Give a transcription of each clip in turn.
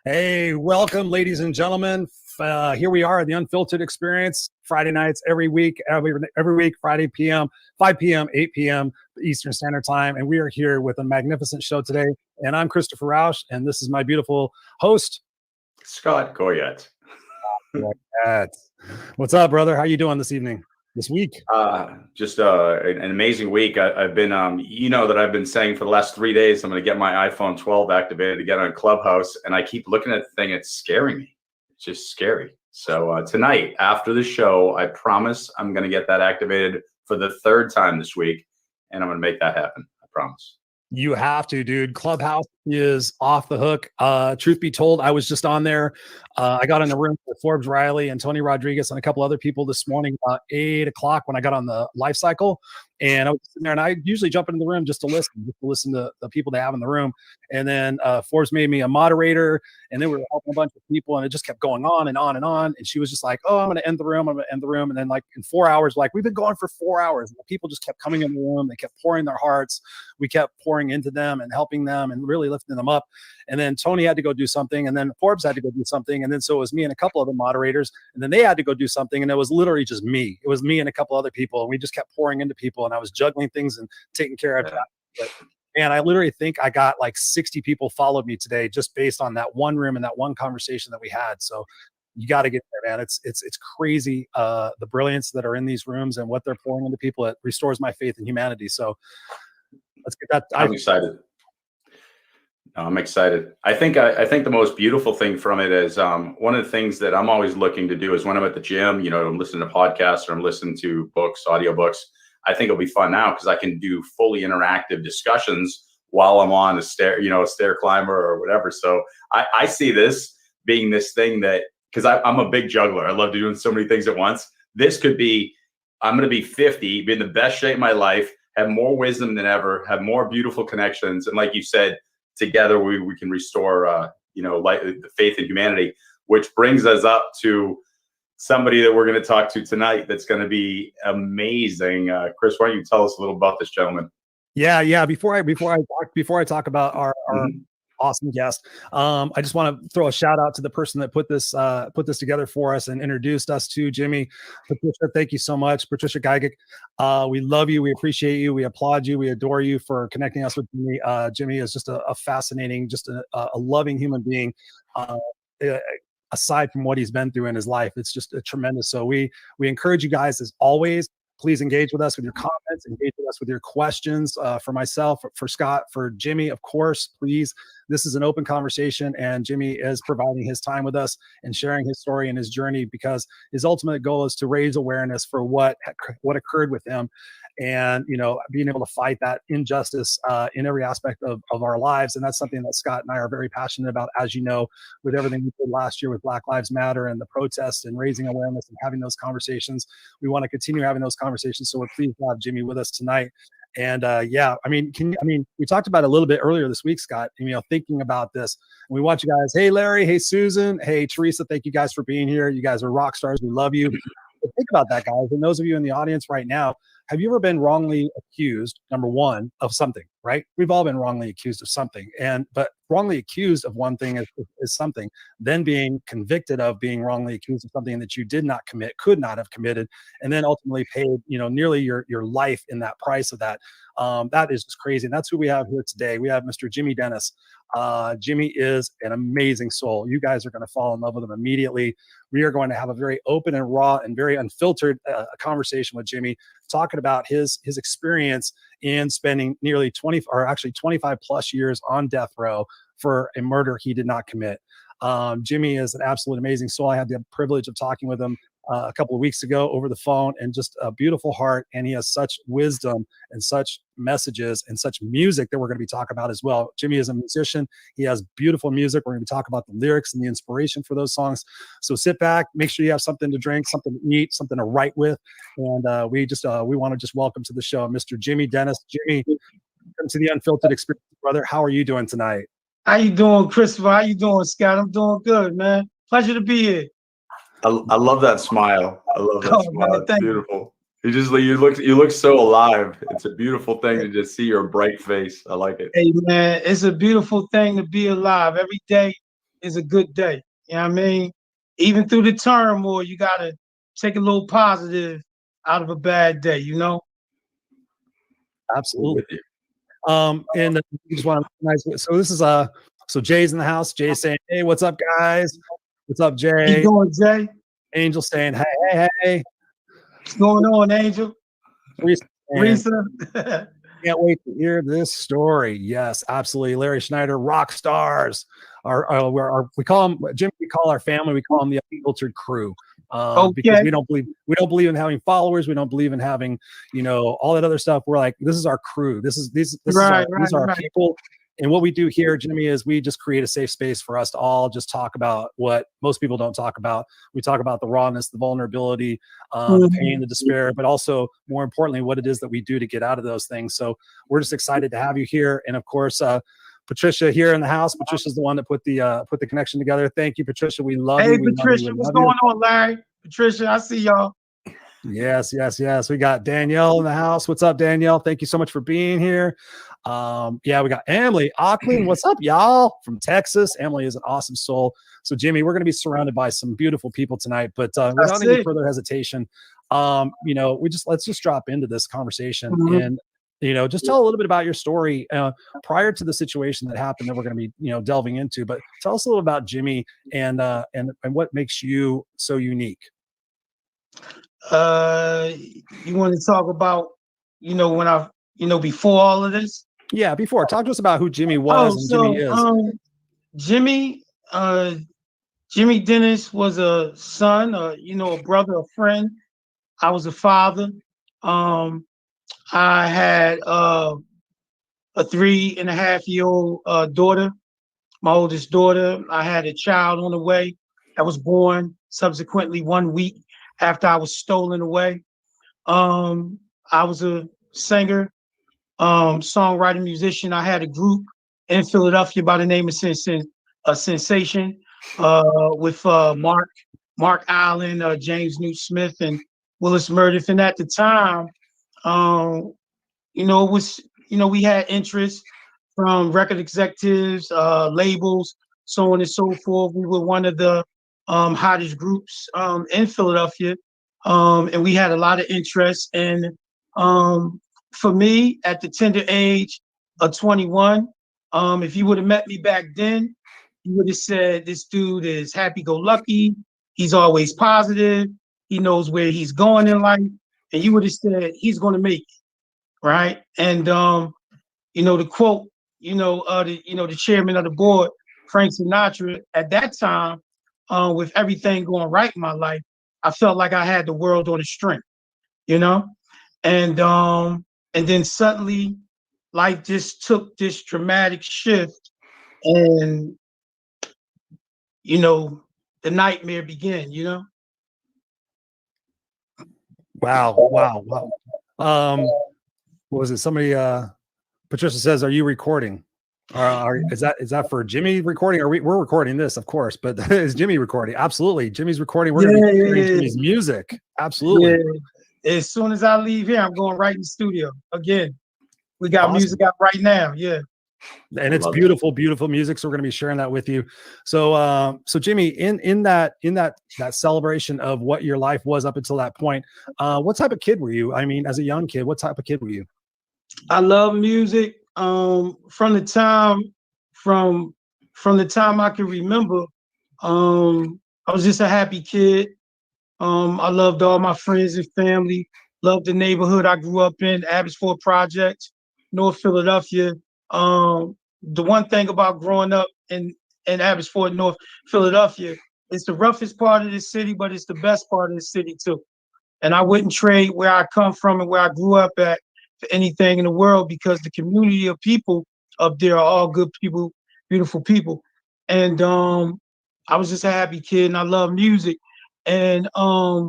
Hey, welcome, ladies and gentlemen. Here we are at the Unfiltered Experience, Friday nights every week, every week, Friday p.m., 5 p.m., 8 p.m. Eastern Standard Time. And we are here with a magnificent show today. And I'm Christopher Rausch, and this is my beautiful host, Scott Goyette. What's up, brother? How you doing this evening, this week? Just an amazing week. I've been, that I've been saying for the last 3 days, I'm going to get my iPhone 12 activated to get on Clubhouse. And I keep looking at the thing. It's scaring me. It's just scary. So tonight, after the show, I promise I'm going to get that activated for the third time this week. And I'm going to make that happen. I promise. You have to, dude. Clubhouse is off the hook. Truth be told, I was just on there. I got in the room with Forbes Riley and Tony Rodriguez and a couple other people this morning about 8 o'clock when I got on the life cycle. And I was sitting there, and I usually jump into the room just to listen to the people they have in the room. And then Forbes made me a moderator, and then we were helping a bunch of people, and it just kept going on and on and on. And she was just like, "Oh, I'm going to end the room. I'm going to end the room." And then, like, in 4 hours, we've been going for 4 hours, and the people just kept coming in the room. They kept pouring their hearts. We kept pouring into them and helping them and really lifting them up. And then Tony had to go do something, and then Forbes had to go do something, and then so it was me and a couple other moderators, and then they had to go do something, and it was literally just me. It was me and a couple other people, and we just kept pouring into people, and I was juggling things and taking care of that. But man, I literally think I got like 60 people followed me today just based on that one room and that one conversation that we had. So you got to get there, man. It's crazy, the brilliance that are in these rooms and what they're pouring into people. It restores my faith in humanity. So let's get that. I'm excited. I'm excited. I think the most beautiful thing from it is one of the things that I'm always looking to do is when I'm at the gym, I'm listening to podcasts or I'm listening to books, audiobooks. I think it'll be fun now because I can do fully interactive discussions while I'm on a stair climber or whatever. So I see this being this thing that, because I'm a big juggler. I love doing so many things at once. This could be, I'm going to be 50, be in the best shape of my life, have more wisdom than ever, have more beautiful connections. And like you said, together we can restore, the faith in humanity, which brings us up to somebody that we're going to talk to tonight that's going to be amazing. Chris, why don't you tell us a little about this gentleman? Yeah. Before I talk about our awesome guest, I just want to throw a shout out to the person that put this together for us and introduced us to Jimmy. Patricia, thank you so much, Patricia Geigich. We love you, we appreciate you, we applaud you, we adore you for connecting us with Jimmy. Jimmy is just a fascinating, just a loving human being. Aside from what he's been through in his life, it's just a tremendous. So we encourage you guys, as always, please engage with us with your comments, engage with us with your questions, for myself, for Scott, for Jimmy, of course, please. This is an open conversation, and Jimmy is providing his time with us and sharing his story and his journey, because his ultimate goal is to raise awareness for what occurred with him, and being able to fight that injustice in every aspect of our lives. And that's something that Scott and I are very passionate about, as you know, with everything we did last year with Black Lives Matter and the protests and raising awareness and having those conversations. We want to continue having those conversations, so we're pleased to have Jimmy with us tonight. And we talked about it a little bit earlier this week, Scott, thinking about this, and we want you guys, hey Larry, hey Susan, hey Teresa, thank you guys for being here. You guys are rock stars, we love you. But think about that, guys, and those of you in the audience right now, have you ever been wrongly accused, number one, of something, right? We've all been wrongly accused of something, but wrongly accused of one thing is something, then being convicted of being wrongly accused of something that you did not commit, could not have committed, and then ultimately paid, nearly your life in that price of that. That is just crazy. And that's who we have here today. We have Mr. Jimmy Dennis. Jimmy is an amazing soul. You guys are going to fall in love with him immediately. We are going to have a very open and raw and very unfiltered conversation with Jimmy, talking about his experience in spending nearly 25 plus years on death row for a murder he did not commit. Jimmy is an absolute amazing soul. I had the privilege of talking with him a couple of weeks ago over the phone, and just a beautiful heart. And he has such wisdom and such messages and such music that we're going to be talking about as well. Jimmy is a musician. He has beautiful music. We're going to be talking about the lyrics and the inspiration for those songs. So sit back, make sure you have something to drink, something to eat, something to write with. And we want to just welcome to the show Mr. Jimmy Dennis. Jimmy, welcome to the Unfiltered Experience, brother. How are you doing tonight? How you doing, Christopher? How you doing, Scott? I'm doing good, man. Pleasure to be here. I love that smile. I love that smile. Man, it's beautiful. You look so alive. It's a beautiful thing to just see your bright face. I like it. Hey man, it's a beautiful thing to be alive. Every day is a good day. You know what I mean? Even through the turmoil, you gotta take a little positive out of a bad day, you know? Absolutely. With you. And we just want to recognize. So this is so Jay's in the house. Jay's saying, "Hey, what's up, guys? What's up, How you Jay?" doing, Jay? Angel saying, "Hey, hey, hey." What's going on, Angel? Teresa saying, Risa? "Can't wait to hear this story." Yes, absolutely. Larry Schneider, rock stars. We call them Jim. We call our family. We call them the Unfiltered crew. Because Okay. we don't believe in having followers. We don't believe in having, all that other stuff. We're like, this is our crew. This is Right, our right. people. And what we do here, Jimmy, is we just create a safe space for us to all just talk about what most people don't talk about. We talk about the rawness, the vulnerability, the pain, the despair, but also more importantly, what it is that we do to get out of those things. So we're just excited to have you here. And of course, Patricia here in the house. Patricia's the one that put the connection together. Thank you, Patricia. We love Hey, you. We love Patricia, you. We what's love you. going on, Larry? Patricia, I see y'all. Yes. We got Danielle in the house. What's up, Danielle? Thank you so much for being here. Yeah, we got Emily Auckland. What's up, y'all? From Texas. Emily is an awesome soul. So, Jimmy, we're going to be surrounded by some beautiful people tonight. But without any further hesitation, let's just drop into this conversation and just tell a little bit about your story prior to the situation that happened that we're going to be delving into. But tell us a little about Jimmy and what makes you so unique. You want to talk about, when I, before all of this? Yeah, before. Talk to us about who Jimmy was and Jimmy is. Jimmy Dennis was a son, a brother, a friend. I was a father. I had a 3.5-year-old daughter, my oldest daughter. I had a child on the way that was born subsequently 1 week after I was stolen away. I was a singer, songwriter, musician. I had a group in Philadelphia by the name of Sensation with Mark Allen, James Newt Smith, and Willis Meredith. And at the time, it was, we had interest from record executives, labels, so on and so forth. We were one of the hottest groups in Philadelphia. And we had a lot of interest. And for me, at the tender age of 21, if you would have met me back then, you would have said, this dude is happy-go-lucky. He's always positive. He knows where he's going in life. And you would have said, he's going to make it, right? And, the quote, the chairman of the board, Frank Sinatra, at that time, with everything going right in my life, I felt like I had the world on a string, and then suddenly life just took this dramatic shift, and the nightmare began. Wow. What was it? Somebody Patricia says, "Are you recording? Is that for Jimmy recording? We're recording this, of course, but is Jimmy recording? Absolutely. Jimmy's recording. We're going to be hearing Jimmy's music. Absolutely. Yeah. As soon as I leave here, I'm going right in the studio again. We got music out right now. Yeah. And it's beautiful, beautiful music. So we're going to be sharing that with you. So, Jimmy, in that celebration of what your life was up until that point, what type of kid were you? I mean, as a young kid, what type of kid were you? I love music. From the time I can remember, I was just a happy kid. I loved all my friends and family. Loved the neighborhood I grew up in, Abbotsford Project, North Philadelphia. The one thing about growing up in Abbotsford, North Philadelphia, it's the roughest part of the city, but it's the best part of the city too. And I wouldn't trade where I come from and where I grew up at for anything in the world, because the community of people up there are all good people, beautiful people. And I was just a happy kid, and I love music. And I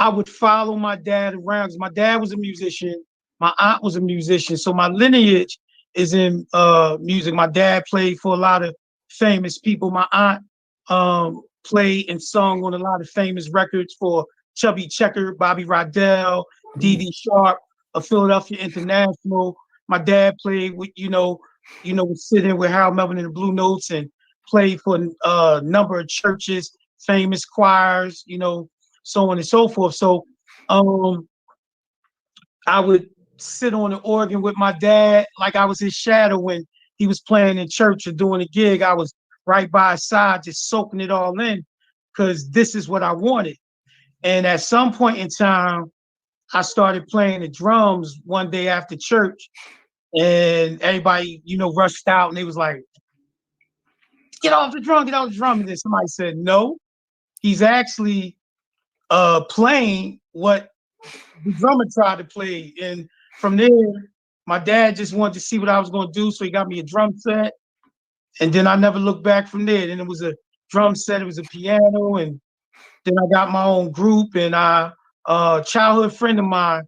would follow my dad around because my dad was a musician. My aunt was a musician. So my lineage is in music. My dad played for a lot of famous people. My aunt played and sung on a lot of famous records for Chubby Checker, Bobby Rydell, Dee Dee Sharp, a Philadelphia International. My dad played with, was sitting with Harold Melvin and the Blue Notes and played for a number of churches, famous choirs, so on and so forth. So I would sit on the organ with my dad, like I was his shadow when he was playing in church or doing a gig. I was right by his side, just soaking it all in, because this is what I wanted. And at some point in time, I started playing the drums one day after church, and everybody, rushed out, and they was like, get off the drum, get off the drum. And then somebody said, no, he's actually playing what the drummer tried to play. And from there, my dad just wanted to see what I was going to do, so he got me a drum set. And then I never looked back from there. Then it was a drum set, it was a piano, and then I got my own group. And childhood friend of mine,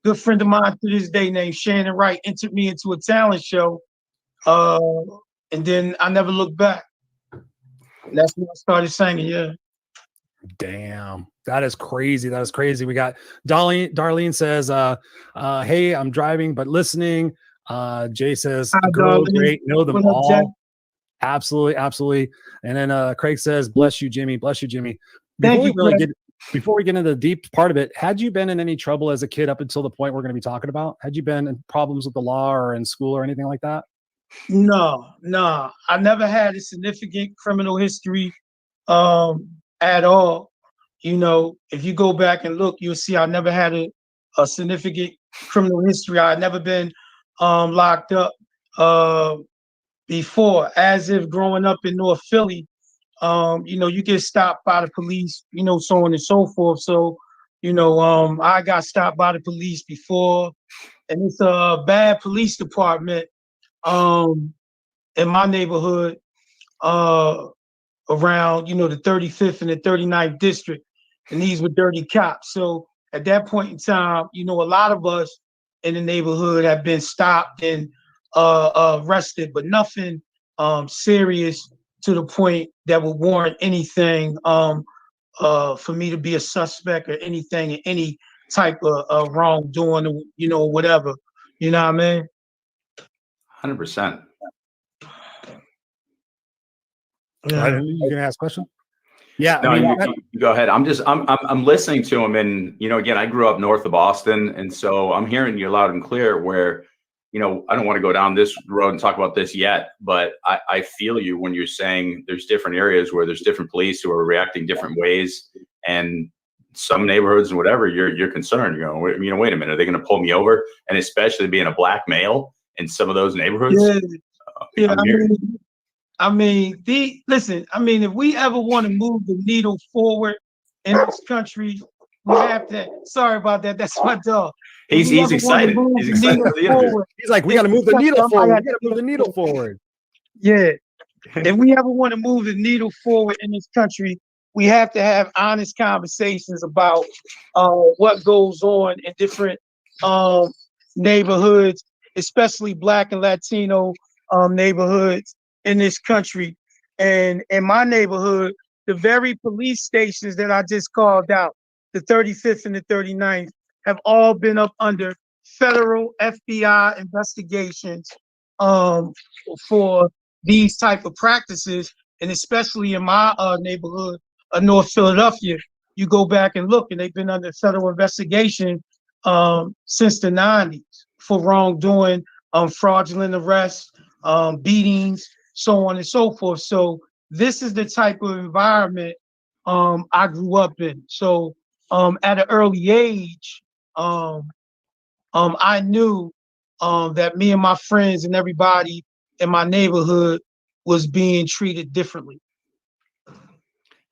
good friend of mine to this day, named Shannon Wright, entered me into a talent show. And then I never looked back. And that's when I started singing, yeah. Damn, that is crazy. That is crazy. We got Darlene says, hey, I'm driving but listening. Jay says, Hi, girl, Darlene. great, know them What up, all. Jay? Absolutely. And then Craig says, bless you, Jimmy. Bless you, Jimmy. Thank you, Craig. Before we get into the deep part of it, had you been in any trouble as a kid up until the point we're going to be talking about? Had you been in problems with the law or in school or anything like that? No. I never had a significant criminal history at all. If you go back and look, you'll see I never had a significant criminal history. I had never been locked up before. As if growing up in North Philly, you get stopped by the police, so on and so forth. So, I got stopped by the police before, and it's a bad police department in my neighborhood around, the 35th and the 39th district, and these were dirty cops. So at that point in time, a lot of us in the neighborhood have been stopped and arrested, but nothing serious to the point that would warrant anything for me to be a suspect or anything in any type of wrongdoing, or whatever. You know what I mean? 100%. Yeah. You gonna ask a question? Yeah. No, you go ahead. I'm listening to him, and again, I grew up north of Boston, and so I'm hearing you loud and clear. Where, I don't want to go down this road and talk about this yet, but I feel you when you're saying there's different areas where there's different police who are reacting different ways, and some neighborhoods and whatever, you're concerned. Wait a minute, are they going to pull me over? And especially being a black male in some of those neighborhoods. Yeah. Listen, if we ever want to move the needle forward in this country, we have to. Sorry about that. That's my dog. He's excited. He's excited for the interview. He's like, we got to move the needle forward. We got to move the needle forward. Yeah. If we ever want to move the needle forward in this country, we have to have honest conversations about what goes on in different neighborhoods, especially Black and Latino neighborhoods in this country. And in my neighborhood, the very police stations that I just called out, the 35th and the 39th, have all been up under federal FBI investigations for these type of practices. And especially in my neighborhood of North Philadelphia, you go back and look, and they've been under federal investigation since the 90s for wrongdoing, fraudulent arrests, beatings, so on and so forth. So this is the type of environment I grew up in. So at an early age, I knew that me and my friends and everybody in my neighborhood was being treated differently.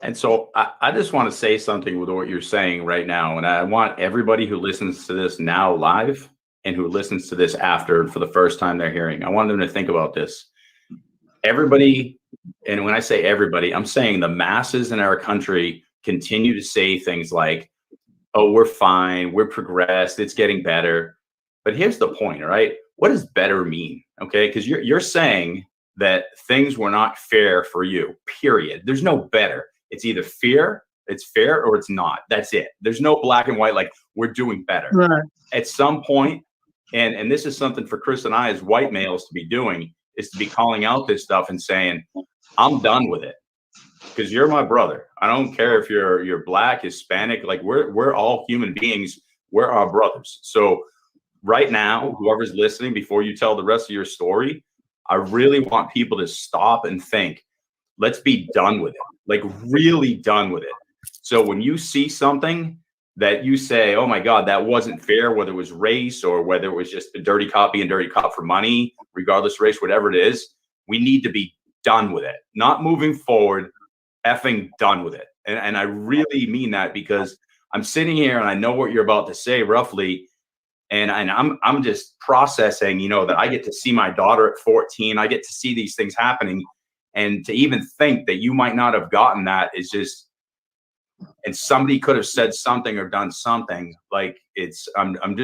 And so I just want to say something with what you're saying right now. And I want everybody who listens to this now live and who listens to this after for the first time they're hearing, I want them to think about this. Everybody, and when I say everybody, I'm saying the masses in our country continue to say things like, oh, we're fine, we're progressed, it's getting better. But here's the point, all right? What does better mean? Okay, because you're saying that things were not fair for you, period. There's no better. It's either it's fair, or it's not. That's it. There's no black and white, like we're doing better. Right. At some point, and this is something for Chris and I as white males to be doing, is to be calling out this stuff and saying, I'm done with it. Because you're my brother. I don't care if you're black, Hispanic, like we're all human beings. We're our brothers. So right now, whoever's listening, before you tell the rest of your story, I really want people to stop and think, let's be done with it. Like really done with it. So when you see something that you say, oh my God, that wasn't fair, whether it was race or whether it was just a dirty cop being dirty cop for money, regardless of race, whatever it is, we need to be done with it. Not moving forward, effing done with it. And I really mean that, because I'm sitting here and I know what you're about to say roughly. And I'm just processing, you know, that I get to see my daughter at 14. I get to see these things happening. And to even think that you might not have gotten that is just, and somebody could have said something or done something. Like I'm going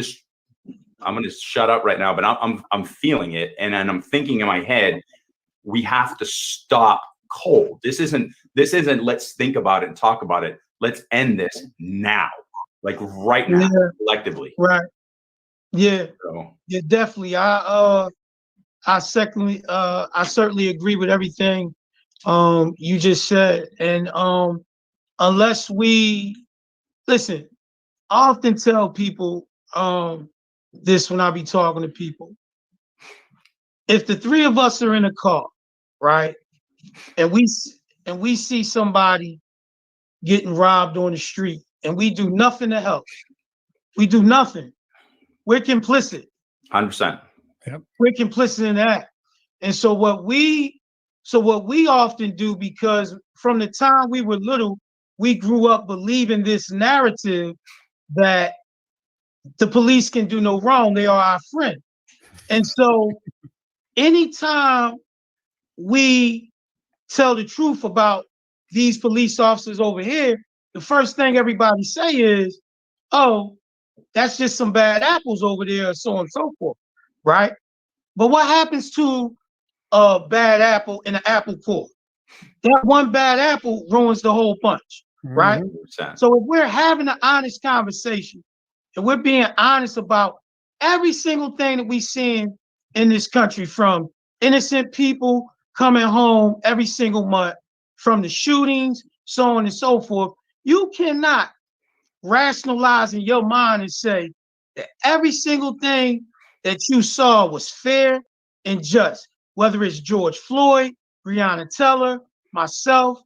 to shut up right now, but I'm feeling it. And I'm thinking in my head, we have to stop cold. This isn't let's think about it and talk about it. Let's end this now, like right now, collectively. Right. Yeah. So. Yeah, definitely. I certainly agree with everything you just said. And unless we listen, I often tell people this when I be talking to people. If the three of us are in a car, right, and we see somebody getting robbed on the street, and we do nothing to help, we do nothing, we're complicit. 100%. Yep. We're complicit in that. And so what we often do, because from the time we were little, we grew up believing this narrative that the police can do no wrong, they are our friend. And so anytime we tell the truth about these police officers over here, the first thing everybody say is, oh, that's just some bad apples over there, so on and so forth, right? But what happens to a bad apple in an apple core? That one bad apple ruins the whole bunch, right? 100%. So if we're having an honest conversation and we're being honest about every single thing that we seeing in this country, from innocent people coming home every single month, from the shootings, so on and so forth, you cannot rationalize in your mind and say that every single thing that you saw was fair and just, whether it's George Floyd, Breonna Taylor, myself,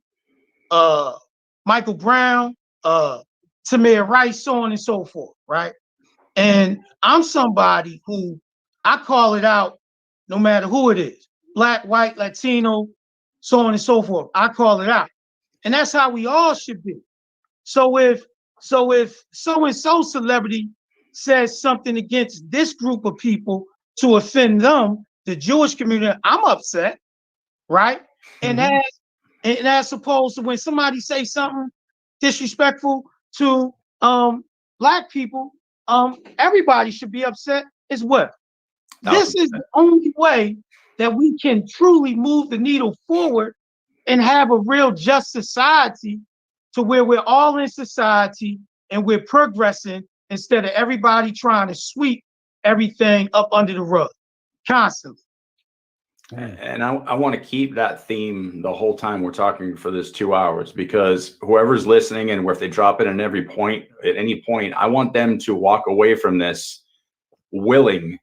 Michael Brown, Tamir Rice, so on and so forth, right? And I'm somebody who I call it out no matter who it is, black, white, Latino, so on and so forth. I call it out. And that's how we all should be. So if so-and-so celebrity says something against this group of people to offend them, the Jewish community, I'm upset, right? And as opposed to when somebody say something disrespectful to black people, everybody should be upset as well. This is the only way that we can truly move the needle forward and have a real just society, to where we're all in society and we're progressing, instead of everybody trying to sweep everything up under the rug constantly. And I want to keep that theme the whole time we're talking for this 2 hours, because whoever's listening, and if they drop it in every point, at any point, I want them to walk away from this willing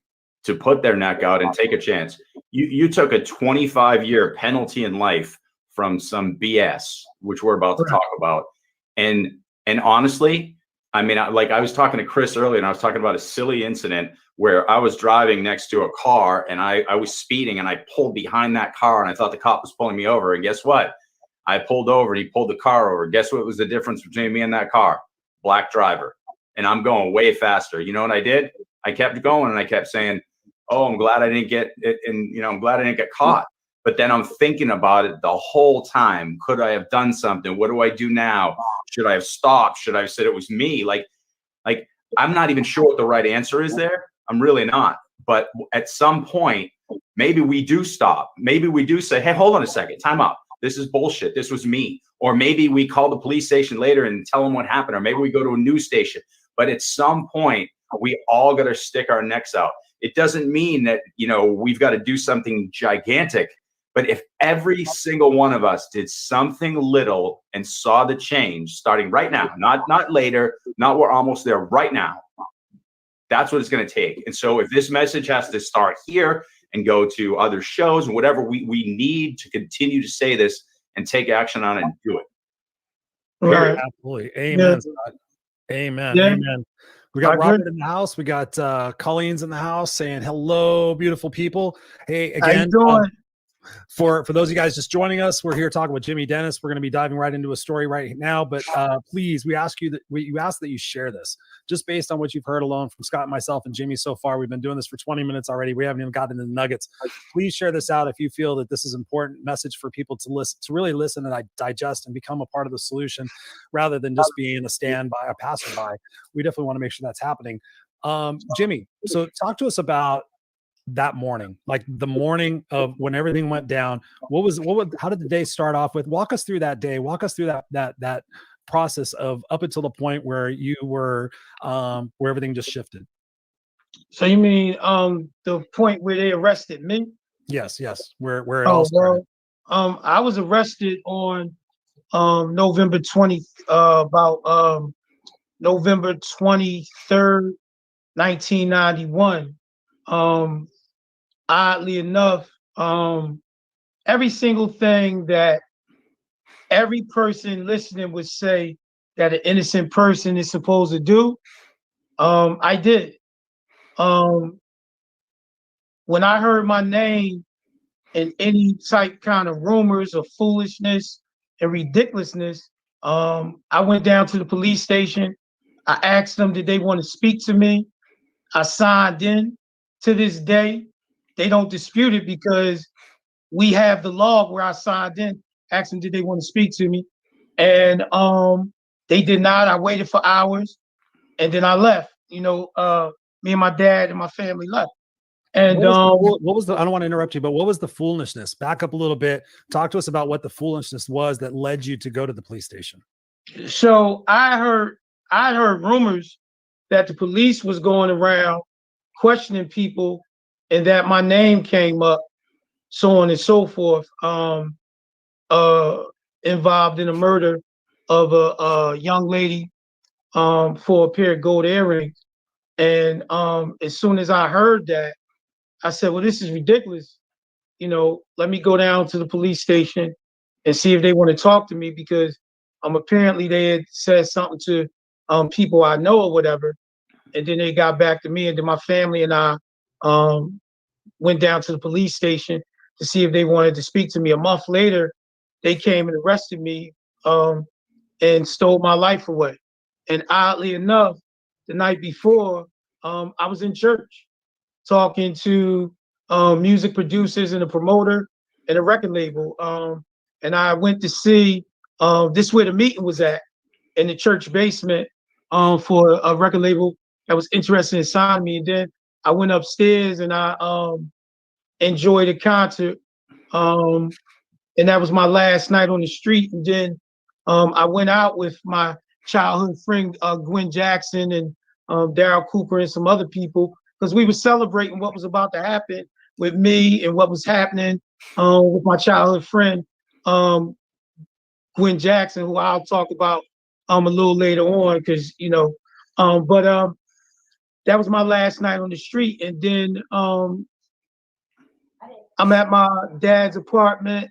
to put their neck out and take a chance. You took a 25-year penalty in life from some BS, which we're about to talk about. And honestly, I mean, I was talking to Chris earlier, and I was talking about a silly incident where I was driving next to a car, and I was speeding, and I pulled behind that car, and I thought the cop was pulling me over. And guess what? I pulled over, and he pulled the car over. Guess what was the difference between me and that car? Black driver. And I'm going way faster. You know what I did? I kept going, and I kept saying, oh, I'm glad I didn't get it. And, you know, I'm glad I didn't get caught. But then I'm thinking about it the whole time. Could I have done something? What do I do now? Should I have stopped? Should I have said it was me? Like I'm not even sure what the right answer is there. I'm really not. But at some point, maybe we do stop. Maybe we do say, hey, hold on a second. Time out. This is bullshit. This was me. Or maybe we call the police station later and tell them what happened. Or maybe we go to a news station. But at some point, We all got to stick our necks out. It doesn't mean that, we've got to do something gigantic, but if every single one of us did something little and saw the change starting right now, not later, not we're almost there, right now, that's what it's going to take. And so if this message has to start here and go to other shows and whatever, we need to continue to say this and take action on it and do it. Right. Absolutely. Amen. Yeah. Scott. Amen. Yeah. Amen. We got Robert in the house. We got Colleen's in the house saying hello, beautiful people. Hey, again, how you doing? For those of you guys just joining us, we're here talking with Jimmy Dennis. We're going to be diving right into a story right now, but please, we ask that you share this just based on what you've heard alone from Scott, myself, and Jimmy so far. We've been doing this for 20 minutes already. We haven't even gotten into the nuggets. Please share this out if you feel that this is an important message for people to listen, to really listen and digest and become a part of the solution rather than just being a standby, a passerby. We definitely want to make sure that's happening. Jimmy, so talk to us about that morning, like the morning of when everything went down. How did the day start off with? Walk us through that day. Walk us through that process of up until the point where you were, where everything just shifted. So you mean the point where they arrested me? Yes. Where it all started. Well, I was arrested on November 20th, about November 23rd, 1991. Oddly enough, every single thing that every person listening would say that an innocent person is supposed to do, I did. When I heard my name in any type kind of rumors of foolishness and ridiculousness, I went down to the police station. I asked them, did they want to speak to me? I signed in. To this day, they don't dispute it because we have the log where I signed in, asked them, did they want to speak to me? And they did not. I waited for hours and then I left. Me and my dad and my family left. And what was the I don't want to interrupt you, but what was the foolishness? Back up a little bit. Talk to us about what the foolishness was that led you to go to the police station. So I heard rumors that the police was going around questioning people and that my name came up, so on and so forth, involved in a murder of a young lady for a pair of gold earrings. And as soon as I heard that, I said, well, this is ridiculous. Let me go down to the police station and see if they want to talk to me, because apparently they had said something to people I know or whatever. And then they got back to me, and then my family and I went down to the police station to see if they wanted to speak to me. A month later, they came and arrested me and stole my life away. And oddly enough, the night before, I was in church talking to music producers and a promoter and a record label. And I went to see this where the meeting was at, in the church basement, for a record label that was interested in signing me. And then I went upstairs and I enjoyed a concert. And that was my last night on the street. And then I went out with my childhood friend, Gwen Jackson, and Daryl Cooper and some other people, because we were celebrating what was about to happen with me and what was happening with my childhood friend, Gwen Jackson, who I'll talk about a little later on, because, but that was my last night on the street. And then I'm at my dad's apartment,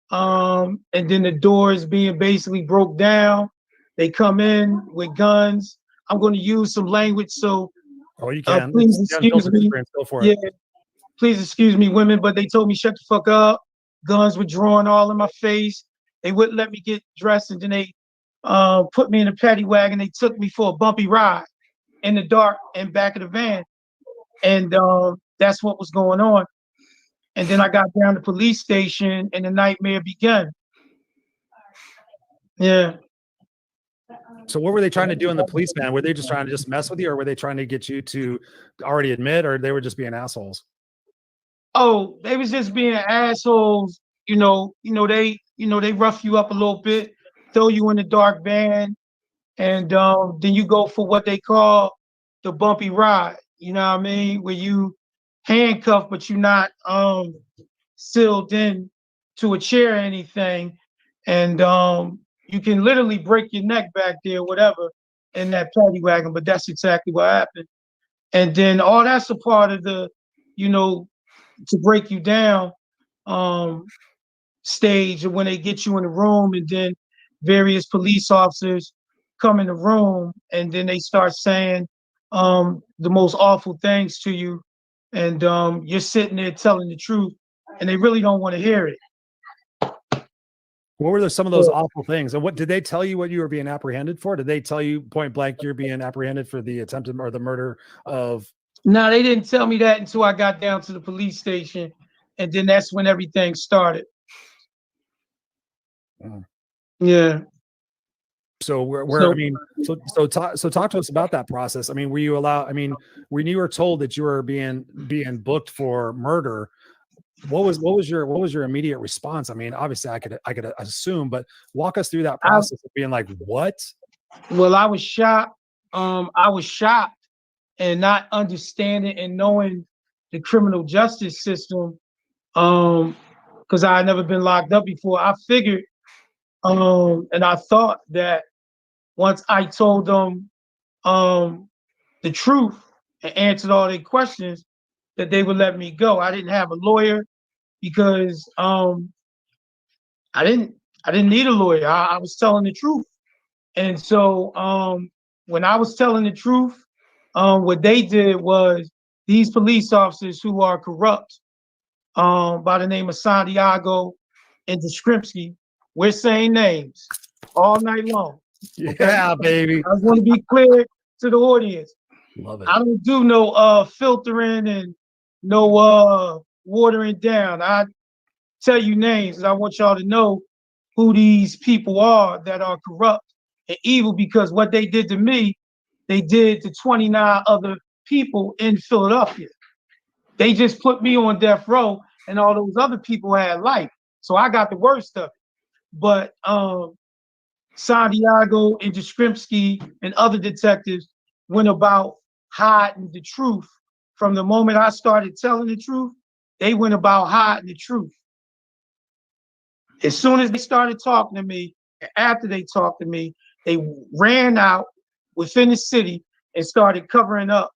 and then the doors being basically broke down. They come in with guns. I'm going to use some language, so you can. Please excuse me. Go for it. Yeah, please excuse me, women, but they told me shut the fuck up. Guns were drawn all in my face. They wouldn't let me get dressed, and then they put me in a paddy wagon. They took me for a bumpy ride in the dark and back of the van. And that's what was going on. And then I got down to the police station and the nightmare began. Yeah. So what were they trying to do in the police van? Were they just trying to just mess with you, or were they trying to get you to already admit, or they were just being assholes? Oh, they was just being assholes. They rough you up a little bit, throw you in the dark van, and then you go for what they call the bumpy ride. You know what I mean? Where you handcuffed, but you're not sealed in to a chair or anything, and you can literally break your neck back there, whatever, in that paddy wagon. But that's exactly what happened. And then all that's a part of the, you know, to break you down stage when they get you in the room, and then various police officers come in the room, and then they start saying the most awful things to you, and you're sitting there telling the truth, and they really don't want to hear it. What were some of those awful things? And what did they tell you what you were being apprehended for? Did they tell you point blank you're being apprehended for the attempted or the murder of? No, they didn't tell me that until I got down to the police station, and then that's when everything started. Yeah. So So- I mean, so talk to us about that process. I mean, were you allowed? I mean, when you were told that you were being booked for murder, what was your immediate response? I mean, obviously I could assume, but walk us through that process of being like, what? Well, I was shocked. I was shocked and not understanding and knowing the criminal justice system. Because I had never been locked up before. I figured, and I thought that once I told them the truth and answered all their questions, that they would let me go. I didn't have a lawyer because I didn't need a lawyer. I was telling the truth. And so when I was telling the truth, what they did was these police officers who are corrupt by the name of Santiago and Deskrimsky, we're saying names all night long. Okay? Yeah, baby. I want to be clear to the audience. Love it. I don't do no filtering and no watering down. I tell you names, and I want y'all to know who these people are that are corrupt and evil, because what they did to me, they did to 29 other people in Philadelphia. They just put me on death row, and all those other people had life. So I got the worst of it. But Santiago and Deskrimsky and other detectives went about hiding the truth. From the moment I started telling the truth, they went about hiding the truth. As soon as they started talking to me, and after they talked to me, they ran out within the city and started covering up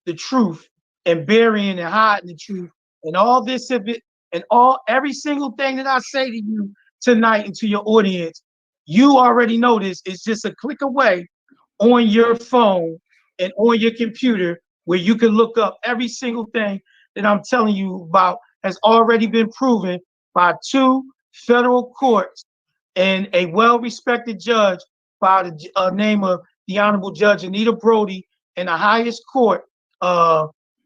the truth and burying and hiding the truth. And all this of it, and every single thing that I say to you tonight and to your audience, you already know this. It's just a click away on your phone and on your computer, where you can look up every single thing that I'm telling you about has already been proven by 2 federal courts and a well-respected judge by the name of the Honorable Judge Anita Brody in the highest court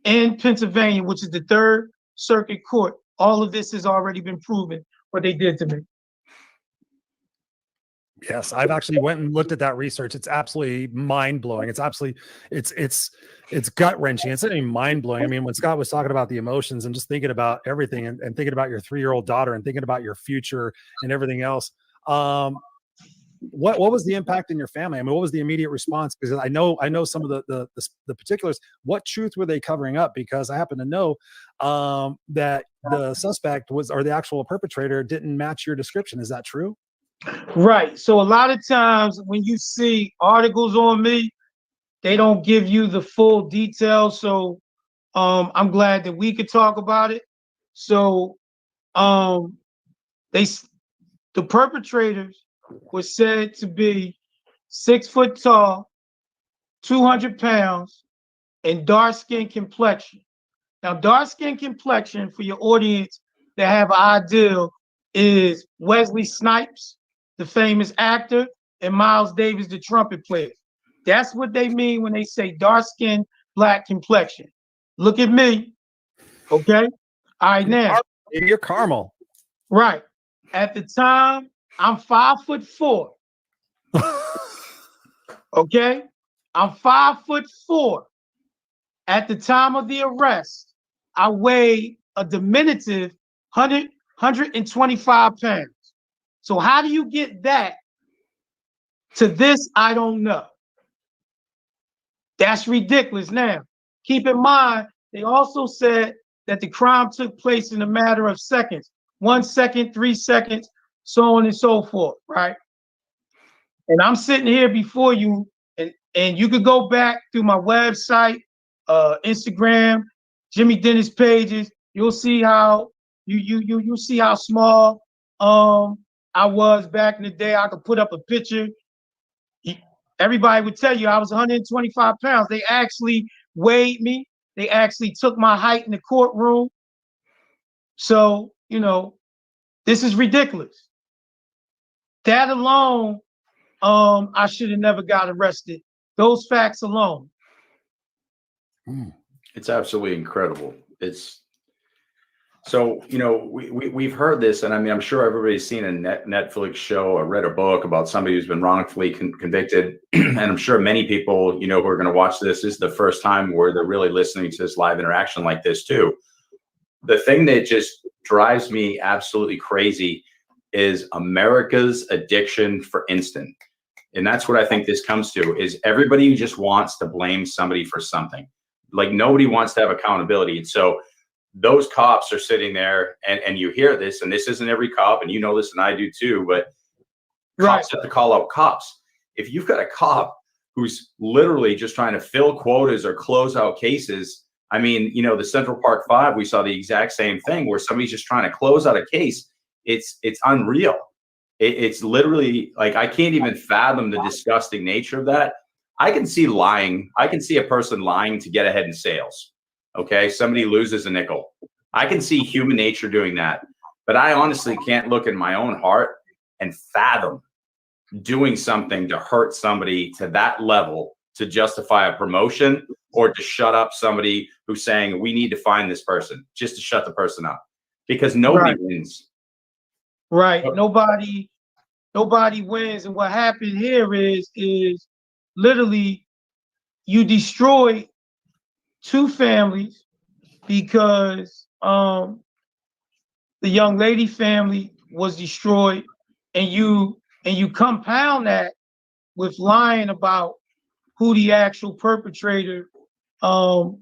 in Pennsylvania, which is the 3rd Circuit Court. All of this has already been proven, what they did to me. Yes, I've actually went and looked at that research. It's absolutely mind-blowing. It's absolutely, it's gut-wrenching. It's not even mind-blowing. I mean, when Scott was talking about the emotions and just thinking about everything and thinking about your 3-year-old daughter and thinking about your future and everything else, what was the impact in your family? I mean, what was the immediate response? Because I know some of the particulars. What truth were they covering up? Because I happen to know that the suspect or the actual perpetrator didn't match your description. Is that true? Right. So a lot of times when you see articles on me, they don't give you the full details. So I'm glad that we could talk about it. So the perpetrators were said to be 6 foot tall, 200 pounds, and dark skin complexion. Now, dark skin complexion, for your audience that have an idea, is Wesley Snipes, the famous actor, and Miles Davis, the trumpet player. That's what they mean when they say dark skin, black complexion. Look at me. Okay. All right, now. You're caramel. Right. At the time, I'm 5'4". Okay. I'm 5'4". At the time of the arrest, I weighed a diminutive 125 pounds. So how do you get that to this? I don't know. That's ridiculous. Now, keep in mind, they also said that the crime took place in a matter of seconds, 1 second, 3 seconds, so on and so forth, right? And I'm sitting here before you, and you could go back through my website, Instagram, Jimmy Dennis pages. You'll see how you see how small I was back in the day. I could put up a picture. Everybody would tell you I was 125 pounds. They actually weighed me. They actually took my height in the courtroom. So, this is ridiculous. That alone, I should have never got arrested. Those facts alone. It's absolutely incredible. So, we've heard this, and I mean, I'm sure everybody's seen a Netflix show or read a book about somebody who's been wrongfully convicted. And I'm sure many people, who are going to watch this is the first time where they're really listening to this live interaction like this too. The thing that just drives me absolutely crazy is America's addiction for instant. And that's what I think this comes to, is everybody just wants to blame somebody for something. Like, nobody wants to have accountability. And so those cops are sitting there, and you hear this, and this isn't every cop, and this, and I do too, but cops have to call out cops. If you've got a cop who's literally just trying to fill quotas or close out cases, I mean, the Central Park 5, we saw the exact same thing where somebody's just trying to close out a case. It's unreal. It's literally like, I can't even fathom the disgusting nature of that. I can see lying. I can see a person lying to get ahead in sales. Okay, somebody loses a nickel. I can see human nature doing that, but I honestly can't look in my own heart and fathom doing something to hurt somebody to that level to justify a promotion, or to shut up somebody who's saying we need to find this person, just to shut the person up, because nobody wins. Right. Nobody wins. And what happened here is literally you destroy 2 families, because the young lady family was destroyed, and you compound that with lying about who the actual perpetrator was,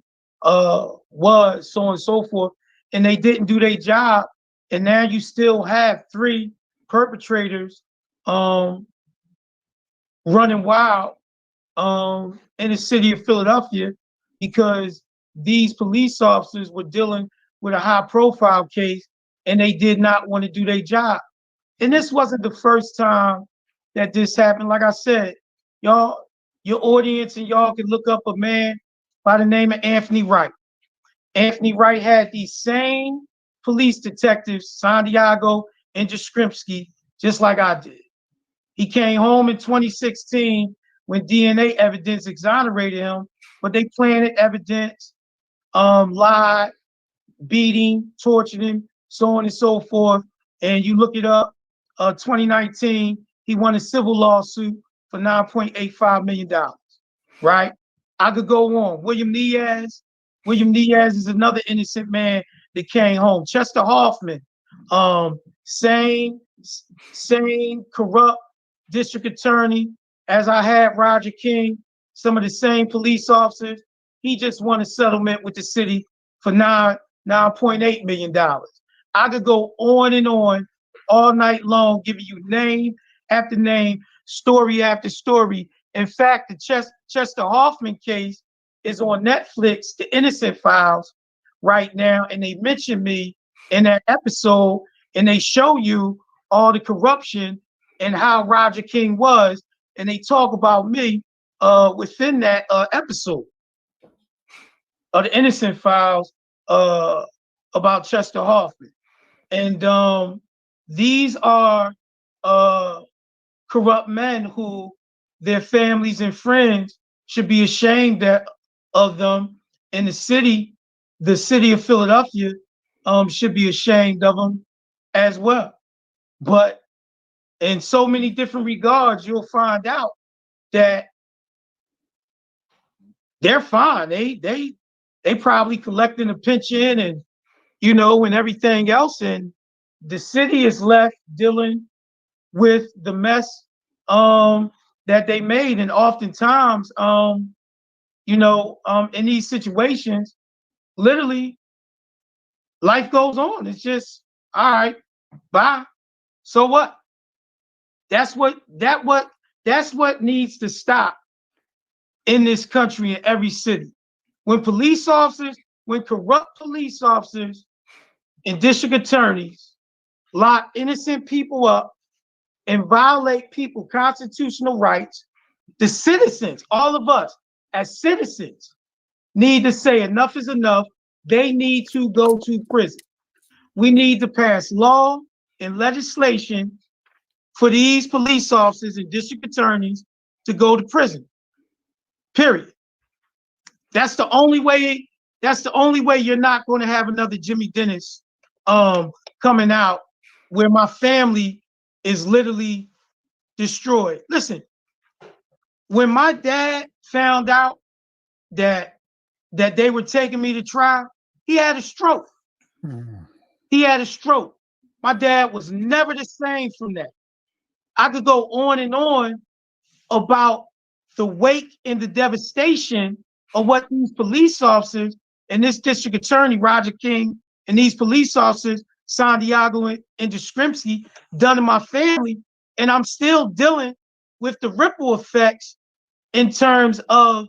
so on and so forth, and they didn't do their job, and now you still have 3 perpetrators running wild in the city of Philadelphia, because these police officers were dealing with a high-profile case, and they did not want to do their job. And this wasn't the first time that this happened. Like I said, y'all, your audience and y'all can look up a man by the name of Anthony Wright. Anthony Wright had these same police detectives, Santiago and Jastrzemski, just like I did. He came home in 2016 when DNA evidence exonerated him, but they planted evidence, lied, beating, tortured him, so on and so forth. And you look it up, 2019, he won a civil lawsuit for $9.85 million, right? I could go on. William Diaz is another innocent man that came home. Chester Hoffman, same corrupt district attorney as I had Roger King, some of the same police officers. He just won a settlement with the city for $9.8 million. I could go on and on all night long, giving you name after name, story after story. In fact, the Chester Hoffman case is on Netflix, The Innocent Files, right now, and they mention me in that episode, and they show you all the corruption and how Roger King was, and they talk about me within that episode of The Innocent Files about Chester Hoffman. And these are corrupt men who their families and friends should be ashamed of them, and the city of Philadelphia should be ashamed of them as well. But in so many different regards, you'll find out that they're fine. They probably collecting a pension and and everything else, and the city is left dealing with the mess that they made. And oftentimes in these situations, literally, life goes on. It's just, all right, bye. So what? That's what needs to stop in this country, in every city. When corrupt police officers and district attorneys lock innocent people up and violate people's constitutional rights, the citizens, all of us as citizens, need to say enough is enough. They need to go to prison. We need to pass law and legislation for these police officers and district attorneys to go to prison. Period. That's the only way. That's the only way you're not going to have another Jimmy Dennis coming out where my family is literally destroyed. Listen, when my dad found out that they were taking me to trial, he had a stroke. He had a stroke. My dad was never the same from that. I could go on and on about the wake and the devastation of what these police officers and this district attorney, Roger King, and these police officers, Santiago and Descrimpsky, done to my family. And I'm still dealing with the ripple effects in terms of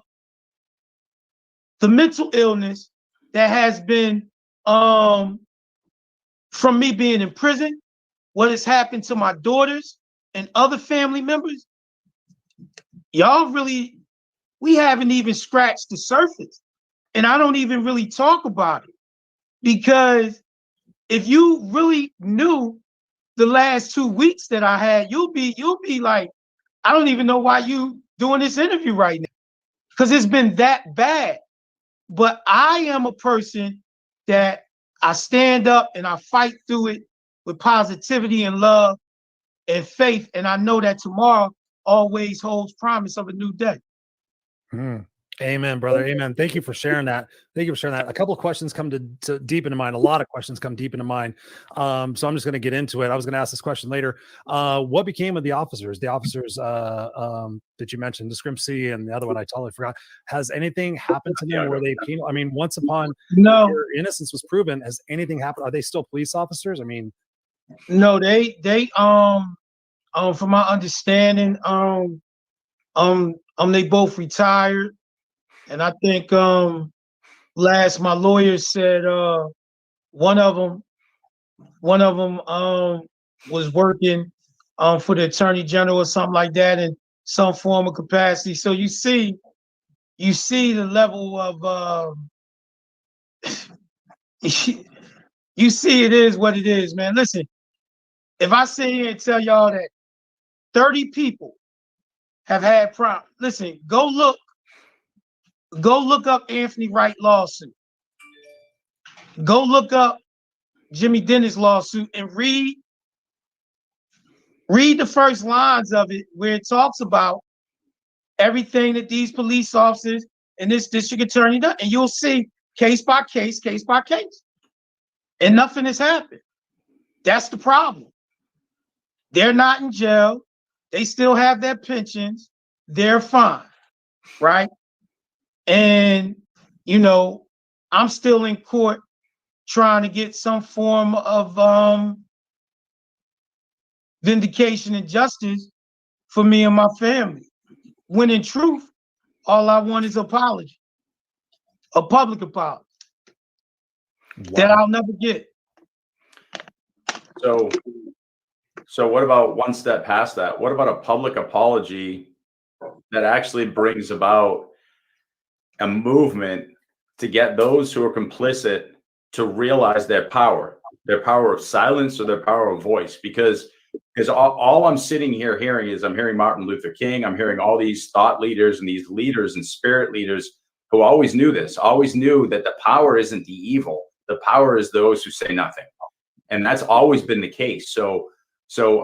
the mental illness that has been from me being in prison, what has happened to my daughters and other family members. We haven't even scratched the surface. And I don't even really talk about it, because if you really knew the last 2 weeks that I had, you'll be like, I don't even know why you doing this interview right now, because it's been that bad. But I am a person that I stand up and I fight through it with positivity and love and faith. And I know that tomorrow always holds promise of a new day. Amen, brother. Amen. Thank you for sharing that. Thank you for sharing that. A couple of questions come to deep into mind. A lot of questions come deep into mind. So I'm just going to get into it. I was going to ask this question later. What became of the officers? The officers that you mentioned, Descrimpsky and the other one I totally forgot. Has anything happened to them? Were they penal? I mean, once upon their innocence was proven, has anything happened? Are they still police officers? I mean, no, they from my understanding, they both retired. And I think last my lawyer said one of them was working for the attorney general or something like that in some form of capacity. So you see the level of you see it is what it is, man. Listen, if I sit here and tell y'all that 30 people have had problems, listen, go look up Anthony Wright lawsuit. Go look up Jimmy Dennis lawsuit and read the first lines of it, where it talks about everything that these police officers and this district attorney done. And you'll see case by case. And nothing has happened. That's the problem. They're not in jail. They still have their pensions. They're fine, right? And, I'm still in court trying to get some form of vindication and justice for me and my family. When in truth, all I want is apology, a public apology that I'll never get. So what about one step past that? What about a public apology that actually brings about a movement to get those who are complicit to realize their power of silence or their power of voice? Because all I'm sitting here hearing is I'm hearing Martin Luther King. I'm hearing all these thought leaders and these leaders and spirit leaders who always knew this, always knew that the power isn't the evil. The power is those who say nothing. And that's always been the case. So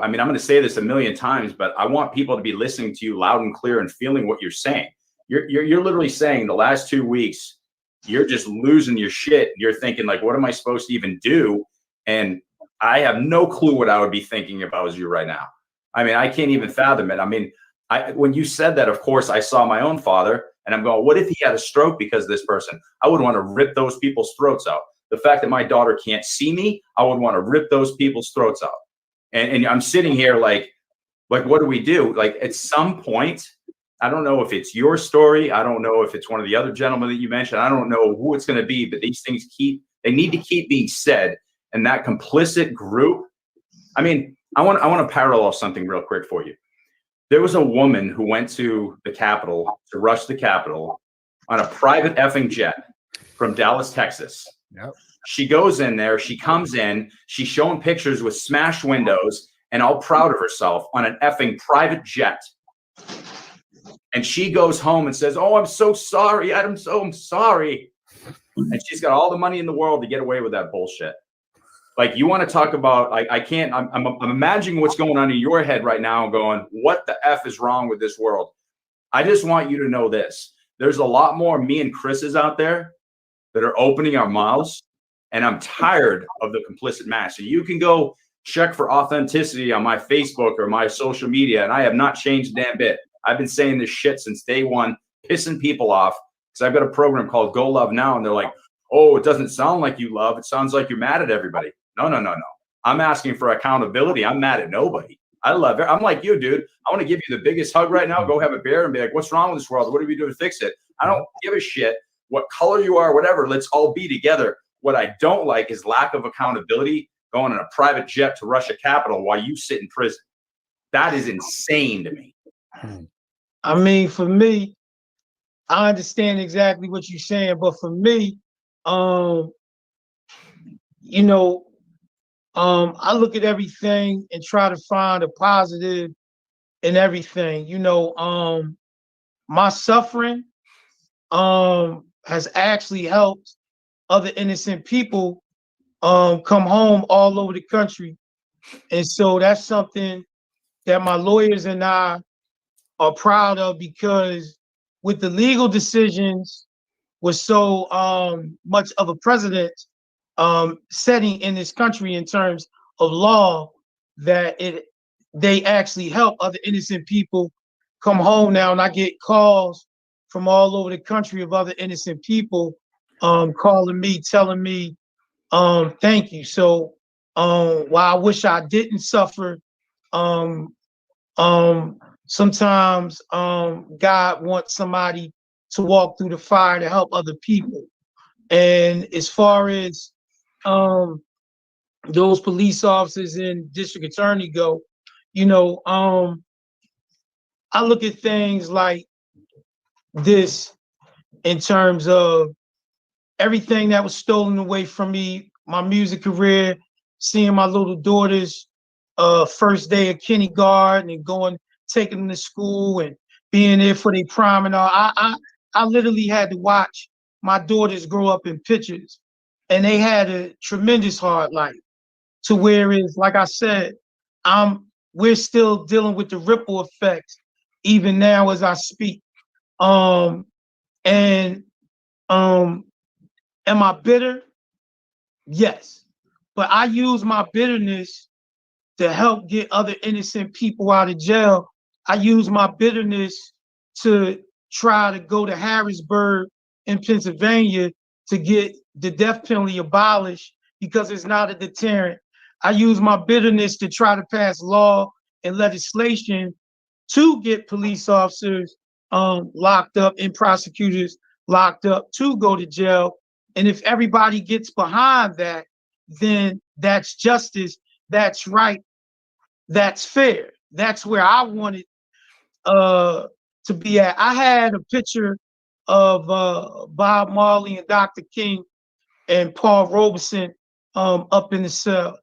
I mean, I'm going to say this a million times, but I want people to be listening to you loud and clear and feeling what you're saying. You're literally saying the last 2 weeks, you're just losing your shit. You're thinking like, what am I supposed to even do? And I have no clue what I would be thinking if I was you right now. I mean, I can't even fathom it. I mean, when you said that, of course, I saw my own father, and I'm going, what if he had a stroke because of this person? I would want to rip those people's throats out. The fact that my daughter can't see me, I would want to rip those people's throats out. And I'm sitting here like, what do we do? Like, at some point, I don't know if it's your story. I don't know if it's one of the other gentlemen that you mentioned. I don't know who it's going to be, but these things they need to keep being said. And that complicit group, I mean, I want to parallel something real quick for you. There was a woman who went to the Capitol, to rush the Capitol, on a private effing jet from Dallas, Texas. Yep. She goes in there, she comes in, she's showing pictures with smashed windows and all proud of herself on an effing private jet. And she goes home and says, oh, I'm so sorry. I'm sorry. And she's got all the money in the world to get away with that bullshit. Like, you want to talk about, I can't, I'm imagining what's going on in your head right now going, what the F is wrong with this world? I just want you to know this. There's a lot more me and Chris's out there that are opening our mouths, and I'm tired of the complicit mass. So you can go check for authenticity on my Facebook or my social media, and I have not changed a damn bit. I've been saying this shit since day one, pissing people off, because I've got a program called Go Love Now, and they're like, oh, it doesn't sound like you love. It sounds like you're mad at everybody. No. I'm asking for accountability. I'm mad at nobody. I love it. I'm like you, dude. I want to give you the biggest hug right now. Go have a beer and be like, what's wrong with this world? What do we do to fix it? I don't give a shit what color you are, whatever. Let's all be together. What I don't like is lack of accountability, going on a private jet to rush a Capitol while you sit in prison. That is insane to me. I mean, for me, I understand exactly what you're saying, but for me, I look at everything and try to find a positive in everything. My suffering has actually helped other innocent people come home all over the country. And so that's something that my lawyers and I are proud of, because with the legal decisions was so much of a precedent setting in this country in terms of law, that they actually help other innocent people come home now. And I get calls from all over the country of other innocent people calling me, telling me thank you. So while I wish I didn't suffer, sometimes God wants somebody to walk through the fire to help other people. And as far as those police officers and district attorney go, I look at things like this in terms of everything that was stolen away from me, my music career, seeing my little daughter's first day of kindergarten and taking them to school and being there for their prom and all. I literally had to watch my daughters grow up in pictures, and they had a tremendous hard life. To whereas, like I said, we're still dealing with the ripple effects even now as I speak. Am I bitter? Yes. But I use my bitterness to help get other innocent people out of jail. I use my bitterness to try to go to Harrisburg in Pennsylvania to get the death penalty abolished, because it's not a deterrent. I use my bitterness to try to pass law and legislation to get police officers locked up and prosecutors locked up to go to jail. And if everybody gets behind that, then that's justice, that's right, that's fair. That's where I wanted to be at. I had a picture of Bob Marley and Dr. King and Paul Robeson up in the cell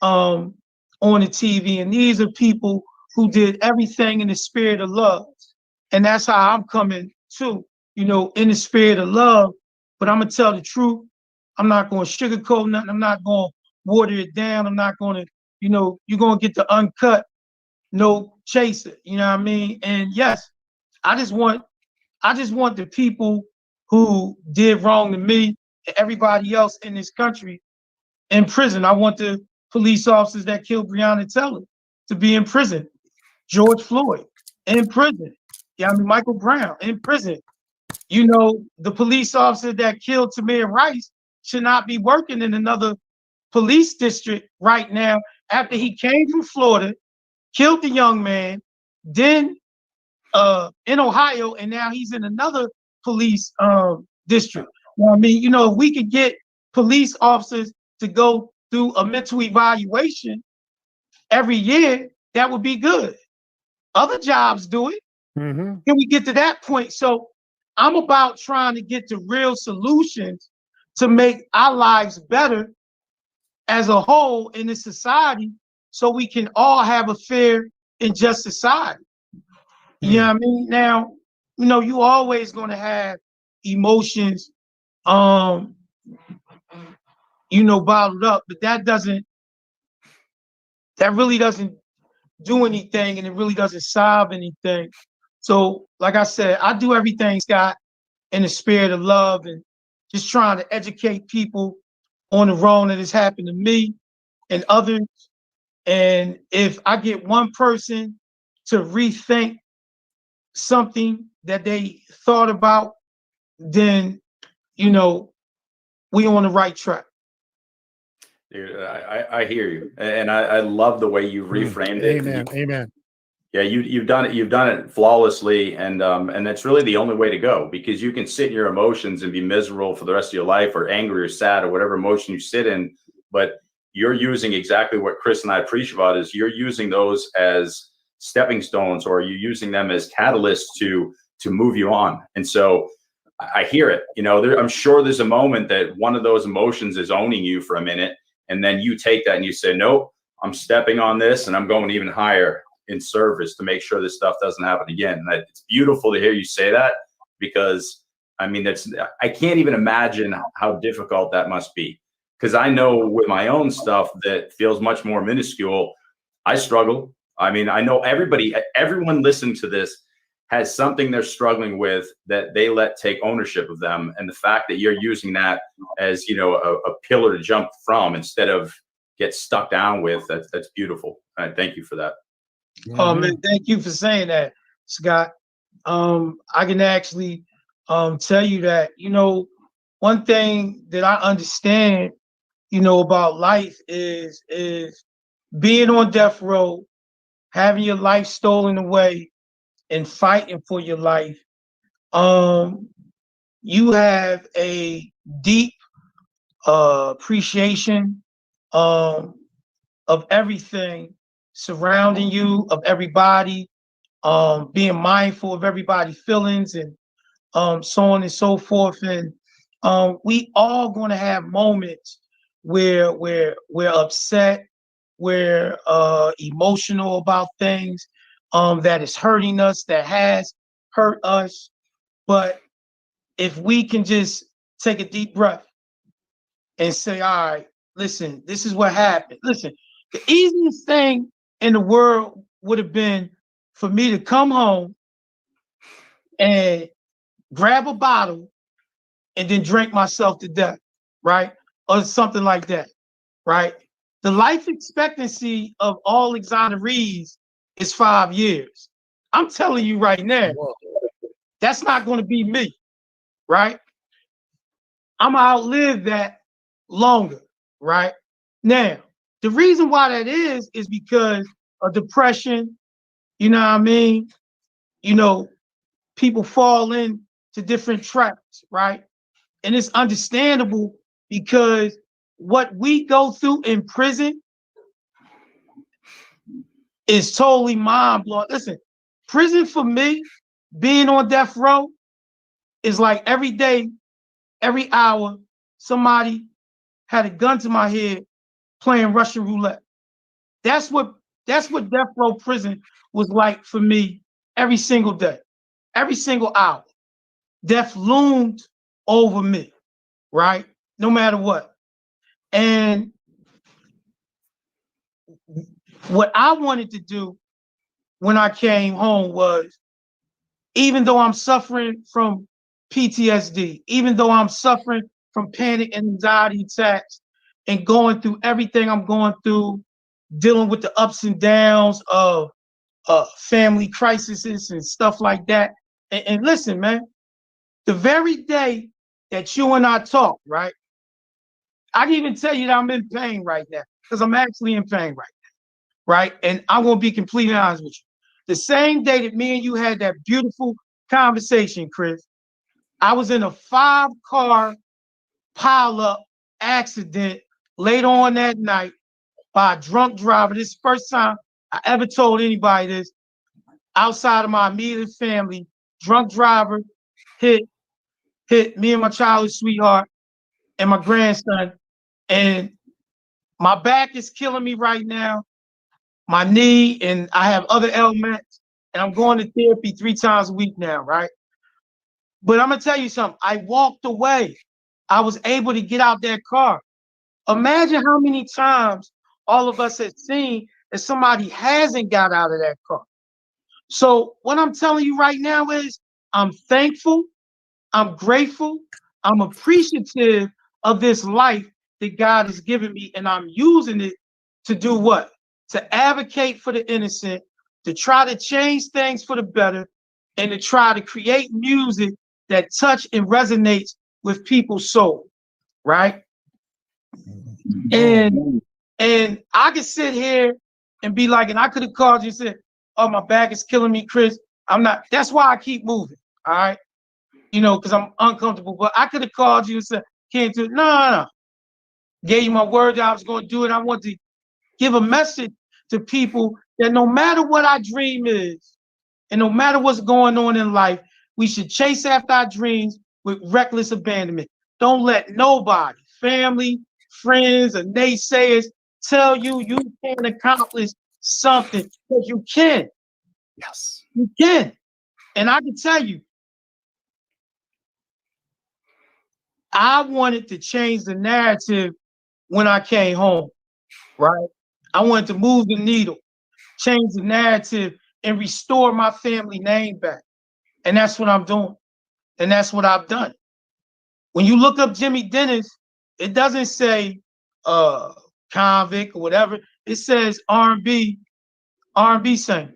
on the TV. And these are people who did everything in the spirit of love. And that's how I'm coming too, in the spirit of love. But I'm going to tell the truth. I'm not going to sugarcoat nothing. I'm not going to water it down. I'm not going to, you're going to get the uncut, no chaser. You know what I mean? And yes, I just want the people who did wrong to me and everybody else in this country in prison. I want the police officers that killed Breonna Taylor to be in prison, George Floyd, in prison. Yeah, I mean, Michael Brown in prison. You know, the police officer that killed Tamir Rice should not be working in another police district right now after he came from Florida, killed the young man, then in Ohio, and now he's in another police district. Well, I mean, you know, if we could get police officers to go through a mental evaluation every year, that would be good. Other jobs do it. Mm-hmm. Can we get to that point? So I'm about trying to get to real solutions to make our lives better as a whole in this society so we can all have a fair and just society. You know what I mean? Now, you know, you always going to have emotions, you know, bottled up, but that really doesn't do anything, and it really doesn't solve anything. So, like I said, I do everything, Scott, in the spirit of love and just trying to educate people on the wrong that has happened to me and others. And if I get one person to rethink something that they thought about, then, you know, we on the right track. Dude, I hear you, and I love the way you reframed it. Amen. Amen. Yeah, you've done it. You've done it flawlessly, and that's really the only way to go, because you can sit in your emotions and be miserable for the rest of your life, or angry or sad or whatever emotion you sit in. But you're using exactly what Chris and I preach about, is you're using those as stepping stones, or you're using them as catalysts to move you on. And so I hear it. You know, I'm sure there's a moment that one of those emotions is owning you for a minute, and then you take that and you say, nope, I'm stepping on this and I'm going even higher in service to make sure this stuff doesn't happen again. And it's beautiful to hear you say that, because I mean, I can't even imagine how difficult that must be. Because I know with my own stuff that feels much more minuscule, I struggle. I mean, I know everyone listening to this has something they're struggling with that they let take ownership of them. And the fact that you're using that as, you know, a pillar to jump from instead of get stuck down with, that's beautiful. Thank you for that. Oh man, thank you for saying that, Scott. I can actually tell you that, you know, one thing that I understand, you know, about life is being on death row, having your life stolen away, and fighting for your life. You have a deep appreciation of everything surrounding you, of everybody, being mindful of everybody's feelings, and so on and so forth. And we all going to have moments where we're upset, we're emotional about things that is hurting us, that has hurt us. But if we can just take a deep breath and say, all right, listen, this is what happened. Listen, the easiest thing in the world would have been for me to come home and grab a bottle and then drink myself to death, right? Or something like that, right? The life expectancy of all exonerees is 5 years. I'm telling you right now, that's not going to be me, right? I'm going to outlive that longer, right? Now, the reason why that is because of depression, you know what I mean? You know, people fall into different traps, right? And it's understandable because what we go through in prison is totally mind-blowing. Listen, prison for me, being on death row, is like every day, every hour, somebody had a gun to my head playing Russian roulette. That's what death row prison was like for me every single day, every single hour. Death loomed over me, right? No matter what. And what I wanted to do when I came home was, even though I'm suffering from PTSD, even though I'm suffering from panic and anxiety attacks and going through everything I'm going through, dealing with the ups and downs of family crises and stuff like that. And listen, man, the very day that you and I talk, right? I can even tell you that I'm in pain right now because I'm actually in pain right? And I'm gonna be completely honest with you. The same day that me and you had that beautiful conversation, Chris, I was in a 5-car pileup accident later on that night by a drunk driver. This is the first time I ever told anybody this outside of my immediate family. Drunk driver hit me and my childhood sweetheart and my grandson. And my back is killing me right now. My knee, and I have other ailments, and I'm going to therapy 3 times a week now, right? But I'm gonna tell you something. I walked away. I was able to get out that car. Imagine how many times all of us have seen that somebody hasn't got out of that car. So what I'm telling you right now is I'm thankful, I'm grateful, I'm appreciative of this life that God has given me, and I'm using it to do what? To advocate for the innocent, to try to change things for the better, and to try to create music that touch and resonates with people's soul, right? And I could sit here and be like, and I could have called you and said, "Oh, my back is killing me, Chris. I'm not." That's why I keep moving. All right, because I'm uncomfortable. But I could have called you and said, "Can't do it." No. Gave you my word that I was going to do it. I want to give a message to people that no matter what our dream is, and no matter what's going on in life, we should chase after our dreams with reckless abandonment. Don't let nobody, family, friends, or naysayers tell you you can't accomplish something, because you can. Yes. You can. And I can tell you, I wanted to change the narrative when I came home, right? I wanted to move the needle, change the narrative, and restore my family name back. And that's what I'm doing. And that's what I've done. When you look up Jimmy Dennis, it doesn't say convict or whatever. It says R&B singer,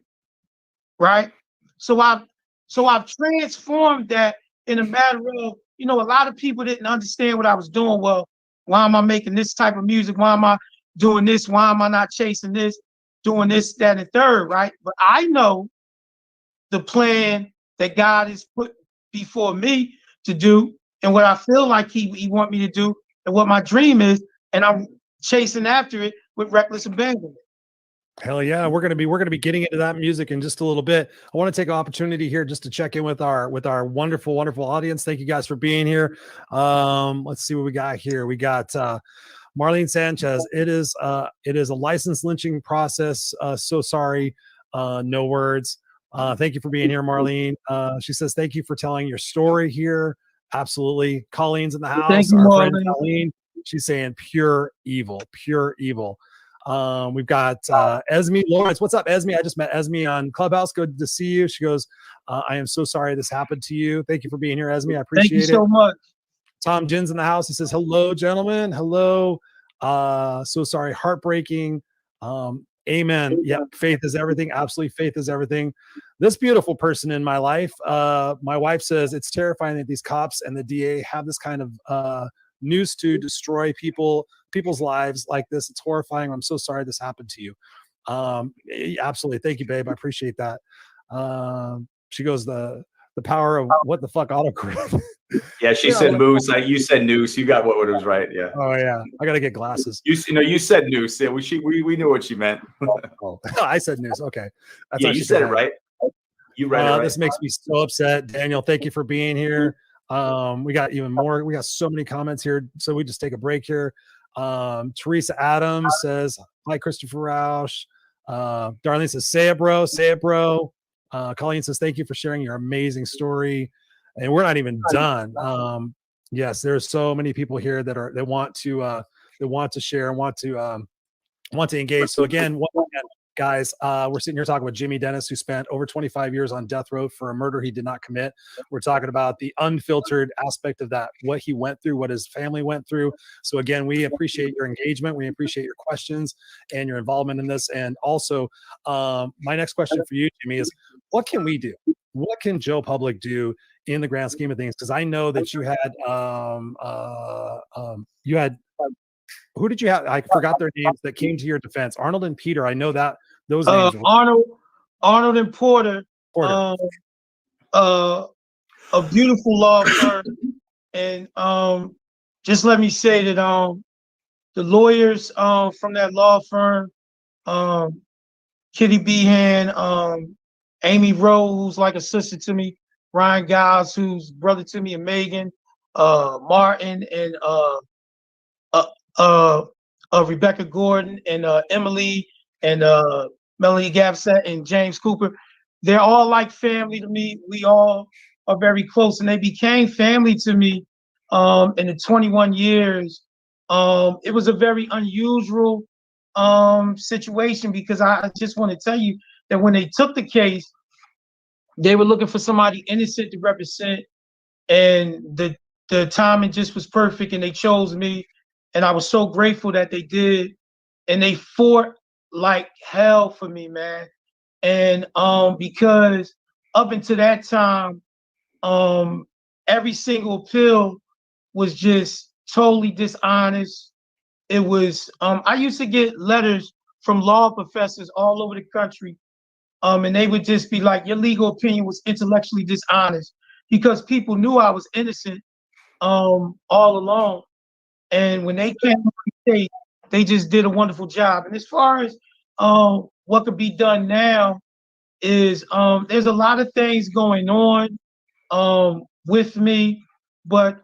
right? So I've transformed that in a matter of, a lot of people didn't understand what I was doing. Well, why am I making this type of music? Why am I doing this? Why am I not chasing this, doing this, that, and third, right? But I know the plan that God has put before me to do, and what I feel like he want me to do, and what my dream is, and I'm chasing after it with reckless abandonment. Hell yeah, we're gonna be getting into that music in just a little bit. I want to take an opportunity here just to check in with our wonderful audience. Thank you guys for being here. Let's see what we got here. We got Marlene Sanchez. It is a licensed lynching process. So sorry, no words. Thank you for being here, Marlene. She says thank you for telling your story here. Absolutely. Colleen's in the house. Thank you, Our friend Marlene. Colleen. She's saying pure evil, pure evil. We've got Esme Lawrence. What's up, Esme? I just met Esme on Clubhouse. Good to see you. She goes, I am so sorry this happened to you. Thank you for being here, Esme. I appreciate it. Thank you so much. Tom Jin's in the house. He says, hello, gentlemen. Hello. So sorry. Heartbreaking. Amen. Yep. Faith is everything. Absolutely. Faith is everything. This beautiful person in my life, my wife says it's terrifying that these cops and the DA have this kind of news to destroy people's lives like this. It's horrifying. I'm so sorry this happened to you. Absolutely. Thank you, babe. I appreciate that. She goes, the power of what the fuck autocorrect. Yeah, she said moose. Like you said noose. You got what was right. Yeah. Oh yeah, I gotta get glasses. You said noose. Yeah, we knew what she meant. Oh, I said noose. Okay, yeah, you said it right. You read it right. This makes me so upset, Daniel. Thank you for being here. We got even more. We got so many comments here, so we just take a break here. Teresa Adams says hi, Christopher Rausch. Darlene says say it, bro. Say it, bro. Colleen says thank you for sharing your amazing story. And we're not even done. Yes, there's so many people here that want to share and want to engage. So again, Guys, we're sitting here talking with Jimmy Dennis, who spent over 25 years on death row for a murder he did not commit. We're talking about the unfiltered aspect of that, what he went through, what his family went through. So again, we appreciate your engagement. We appreciate your questions and your involvement in this. And also, my next question for you, Jimmy, is what can we do? What can Joe Public do in the grand scheme of things? Because I know that you had who did you have? I forgot their names that came to your defense. Arnold and Peter. I know that those names. Arnold and Porter. Porter. A beautiful law firm, and just let me say that the lawyers from that law firm, Kitty Behan, Amy Rowe, who's like a sister to me, Ryan Giles, who's brother to me, and Megan, Martin, and Rebecca Gordon, and Emily, and Melanie Gavsett, and James Cooper. They're all like family to me. We all are very close, and they became family to me in the 21 years. It was a very unusual situation, because I just want to tell you that when they took the case, they were looking for somebody innocent to represent, and the timing just was perfect, and they chose me. And I was so grateful that they did, and they fought like hell for me, man. And because up until that time, every single appeal was just totally dishonest. It was I used to get letters from law professors all over the country, and they would just be like, your legal opinion was intellectually dishonest, because people knew I was innocent all along. And when they came to the state, they just did a wonderful job. And as far as what could be done now is there's a lot of things going on with me, but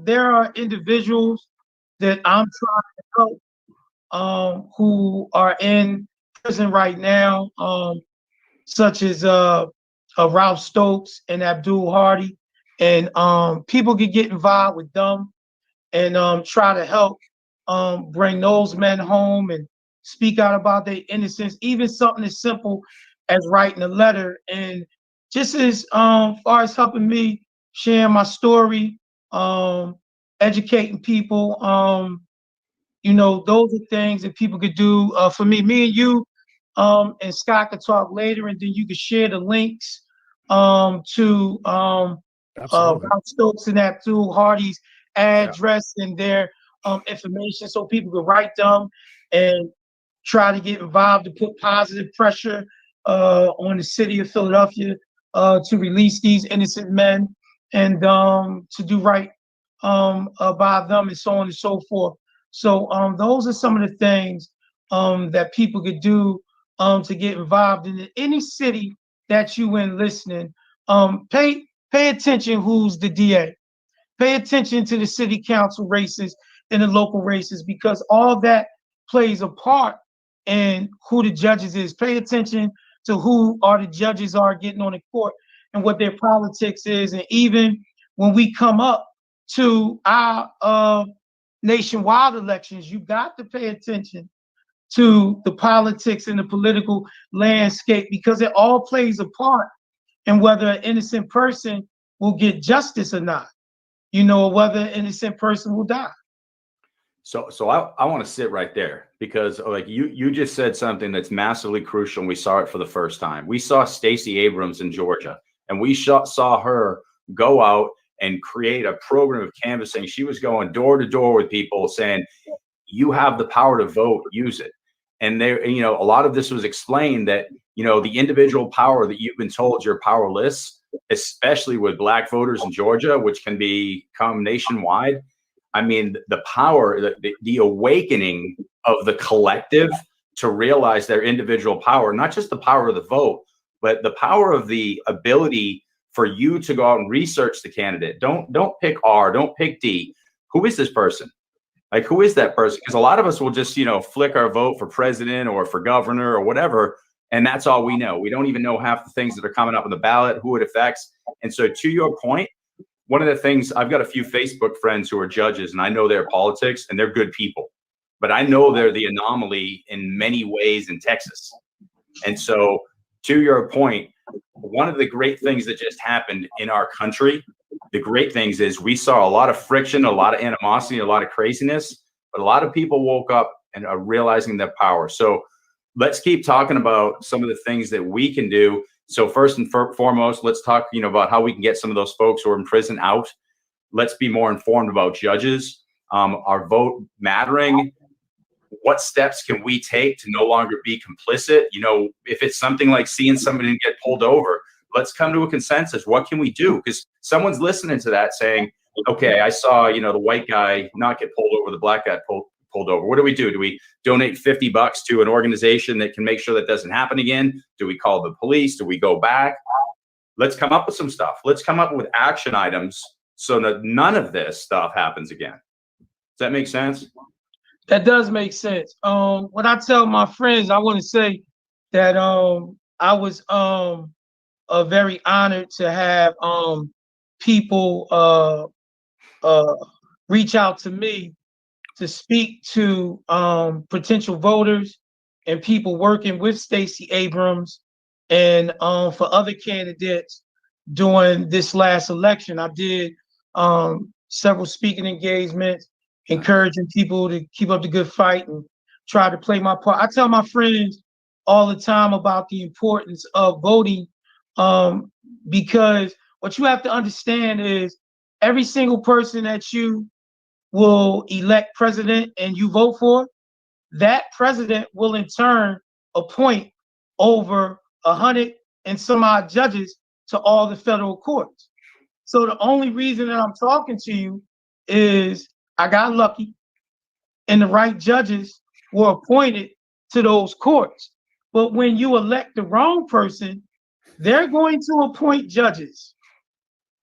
there are individuals that I'm trying to help who are in prison right now, such as Ralph Stokes and Abdul Hardy. And people can get involved with them and try to help bring those men home and speak out about their innocence, even something as simple as writing a letter. And just as far as helping me share my story, educating people, those are things that people could do for me. Me and you and Scott could talk later, and then you could share the links to Ralph Stokes and Abdul Hardy's address and their information, so people could write them and try to get involved to put positive pressure on the city of Philadelphia to release these innocent men, and to do right by them, and so on and so forth. So those are some of the things that people could do to get involved in any city that you in listening. Pay attention who's the DA. Pay attention to the city council races and the local races, because all that plays a part in who the judges is. Pay attention to who the judges are getting on the court and what their politics is. And even when we come up to our nationwide elections, you got to pay attention to the politics and the political landscape, because it all plays a part in whether an innocent person will get justice or not. Whether an innocent person will die. So I want to sit right there, because like you just said something that's massively crucial, and we saw it for the first time. We saw Stacey Abrams in Georgia, and we saw her go out and create a program of canvassing. She was going door to door with people saying, you have the power to vote, use it. And there, a lot of this was explained that, the individual power that you've been told you're powerless, especially with Black voters in Georgia, which can become nationwide. I mean, the power, the awakening of the collective to realize their individual power, not just the power of the vote, but the power of the ability for you to go out and research the candidate. Don't pick R, don't pick D. Who is this person? Like, who is that person? Because a lot of us will just, flick our vote for president or for governor or whatever, and that's all we know. We don't even know half the things that are coming up on the ballot, who it affects. And so to your point, one of the things, I've got a few Facebook friends who are judges, and I know their politics, and they're good people. But I know they're the anomaly in many ways in Texas. And so, to your point, one of the great things that just happened in our country, the great things is we saw a lot of friction, a lot of animosity, a lot of craziness, but a lot of people woke up and are realizing their power. So let's keep talking about some of the things that we can do. So first and foremost, let's talk, about how we can get some of those folks who are in prison out. Let's be more informed about judges, our vote mattering. What steps can we take to no longer be complicit? If it's something like seeing somebody get pulled over, let's come to a consensus. What can we do? Because someone's listening to that saying, okay, I saw, the white guy not get pulled over, the black guy pulled over. What do we do? Do we donate $50 to an organization that can make sure that doesn't happen again? Do we call the police? Do we go back? Let's come up with some stuff. Let's come up with action items so that none of this stuff happens again. Does that make sense? That does make sense. When I tell my friends, I want to say that I was very honored to have people reach out to me to speak to potential voters and people working with Stacey Abrams and for other candidates during this last election. I did several speaking engagements, encouraging people to keep up the good fight and try to play my part. I tell my friends all the time about the importance of voting, because what you have to understand is every single person that you will elect president and you vote for, that president will in turn appoint over 100 and some odd judges to all the federal courts. So the only reason that I'm talking to you is I got lucky and the right judges were appointed to those courts. But when you elect the wrong person, they're going to appoint judges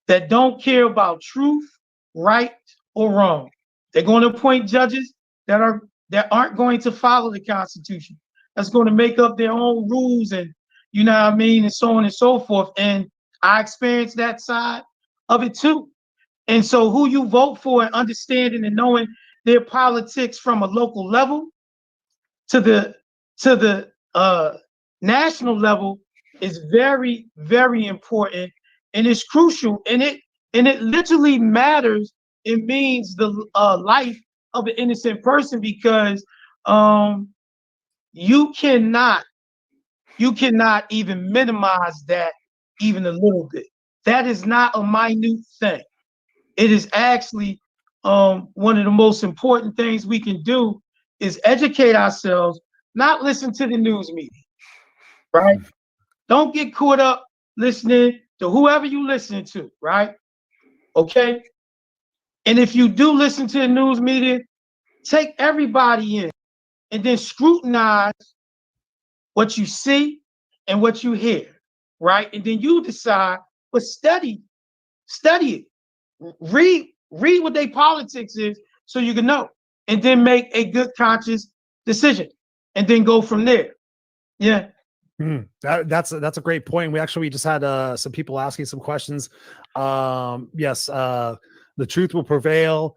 that don't care about truth, right, or wrong. They're going to appoint judges that aren't going to follow the Constitution. That's going to make up their own rules and and so on and so forth. And I experienced that side of it too. And so who you vote for and understanding and knowing their politics from a local level to the national level is very, very important, and it's crucial, and it literally matters. It means the life of an innocent person, because you cannot even minimize that even a little bit. That is not a minute thing. It is actually one of the most important things we can do is educate ourselves, not listen to the news media, right? Don't get caught up listening to whoever you listening to, right? Okay? And if you do listen to the news media, take everybody in and then scrutinize what you see and what you hear, right? And then you decide, but study it. Read what their politics is so you can know, and then make a good conscious decision and then go from there. Yeah. That's a great point. We just had some people asking some questions. Yes, the truth will prevail.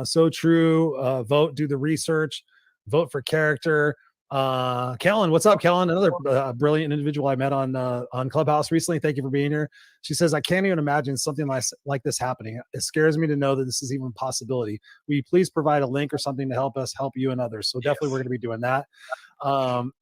So true. Vote, do the research, vote for character. Kellen, what's up, Kellen? Another brilliant individual I met on Clubhouse recently. Thank you for being here. She says, I can't even imagine something like this happening. It scares me to know that this is even a possibility. Will you please provide a link or something to help us help you and others? So definitely we're going to be doing that.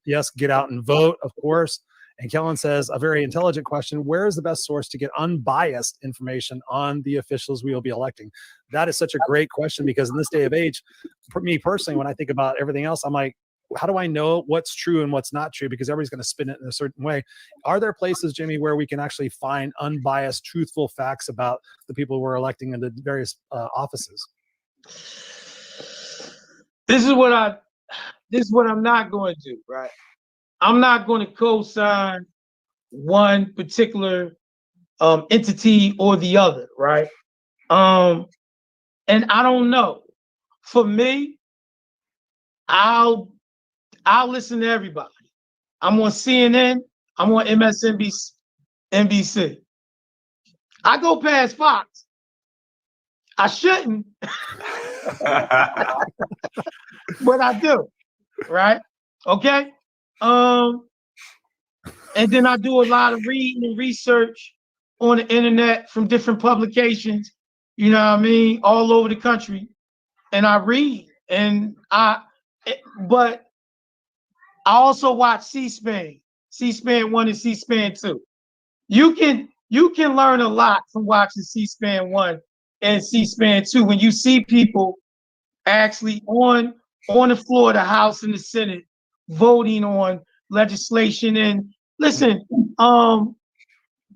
Yes, get out and vote, of course. And Kellen says, a very intelligent question. Where is the best source to get unbiased information on the officials we will be electing? That is such a great question, because in this day of age, for me personally, when I think about everything else, I'm like, how do I know what's true and what's not true? Because everybody's going to spin it in a certain way. Are there places, Jimmy, where we can actually find unbiased, truthful facts about the people we're electing into various offices? This is what I'm not going to do, right? I'm not going to co-sign one particular entity or the other, right? And I don't know. For me, I'll listen to everybody. I'm on CNN. I'm on MSNBC, NBC. I go past Fox. I shouldn't, but I do, right? Okay. And then I do a lot of reading and research on the internet from different publications, you know what I mean, all over the country. And I read but I also watch C-SPAN, C-SPAN 1 and C-SPAN 2. You can learn a lot from watching C-SPAN 1 and C-SPAN 2 when you see people actually on the floor of the House and the Senate voting on legislation. And listen,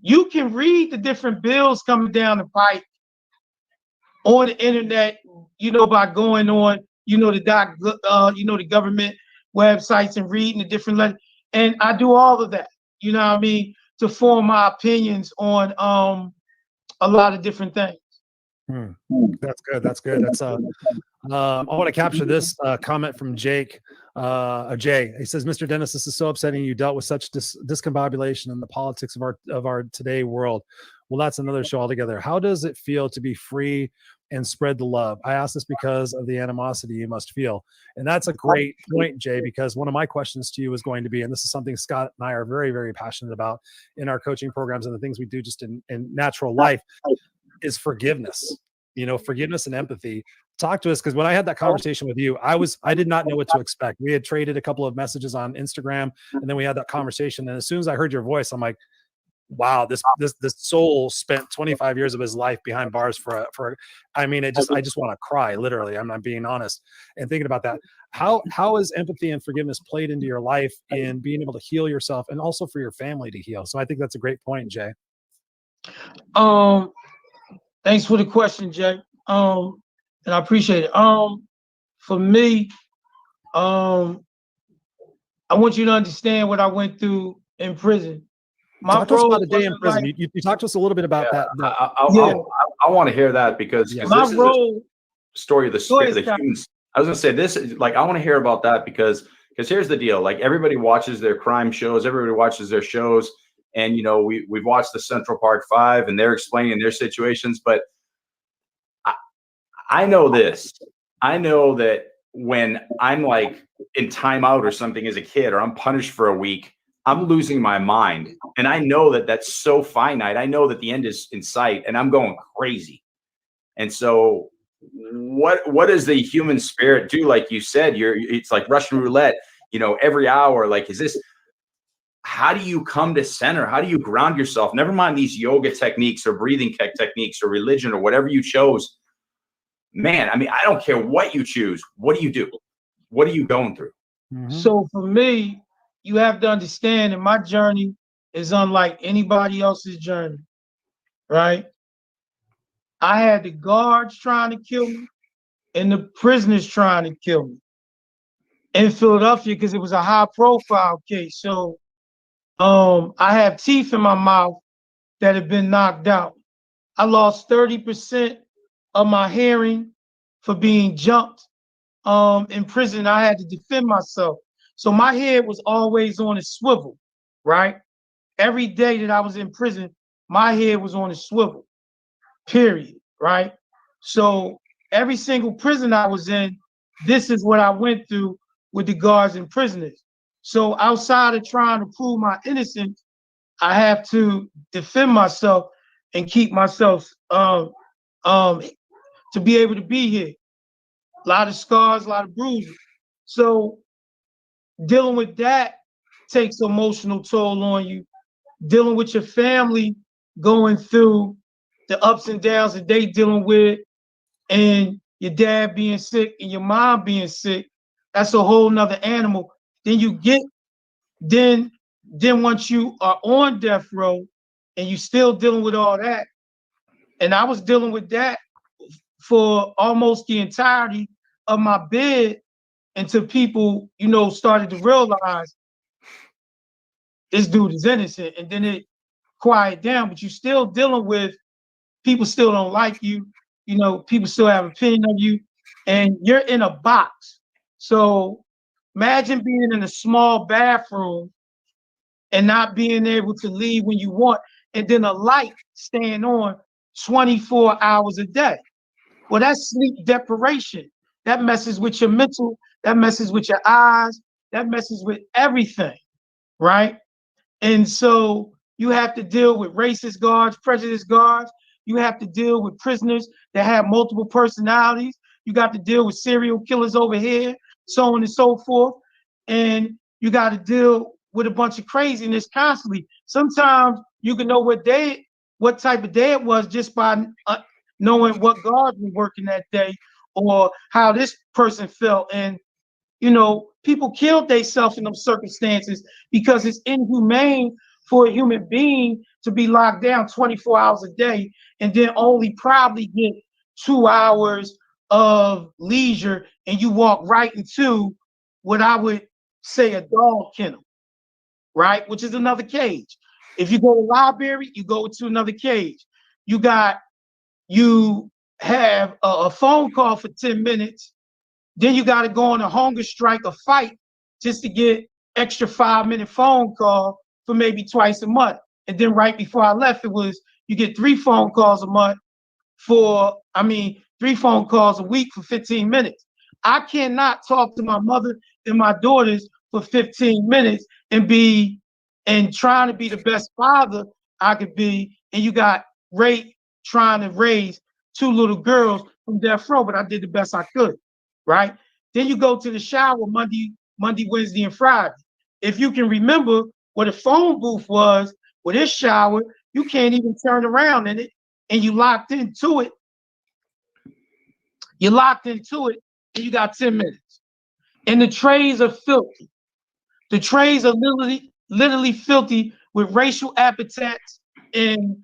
you can read the different bills coming down the pipe on the internet, by going on, the government websites and reading the different and I do all of that, you know what I mean, to form my opinions on a lot of different things. That's good. That's good. That's I want to capture this comment from Jake. Jay, he says, "Mr. Dennis, this is so upsetting. You dealt with such discombobulation in the politics of our today world." Well, that's another show altogether. How does it feel to be free and spread the love? I ask this because of the animosity you must feel. And that's a great point, Jay, because one of my questions to you is going to be, and this is something Scott and I are very, very passionate about in our coaching programs and the things we do just in natural life, is forgiveness. Forgiveness and empathy. Talk to us, because when I had that conversation with you, I did not know what to expect. We had traded a couple of messages on Instagram, and then we had that conversation. And as soon as I heard your voice, I'm like, wow, this soul spent 25 years of his life behind bars for I just want to cry, literally. I'm not being honest. And thinking about that, how has empathy and forgiveness played into your life in being able to heal yourself and also for your family to heal? So I think that's a great point, Jay. Thanks for the question, Jay. And I appreciate it. For me, I want you to understand what I went through in prison. Talk to us about a day in prison. You talked to us a little bit about that. I want to hear that because my this is role, a story of the humans. I was going to say this is like, I want to hear about that because here's the deal. Like, everybody watches their crime shows. Everybody watches their shows. And, we've watched the Central Park 5 and they're explaining their situations. But I know this. I know that when I'm like in timeout or something as a kid, or I'm punished for a week, I'm losing my mind. And I know that that's so finite. I know that the end is in sight and I'm going crazy. And so what does the human spirit do? Like you said, it's like Russian roulette, every hour. Like, how do you come to center? How do you ground yourself? Never mind these yoga techniques or breathing techniques or religion or whatever you chose. Man, I don't care what you choose. What do you do? What are you going through? Mm-hmm. So for me, you have to understand that my journey is unlike anybody else's journey, right? I had the guards trying to kill me and the prisoners trying to kill me in Philadelphia because it was a high profile case. So I have teeth in my mouth that have been knocked out. I lost 30% of my hearing for being jumped in prison. I had to defend myself. So my head was always on a swivel, right? Every day that I was in prison, my head was on a swivel, period, right? So every single prison I was in, this is what I went through with the guards and prisoners. So outside of trying to prove my innocence, I have to defend myself and keep myself to be able to be here. A lot of scars, a lot of bruises. So dealing with that takes emotional toll on you. Dealing with your family, going through the ups and downs that they dealing with, and your dad being sick and your mom being sick, that's a whole nother animal. Then once you are on death row and you still dealing with all that, and I was dealing with that for almost the entirety of my bid until people, started to realize this dude is innocent. And then it quieted down, but you're still dealing with people still don't like you. People still have opinion of you, and you're in a box. So imagine being in a small bathroom and not being able to leave when you want, and then a light staying on 24 hours a day. Well, that's sleep deprivation. That messes with your mental, that messes with your eyes, that messes with everything, right? And so you have to deal with racist guards, prejudiced guards. You have to deal with prisoners that have multiple personalities. You got to deal with serial killers over here, so on and so forth. And you got to deal with a bunch of craziness constantly. Sometimes you can know what type of day it was just by knowing what guards were working that day or how this person felt. And people killed themselves in those circumstances because it's inhumane for a human being to be locked down 24 hours a day and then only probably get 2 hours of leisure, and you walk right into what I would say a dog kennel, right? Which is another cage. If you go to the library, you go to another cage. You have a phone call for 10 minutes. Then you got to go on a hunger strike or fight just to get extra 5-minute phone call for maybe twice a month. And then right before I left, you get 3 phone calls a month 3 phone calls a week for 15 minutes. I cannot talk to my mother and my daughters for 15 minutes and trying to be the best father I could be. And you got Ray trying to raise 2 little girls from death row, but I did the best I could. Right? Then you go to the shower Monday, Wednesday, and Friday. If you can remember what a phone booth was with this shower, you can't even turn around in it, and you locked into it. You're locked into it, and you got 10 minutes. And the trays are filthy. The trays are literally filthy with racial epithets and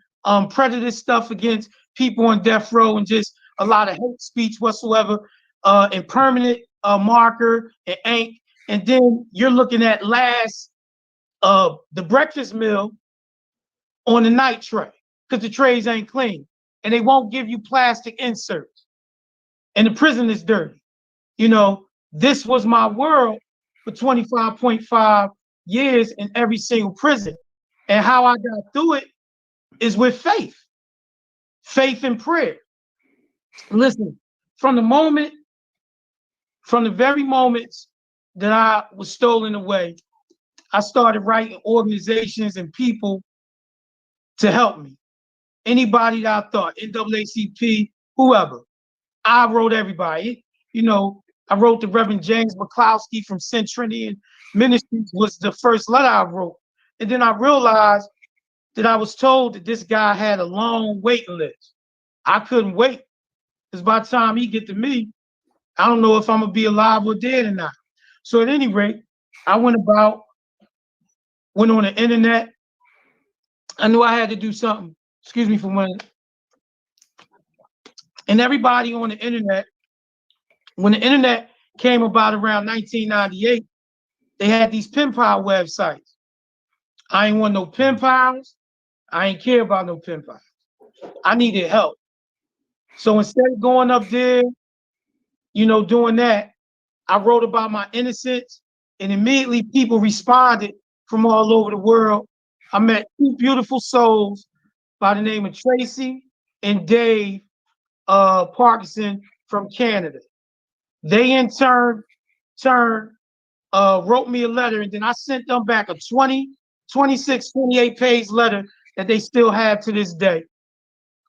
predator stuff against people on death row and just a lot of hate speech whatsoever. And permanent marker and ink. And then you're looking at the breakfast meal on the night tray because the trays ain't clean. And they won't give you plastic inserts. And the prison is dirty. This was my world for 25.5 years in every single prison. And how I got through it is with faith and prayer. Listen, from the very moments that I was stolen away, I started writing organizations and people to help me. Anybody that I thought, NAACP, whoever. I wrote everybody. I wrote the Reverend James McCloskey from Centrinian Ministries was the first letter I wrote. And then I realized that I was told that this guy had a long waiting list. I couldn't wait because by the time he get to me, I don't know if I'm gonna be alive or dead or not. So at any rate, I went on the internet. I knew I had to do something. Excuse me for a minute. And everybody on the internet, when the internet came about around 1998, they had these pen pal websites. I ain't want no pen pals. I ain't care about no pen pals. I needed help. So instead of going up there, doing that, I wrote about my innocence, and immediately people responded from all over the world. I met 2 beautiful souls by the name of Tracy and Dave Parkinson from Canada. They in turn wrote me a letter, and then I sent them back a 26, 28-page letter that they still have to this day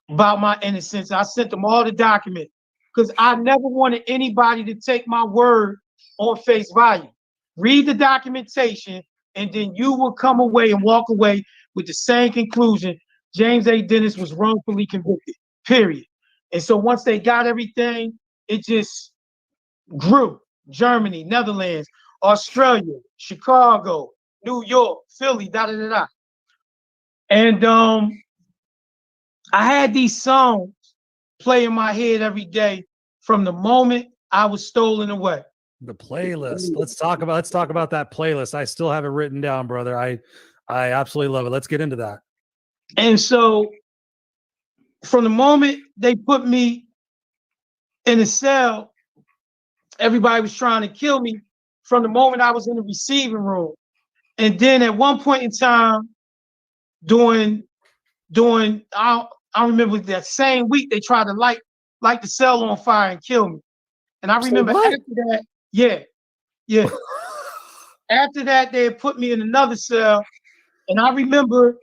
about my innocence. I sent them all the documents because I never wanted anybody to take my word on face value. Read the documentation, and then you will come away and walk away with the same conclusion. James A. Dennis was wrongfully convicted, period. And so once they got everything, it just grew. Germany, Netherlands, Australia, Chicago, New York, Philly, da-da-da-da. And I had these songs play in my head every day from the moment I was stolen away. The playlist. Let's talk about that playlist. I still have it written down, brother. I absolutely love it. Let's get into that. And so from the moment they put me in a cell, everybody was trying to kill me from the moment I was in the receiving room. And then at one point in time, during I remember that same week they tried to light the cell on fire and kill me. And I remember after that, yeah. After that, they had put me in another cell, And I remember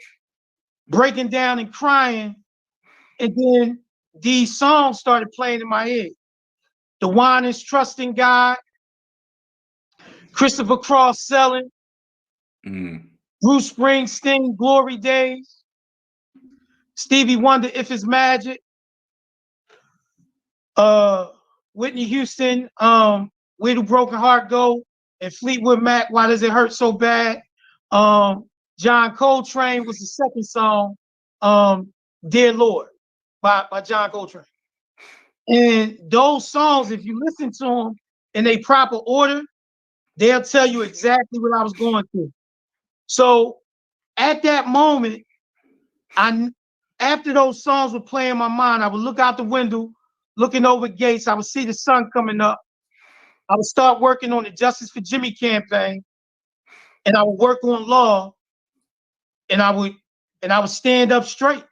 breaking down and crying. And then these songs started playing in my head. The Wine is Trusting God, Christopher Cross Selling, Bruce Springsteen, Glory Days, Stevie Wonder, If It's Magic, Whitney Houston, Where Do Broken Heart Go, and Fleetwood Mac, Why Does It Hurt So Bad? John Coltrane was the second song, Dear Lord, by John Coltrane. And those songs, if you listen to them in a proper order, they'll tell you exactly what I was going through. So at that moment, after those songs were playing in my mind, I would look out the window, looking over Gates. I would see the sun coming up. I would start working on the Justice for Jimmy campaign, and I would work on law, and I would stand up straight.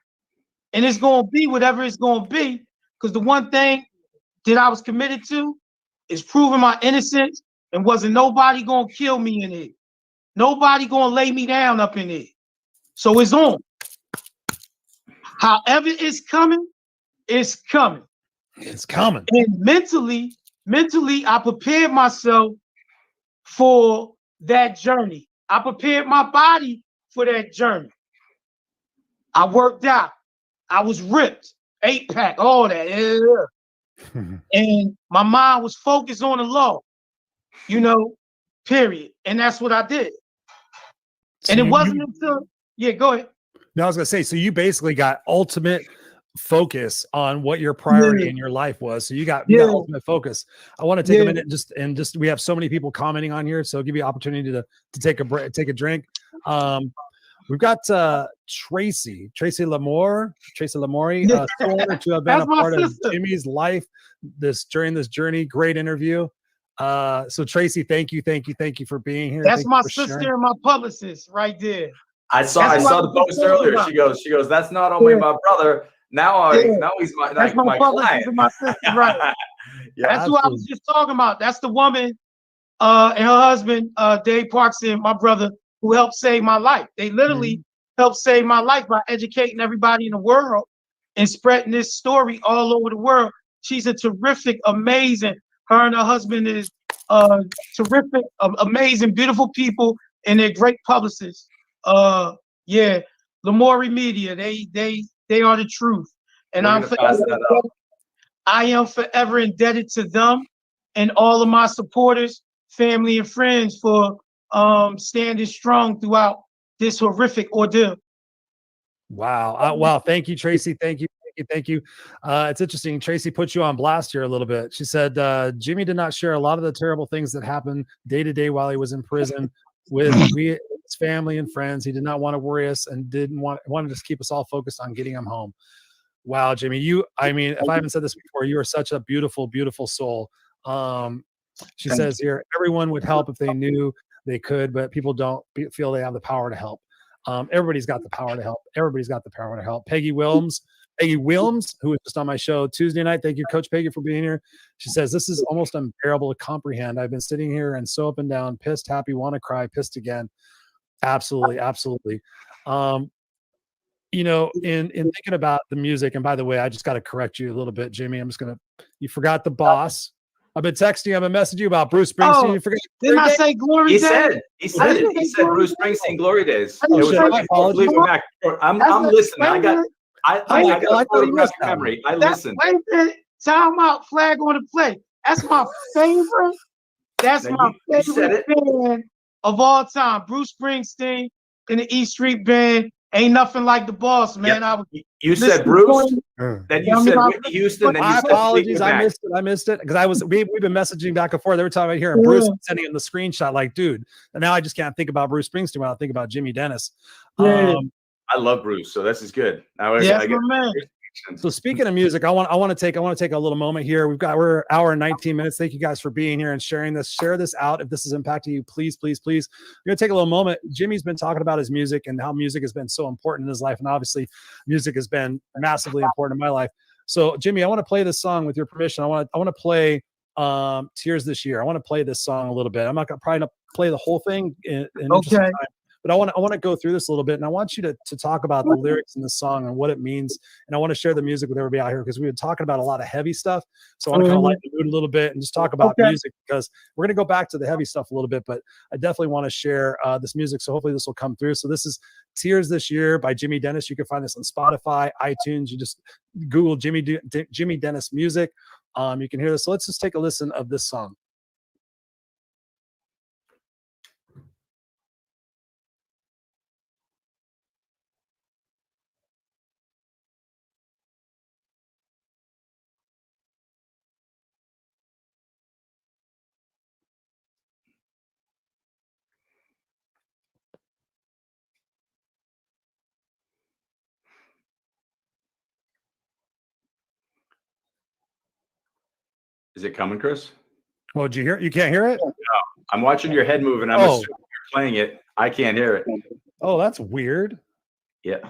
And it's gonna be whatever it's gonna be, because the one thing that I was committed to is proving my innocence, and wasn't nobody gonna kill me in it. Nobody gonna lay me down up in it. So it's on. However it's coming, it's coming. It's coming. And mentally, I prepared myself for that journey. I prepared my body for that journey. I worked out. I was ripped, 8-pack, all that. And my mind was focused on the law, period. And that's what I did. So and it wasn't until, go ahead. No, I was gonna say, so you basically got ultimate focus on what your priority in your life was. So you got ultimate focus. I want to take a minute and just we have so many people commenting on here, so I'll give you an opportunity to take a break, take a drink. We've got Tracy Lamore, so honored to have been a part of Jimmy's life during this journey. Great interview. So Tracy, thank you for being here. That's my sister and my publicist right there. I saw the post earlier. She goes, that's not only my brother. Now he's my client. And my sister, right? That's who I was just talking about. That's the woman and her husband, Dave Parkson, my brother, who helped save my life. They literally helped save my life by educating everybody in the world and spreading this story all over the world. She's a terrific, amazing. Her and her husband is terrific, amazing, beautiful people, and they're great publicists. Lamore Media, they are the truth, and I am forever indebted to them and all of my supporters, family, and friends for standing strong throughout this horrific ordeal. Wow. Wow. Thank you, Tracy. Thank you. It's interesting. Tracy put you on blast here a little bit. She said, Jimmy did not share a lot of the terrible things that happened day to day while he was in prison with his family and friends. He did not want to worry us and wanted to keep us all focused on getting him home. Wow, Jimmy, if I haven't said this before, you are such a beautiful, beautiful soul. She says here, everyone would help if they knew they could, but people don't feel they have the power to help. Everybody's got the power to help. Peggy Wilms, who was just on my show Tuesday night. Thank you, Coach Peggy, for being here. She says, this is almost unbearable to comprehend. I've been sitting here and so up and down, pissed, happy, want to cry, pissed again. Absolutely. In thinking about the music, and by the way, I just got to correct you a little bit, Jimmy. You forgot the boss. I've been texting you, I've been messaging you about Bruce Springsteen. You forgot. Didn't I say Glory Days? He said Bruce Springsteen, Glory Days. I'm listening. I got a photographic memory. I listened. Wait a minute. Time out. Flag on the play. That's my favorite. That's my favorite band of all time. Bruce Springsteen and the E Street Band. Ain't nothing like the boss, man. You said Bruce, then you said Whitney Houston, then you said apologies. I missed it because we've been messaging back and forth every time I hear him. Bruce sending him the screenshot, like, dude. And now I just can't think about Bruce Springsteen when I think about Jimmy Dennis. I love Bruce, so this is good. Now I get man. So speaking of music, I want to take a little moment here. We're an hour and 19 minutes. Thank you guys for being here and sharing this. Share this out if this is impacting you. Please. We're gonna take a little moment. Jimmy's been talking about his music and how music has been so important in his life, and obviously, music has been massively important in my life. So, Jimmy, I want to play this song with your permission. I want to play Tears This Year. I want to play this song a little bit. I'm not gonna probably not play the whole thing in interest of time, But I want to go through this a little bit, and I want you to talk about the lyrics in the song and what it means. And I want to share the music with everybody out here, because we've been talking about a lot of heavy stuff. So I want to kind of lighten the mood a little bit and just talk about music, because we're going to go back to the heavy stuff a little bit, but I definitely want to share this music. So hopefully this will come through. So this is Tears This Year by Jimmy Dennis. You can find this on Spotify, iTunes. You just Google Jimmy Dennis music. You can hear this. So let's just take a listen of this song. Is it coming, Chris? Oh, did you hear it? You can't hear it? No, I'm watching your head move, and I'm assuming you're playing it. I can't hear it. Oh, that's weird. Yeah,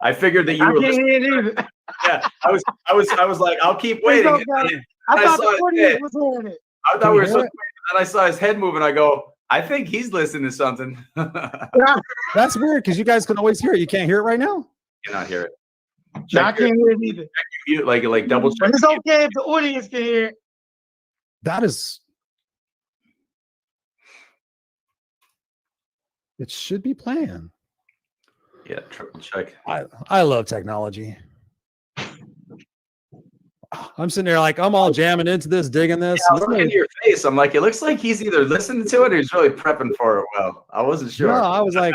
I figured that you were. I can't hear it either. Yeah, I was like, I'll keep waiting. I thought the audience was hearing it. I thought we were so. And I saw his head move, and I go, I think he's listening to something. That's weird, because you guys can always hear it. You can't hear it right now? Cannot hear it. No, I can't hear it either. Check your mute, like double check. But it's okay if the audience can hear it. That is. It should be playing. Yeah, triple check. I love technology. I'm sitting there like I'm all jamming into this, digging this. Yeah, I was looking at your face. I'm like, it looks like he's either listening to it or he's really prepping for it. Well, I wasn't sure. No, I was like,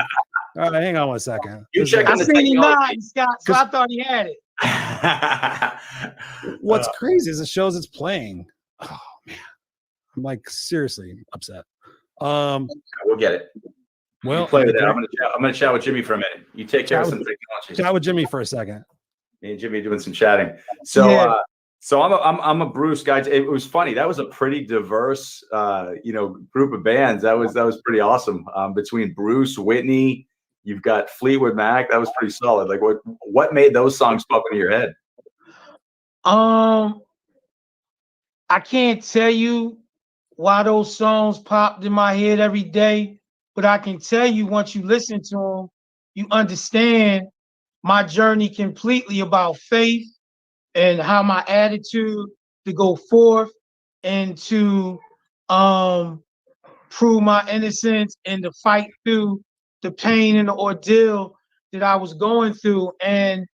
all right, hang on 1 second. You check I on the seen him nod, technology. Scott, so I thought he had it. What's crazy is it shows it's playing. Oh man, I'm like seriously upset. We'll get it. Well, you play with it. I'm gonna chat with Jimmy for a minute. You take care of some technology. Chat with Jimmy for a second. Me and Jimmy doing some chatting. So, Yeah. So I'm a Bruce guy. It was funny. That was a pretty diverse, group of bands. That was pretty awesome. Between Bruce, Whitney, you've got Fleetwood Mac. That was pretty solid. Like what made those songs pop into your head? I can't tell you why those songs popped in my head every day, but I can tell you once you listen to them, you understand my journey completely about faith and how my attitude to go forth and to prove my innocence and to fight through the pain and the ordeal that I was going through. And,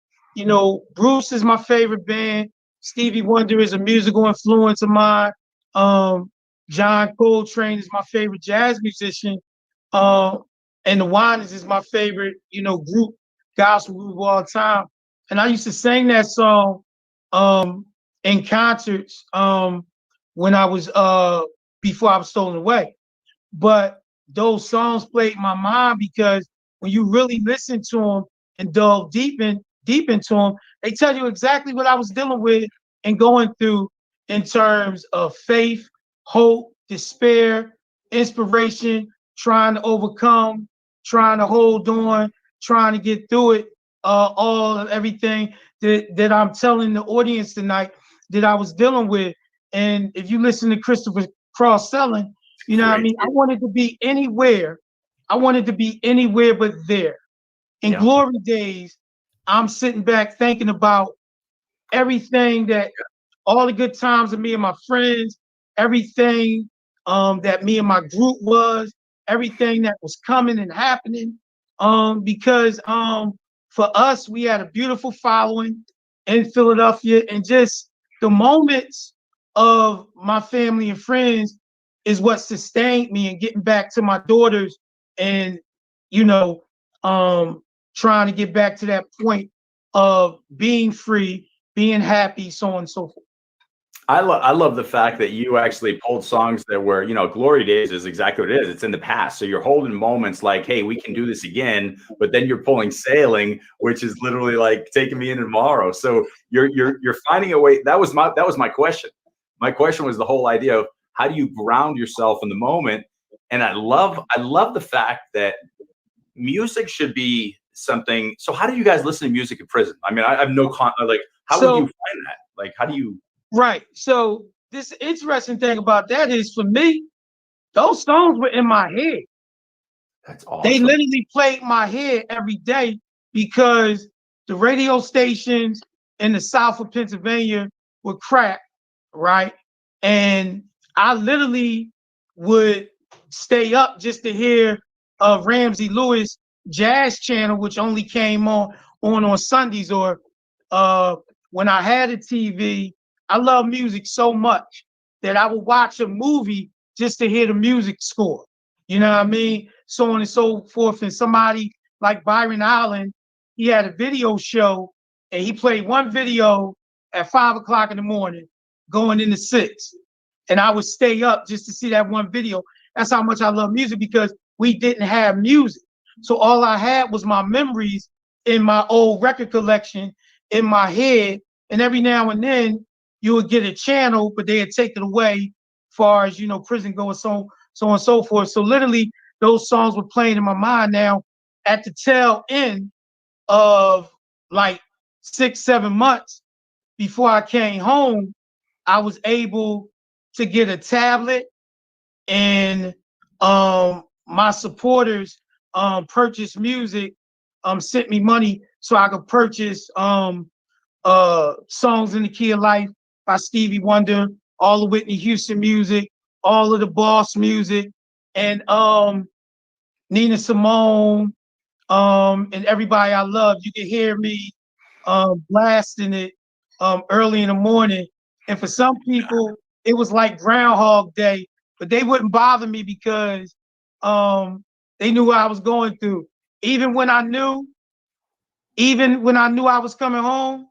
Bruce is my favorite band. Stevie Wonder is a musical influence of mine. John Coltrane is my favorite jazz musician. And the Winans is my favorite, group, gospel group of all time. And I used to sing that song in concerts when I was before I was stolen away. But those songs played in my mind because when you really listen to them and delve deep into them, they tell you exactly what I was dealing with and going through in terms of faith, hope, despair, inspiration, trying to overcome, trying to hold on, trying to get through it, all of everything that I'm telling the audience tonight that I was dealing with. And if you listen to Christopher Cross Selling, you know what I mean? I wanted to be anywhere. I wanted to be anywhere but there. In glory days, I'm sitting back thinking about everything all the good times of me and my friends, everything that me and my group was, everything that was coming and happening. Because for us, we had a beautiful following in Philadelphia, and just the moments of my family and friends is what sustained me in getting back to my daughters and, trying to get back to that point of being free, being happy, so on and so forth. I love the fact that you actually pulled songs that were, glory days is exactly what it is. It's in the past. So you're holding moments like, hey, we can do this again, but then you're pulling Sailing, which is literally like taking me in tomorrow. So you're finding a way. That was my question. My question was the whole idea of how do you ground yourself in the moment? And I love the fact that music should be something. So how do you guys listen to music in prison? I mean, I have no how would you find that? Like, how do you? Right. So this interesting thing about that is, for me, those songs were in my head. That's awesome. They literally played my head every day because the radio stations in the south of Pennsylvania were crap, right? And I literally would stay up just to hear Ramsey Lewis Jazz Channel, which only came on Sundays, or when I had a TV. I love music so much that I would watch a movie just to hear the music score. You know what I mean? So on and so forth. And somebody like Byron Allen, he had a video show and he played one video at 5 o'clock in the morning, going into 6. And I would stay up just to see that one video. That's how much I love music, because we didn't have music. So all I had was my memories in my old record collection in my head. And every now and then you would get a channel, but they'd take it away, far as, prison goes, so on and so forth. So literally those songs were playing in my mind. Now, at the tail end of like 6-7 months before I came home, I was able to get a tablet, and my supporters purchased music, sent me money so I could purchase Songs in the Key of Life by Stevie Wonder, all the Whitney Houston music, all of the Boss music, and Nina Simone, and everybody I love. You can hear me blasting it early in the morning. And for some people, it was like Groundhog Day, but they wouldn't bother me because they knew what I was going through. Even when I knew I was coming home,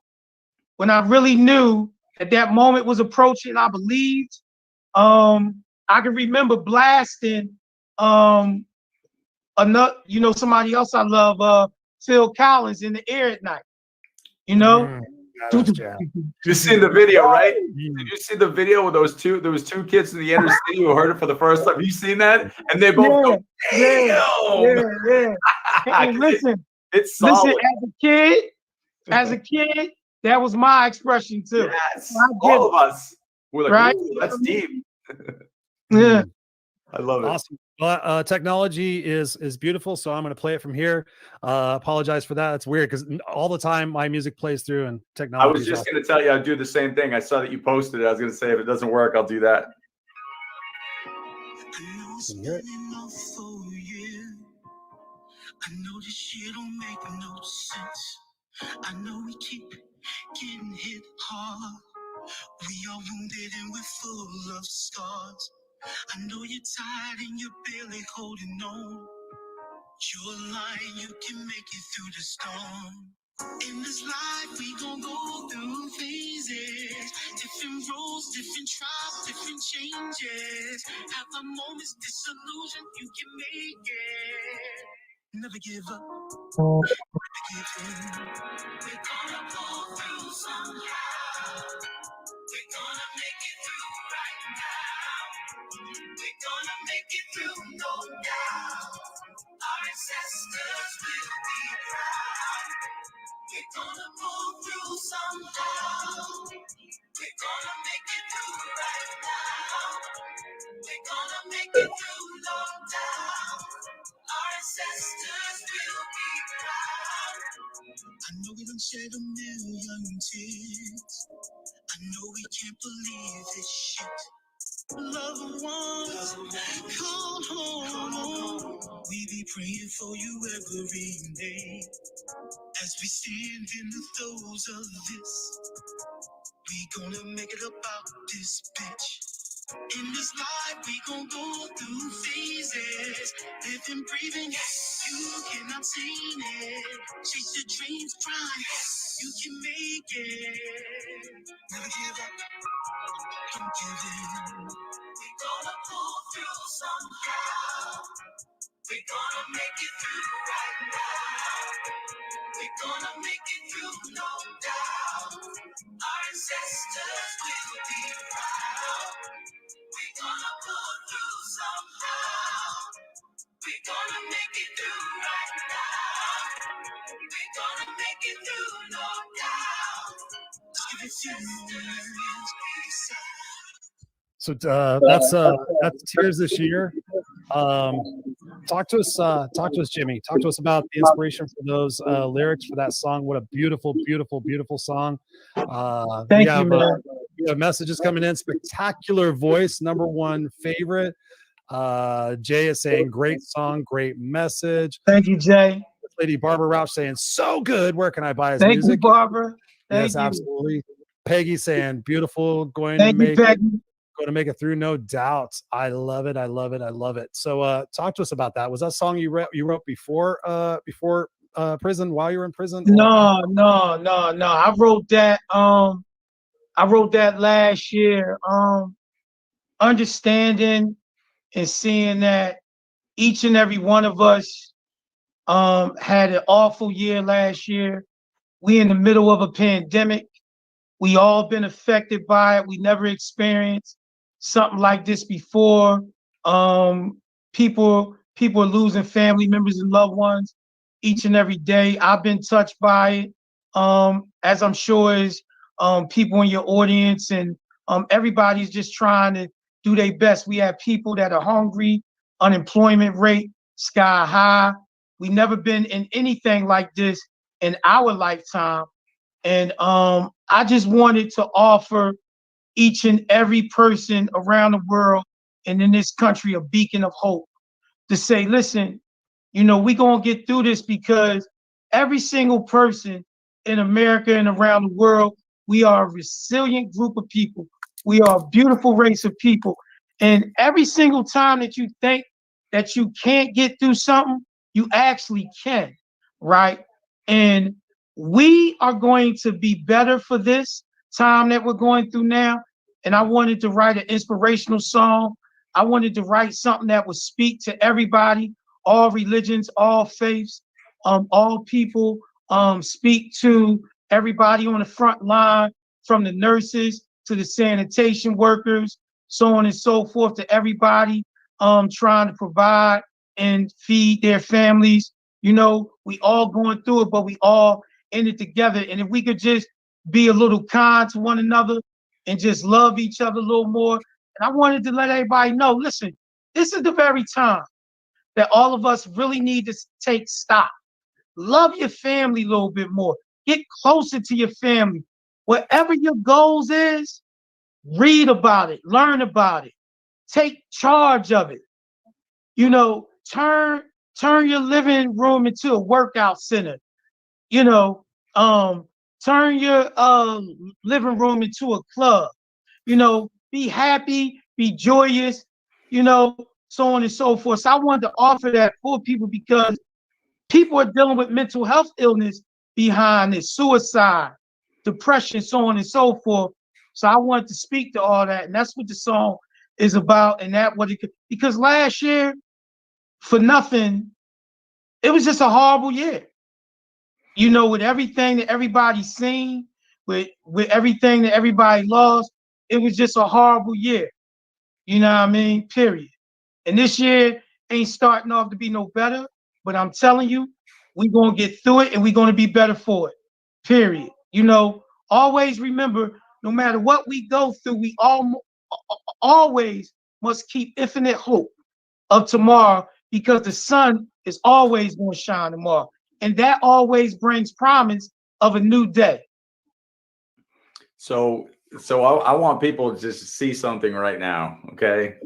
when I really knew that moment was approaching, I believed. I can remember blasting somebody else I love, Phil Collins, In the Air at Night. You seen the video, right? Did you see the video with those two? There was two kids in the inner city who heard it for the first time. You seen that? And they both go, "Damn!" Hey, listen, it's solid. Listen, as a kid, that was my expression too. Yes, all of us. We're like, right? That's deep. Yeah, I love it. Awesome. Well, technology is beautiful, so I'm going to play it from here. Apologize for that. It's weird because all the time my music plays through, and technology. I was just going to tell you I'd do the same thing. I saw that you posted it. I was going to say, if it doesn't work, I'll do that. Can you hear it? I know this shit don't make no sense. I know we keep getting hit hard. We are wounded and we're full of scars. I know you're tired and you're barely holding on. You're lying, you can make it through the storm. In this life, we gon' go through phases. Different roads, different trials, different changes. Have our moments, disillusion, you can make it. Never give up. Never give in. We're gonna pull through somehow. We're gonna make it through right now. We're gonna make it through, no doubt. Our ancestors will be proud. We're gonna pull through somehow. We're gonna make it through right now. We're gonna make it through, no doubt. Our ancestors will be proud. I know we done shed a million tears. I know we can't believe this shit. Loved ones, call home. We be praying for you every day. As we stand in the throes of this, we gonna make it about this bitch. In this life, we gon' go through phases. Living, breathing, you cannot tame it. Chase your dreams, grind, you can make it. Never give up, don't give in. We gonna pull through somehow. We gonna make it through right now. We gonna make it through, no doubt. Our ancestors will be proud. We gonna pull through somehow. We gonna make it through right now. We gonna make it through, no doubt. Just give it a few moments. So that's Tears This Year. Talk to us, Jimmy. Talk to us about the inspiration for those lyrics for that song. What a beautiful, beautiful, beautiful song. Thank you, man. We have messages coming in. Spectacular voice, #1 favorite. Jay is saying, great song, great message. Thank you, Jay. Lady Barbara Rausch saying, so good. Where can I buy his Thank music? you, Barbara. Thank Yes, you. absolutely. Peggy saying, beautiful, going Thank you, Peggy. to make it through, no doubt. I love it. I love it. I love it. So talk to us about that. Was that song you wrote before prison, while you were in prison? No. I wrote that last year. Understanding and seeing that each and every one of us had an awful year last year. We in the middle of a pandemic. We all been affected by it. We never experienced something like this before. People are losing family members and loved ones each and every day. I've been touched by it, as I'm sure as people in your audience, and everybody's just trying to do their best. We have people that are hungry, unemployment rate sky high. We never been in anything like this in our lifetime. And I just wanted to offer each and every person around the world and in this country a beacon of hope to say, listen, we're going to get through this, because every single person in America and around the world, we are a resilient group of people. We are a beautiful race of people. And every single time that you think that you can't get through something, you actually can, right? And we are going to be better for this time that we're going through now. And I wanted to write an inspirational song. I wanted to write something that would speak to everybody, all religions, all faiths, all people, speak to everybody on the front line, from the nurses to the sanitation workers, so on and so forth, to everybody trying to provide and feed their families. We all going through it, but we all in it together. And if we could just be a little kind to one another and just love each other a little more. And I wanted to let everybody know, listen, this is the very time that all of us really need to take stock. Love your family a little bit more. Get closer to your family. Whatever your goals is, read about it, learn about it, take charge of it. Turn your living room into a workout center. Turn your living room into a club. Be happy, be joyous, so on and so forth. So I wanted to offer that for people, because people are dealing with mental health illness behind it, suicide, depression, so on and so forth. So I wanted to speak to all that, and that's what the song is about. And because last year, for nothing, it was just a horrible year. With everything that everybody's seen, with everything that everybody lost, it was just a horrible year. You know what I mean? Period. And this year ain't starting off to be no better, but I'm telling you, we're going to get through it, and we're going to be better for it. Period. Always remember, no matter what we go through, we always must keep infinite hope of tomorrow, because the sun is always going to shine tomorrow. And that always brings promise of a new day. So I want people to just see something right now, okay?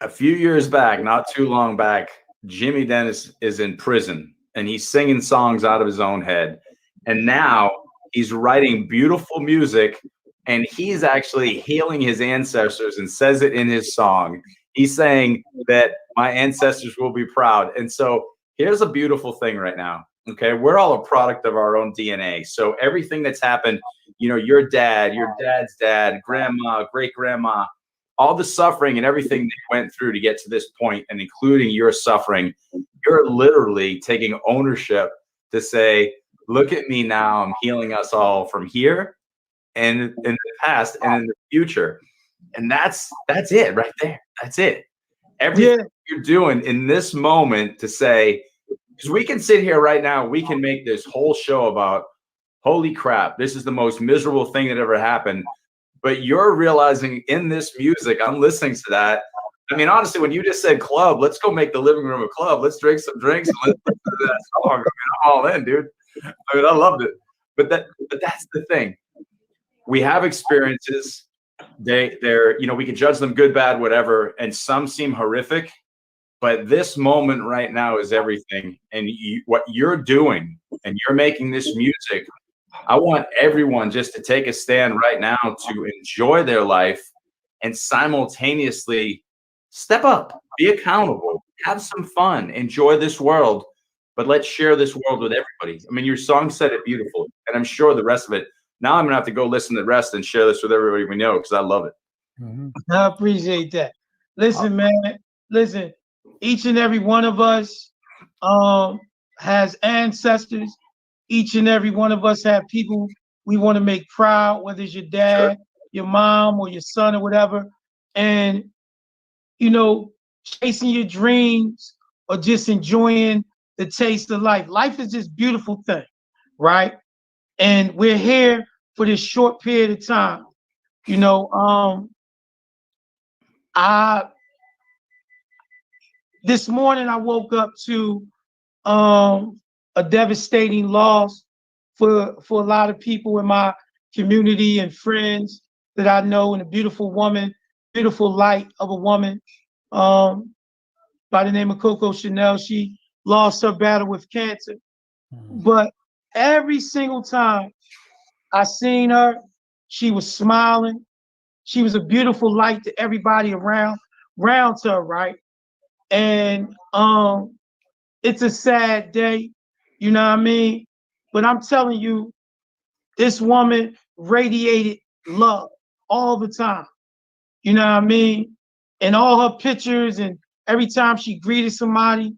A few years back, not too long back, Jimmy Dennis is in prison, and he's singing songs out of his own head. And now he's writing beautiful music, and he's actually healing his ancestors, and says it in his song. He's saying that my ancestors will be proud. And so here's a beautiful thing right now. Okay. We're all a product of our own DNA. So everything that's happened, your dad, your dad's dad, grandma, great grandma, all the suffering and everything they went through to get to this point, and including your suffering, you're literally taking ownership to say, look at me now. I'm healing us all from here and in the past and in the future. And that's it right there. That's it. Everything you're doing in this moment to say, because we can sit here right now, we can make this whole show about, holy crap, this is the most miserable thing that ever happened. But you're realizing in this music, I'm listening to that, I mean, honestly, when you just said club, let's go make the living room a club. Let's drink some drinks and let's listen to that song. I mean, I'm all in, dude. I mean, I loved it. But that's the thing. We have experiences. They're we can judge them good, bad, whatever, and some seem horrific. But this moment right now is everything. And what you're doing, and you're making this music. I want everyone just to take a stand right now to enjoy their life and simultaneously step up, be accountable, have some fun, enjoy this world, but let's share this world with everybody. I mean, your song said it beautiful, and I'm sure the rest of it. Now I'm gonna have to go listen to the rest and share this with everybody we know because I love it. I appreciate that. Listen, man. Listen, each and every one of us has ancestors. Each and every one of us have people we want to make proud, whether it's your dad, your mom, or your son, or whatever. And chasing your dreams or just enjoying the taste of life. Life is this beautiful thing, right? And we're here for this short period of time. This morning I woke up to a devastating loss for a lot of people in my community and friends that I know, and a beautiful woman, beautiful light of a woman by the name of Coco Chanel. She lost her battle with cancer. But every single time I seen her, she was smiling. She was a beautiful light to everybody around her, right? And it's a sad day, you know what I mean? But I'm telling you, this woman radiated love all the time, you know what I mean? And all her pictures, and every time she greeted somebody,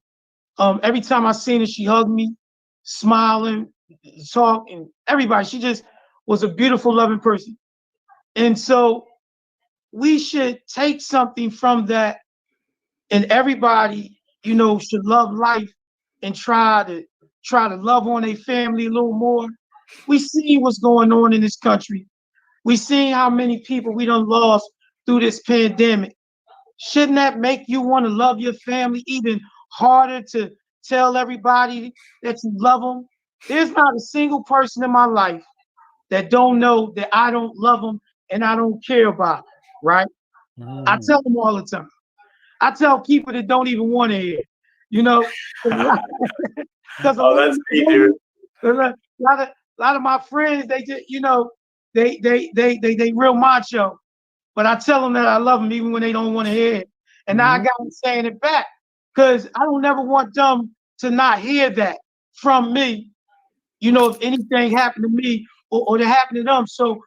every time I seen her, she hugged me, smiling, talking, everybody. She just was a beautiful, loving person. And so we should take something from that, and everybody, should love life and try to love on their family a little more. We see what's going on in this country. We see how many people we done lost through this pandemic. Shouldn't that make you want to love your family even harder, to tell everybody that you love them? There's not a single person in my life that don't know that I don't love them and I don't care about them, right? I tell them all the time. I tell people that don't even want to hear, because Oh, that's me, dude. a lot of my friends, they just, they real macho, but I tell them that I love them even when they don't want to hear it. And now I got them saying it back, because I don't never want them to not hear that from me. If anything happened to me or to happen to them. So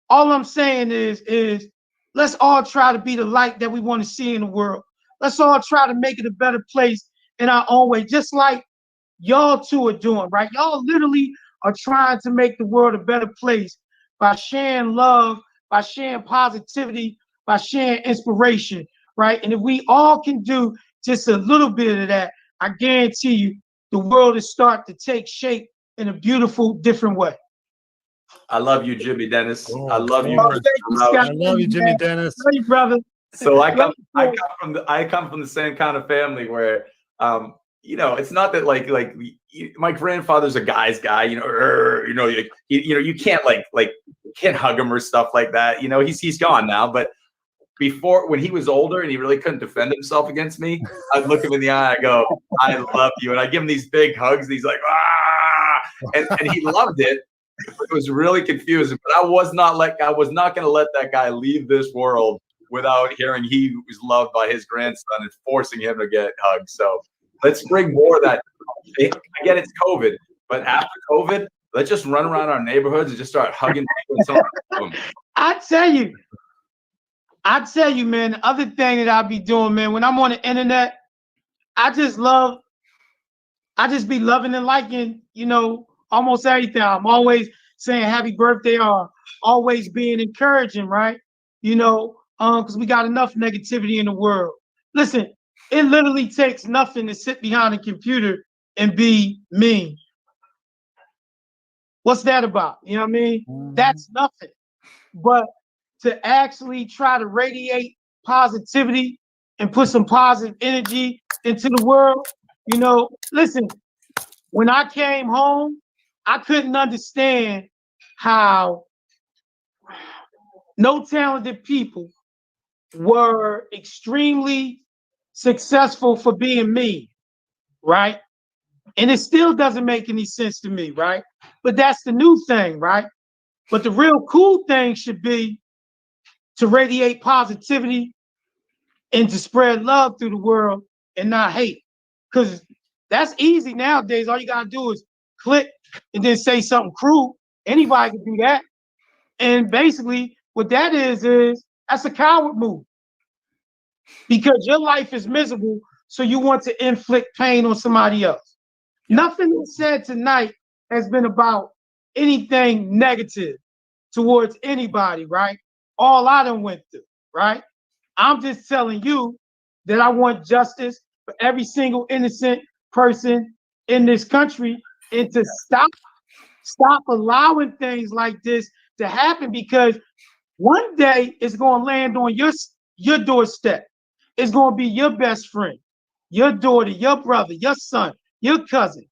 all I'm saying is let's all try to be the light that we want to see in the world. Let's all try to make it a better place in our own way, just like y'all two are doing, right? Y'all literally are trying to make the world a better place by sharing love, by sharing positivity, by sharing inspiration, right? And if we all can do just a little bit of that, I guarantee you the world is starting to take shape in a beautiful, different way. I love you, Jimmy Dennis. Oh, I love you. Lord. Scott. I love you, Jimmy Dennis. Love you, brother. So I come from the same kind of family where it's not that like my grandfather's a guy's guy, you can't can't hug him or stuff like that. He's gone now, but before, when he was older and he really couldn't defend himself against me, I'd look him in the eye, I go, I love you. And I give him these big hugs and he's like, and he loved it. It was really confusing, but I was not going to let that guy leave this world without hearing he was loved by his grandson and forcing him to get hugged. So let's bring more of that. I get it's COVID, but after COVID, let's just run around our neighborhoods and just start hugging people. I tell you, man, the other thing that I be doing, man, when I'm on the internet, I just be loving and liking, almost everything. I'm always saying happy birthday, or always being encouraging, right? Because we got enough negativity in the world. Listen, it literally takes nothing to sit behind a computer and be mean. What's that about? You know what I mean? That's nothing. But to actually try to radiate positivity and put some positive energy into the world. You know, listen, when I came home, I couldn't understand how no talented people were extremely successful for being me, right? And it still doesn't make any sense to me, right? But that's the new thing, right? But the real cool thing should be to radiate positivity and to spread love through the world and not hate. Because that's easy nowadays. All you gotta do is click and then say something cruel. Anybody can do that. And basically, what that is that's a coward move because your life is miserable, so you want to inflict pain on somebody else. Yeah. Nothing that's said tonight has been about anything negative towards anybody, right? All I done went through, right? I'm just telling you that I want justice for every single innocent person in this country and to stop allowing things like this to happen because one day it's going to land on your doorstep. It's going to be your best friend, your daughter, your brother, your son, your cousin,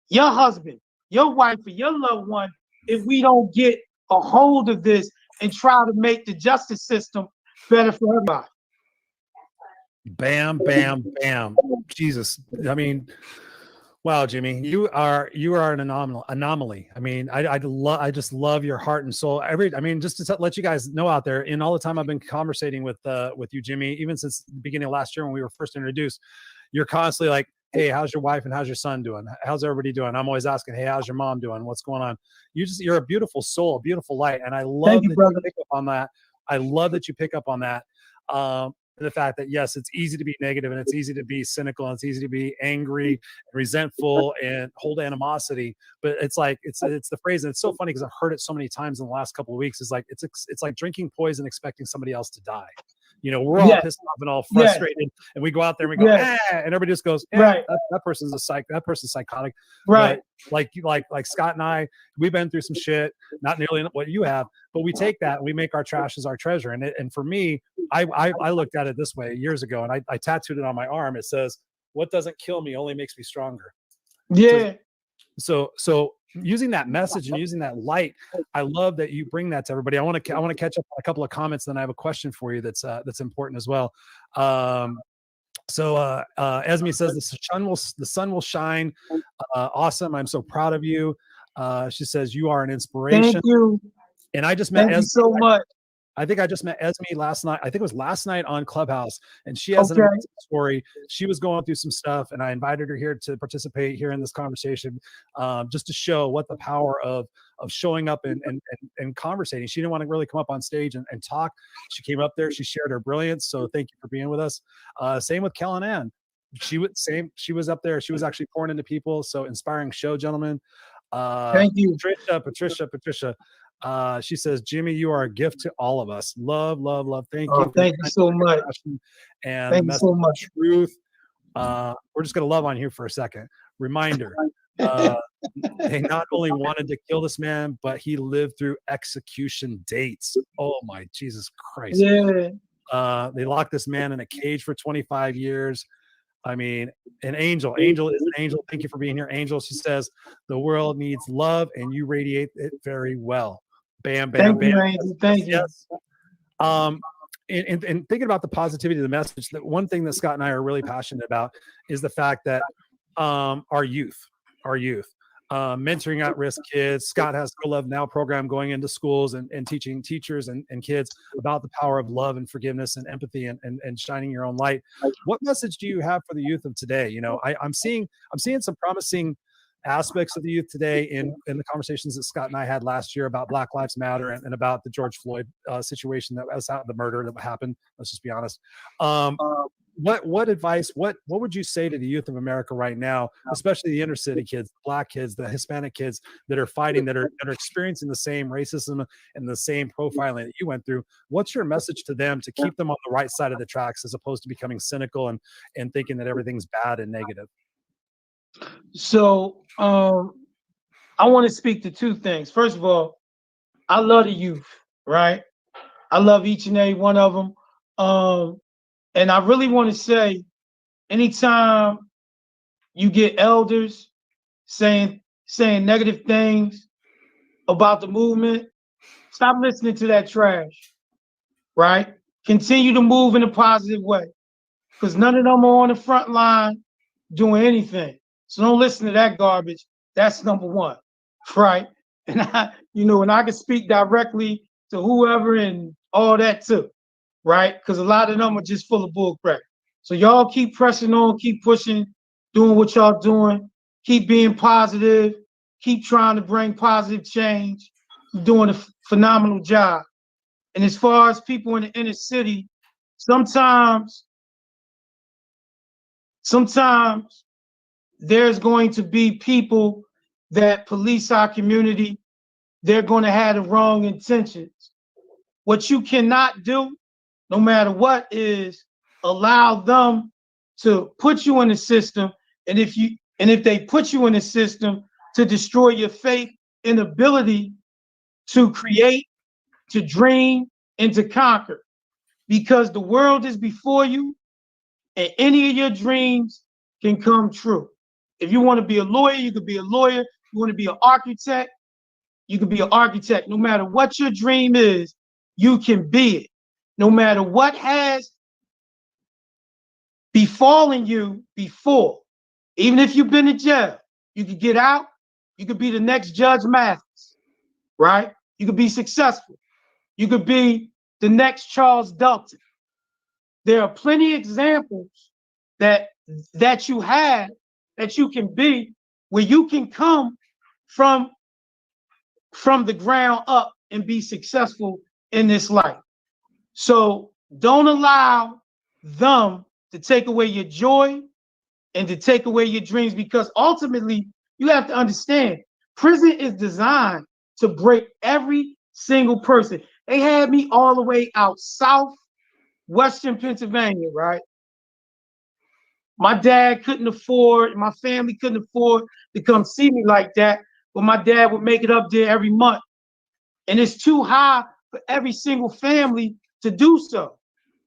your husband, your wife, or your loved one if we don't get a hold of this and try to make the justice system better for everybody. Bam, bam, bam. Jesus. I mean, wow, Jimmy, you are an anomaly. I mean, I just love your heart and soul. Just to let you guys know out there, in all the time I've been conversating with you, Jimmy, even since the beginning of last year when we were first introduced, you're constantly like, hey, how's your wife and how's your son doing? How's everybody doing? I'm always asking, hey, how's your mom doing? What's going on? You're a beautiful soul, a beautiful light. And I love that you pick up on that. I love that you pick up on that. The fact that, yes, it's easy to be negative and it's easy to be cynical and it's easy to be angry and resentful and hold animosity. But it's like, it's the phrase. And it's so funny because I've heard it so many times in the last couple of weeks. It's like, it's like drinking poison, expecting somebody else to die. You know, we're all pissed off and all frustrated, and we go out there and we go, and everybody just goes, that person's that person's psychotic. Right. But like Scott and I, we've been through some shit, not nearly what you have, but we take that and we make our trash as our treasure. And for me, I looked at it this way years ago, and I tattooed it on my arm. It says, "What doesn't kill me only makes me stronger." Yeah. So using that message and using that light, I love that you bring that to everybody. I want to catch up on a couple of comments, then I have a question for you that's important as well. Esme says the sun will shine. Awesome. I'm so proud of you. She says you are an inspiration. Thank you. And I just met Esme so much. I think I just met Esme last night. I think it was last night on Clubhouse, and she has an amazing story. She was going through some stuff, and I invited her here to participate here in this conversation, just to show what the power of showing up and conversating. She didn't want to really come up on stage and talk. She came up there. She shared her brilliance. So thank you for being with us. Same with Kellen Ann. She was up there. She was actually pouring into people. So inspiring show, gentlemen. Thank you, Patricia. She says, Jimmy, you are a gift to all of us. Love. Thank you. Thank you so much. And thank you so much. Truth. We're just going to love on here for a second. Reminder. They not only wanted to kill this man, but he lived through execution dates. Oh my Jesus Christ. Yeah. They locked this man in a cage for 25 years. I mean, an angel. Angel is an angel. Thank you for being here, Angel. She says, the world needs love, and you radiate it very well. Bam, bam, bam. You, Angel. Thank you. And thinking about the positivity of the message, that one thing that Scott and I are really passionate about is the fact that our youth, mentoring at-risk kids. Scott has Go Love Now program going into schools and teaching teachers and kids about the power of love and forgiveness and empathy and shining your own light. What message do you have for the youth of today? You know, I'm seeing some promising aspects of the youth today in the conversations that Scott and I had last year about Black Lives Matter and about the George Floyd situation that was out, the murder that happened. Let's just be honest. What advice, what would you say to the youth of America right now, especially the inner city kids, the Black kids, the Hispanic kids that are fighting, that are experiencing the same racism and the same profiling that you went through? What's your message to them to keep them on the right side of the tracks as opposed to becoming cynical and thinking that everything's bad and negative? So I want to speak to two things. First of all, I love the youth, right? I love each and every one of them. And I really want to say, anytime you get elders saying negative things about the movement, stop listening to that trash, right? Continue to move in a positive way, because none of them are on the front line doing anything. So don't listen to that garbage. That's number one, right? And and I can speak directly to whoever and all that too, right? Because a lot of them are just full of bull crap. So y'all keep pressing on, keep pushing, doing what y'all doing, keep being positive, keep trying to bring positive change. You're doing a phenomenal job. And as far as people in the inner city, sometimes there's going to be people that police our community. They're going to have the wrong intentions. What you cannot do, no matter what, is allow them to put you in the system. And if they put you in the system, to destroy your faith and ability to create, to dream, and to conquer. Because the world is before you, and any of your dreams can come true. If you want to be a lawyer, you could be a lawyer. You want to be an architect, you can be an architect. No matter what your dream is, you can be it. No matter what has befallen you before, even if you've been in jail, you could get out. You could be the next Judge Mathis, right? You could be successful. You could be the next Charles Dalton. There are plenty of examples that you have, that you can be, where you can come from the ground up and be successful in this life. So don't allow them to take away your joy and to take away your dreams, because ultimately you have to understand, prison is designed to break every single person. They had me all the way out south, Western Pennsylvania, right? My dad couldn't afford, my family couldn't afford to come see me like that, but my dad would make it up there every month. And it's too high for every single family to do so.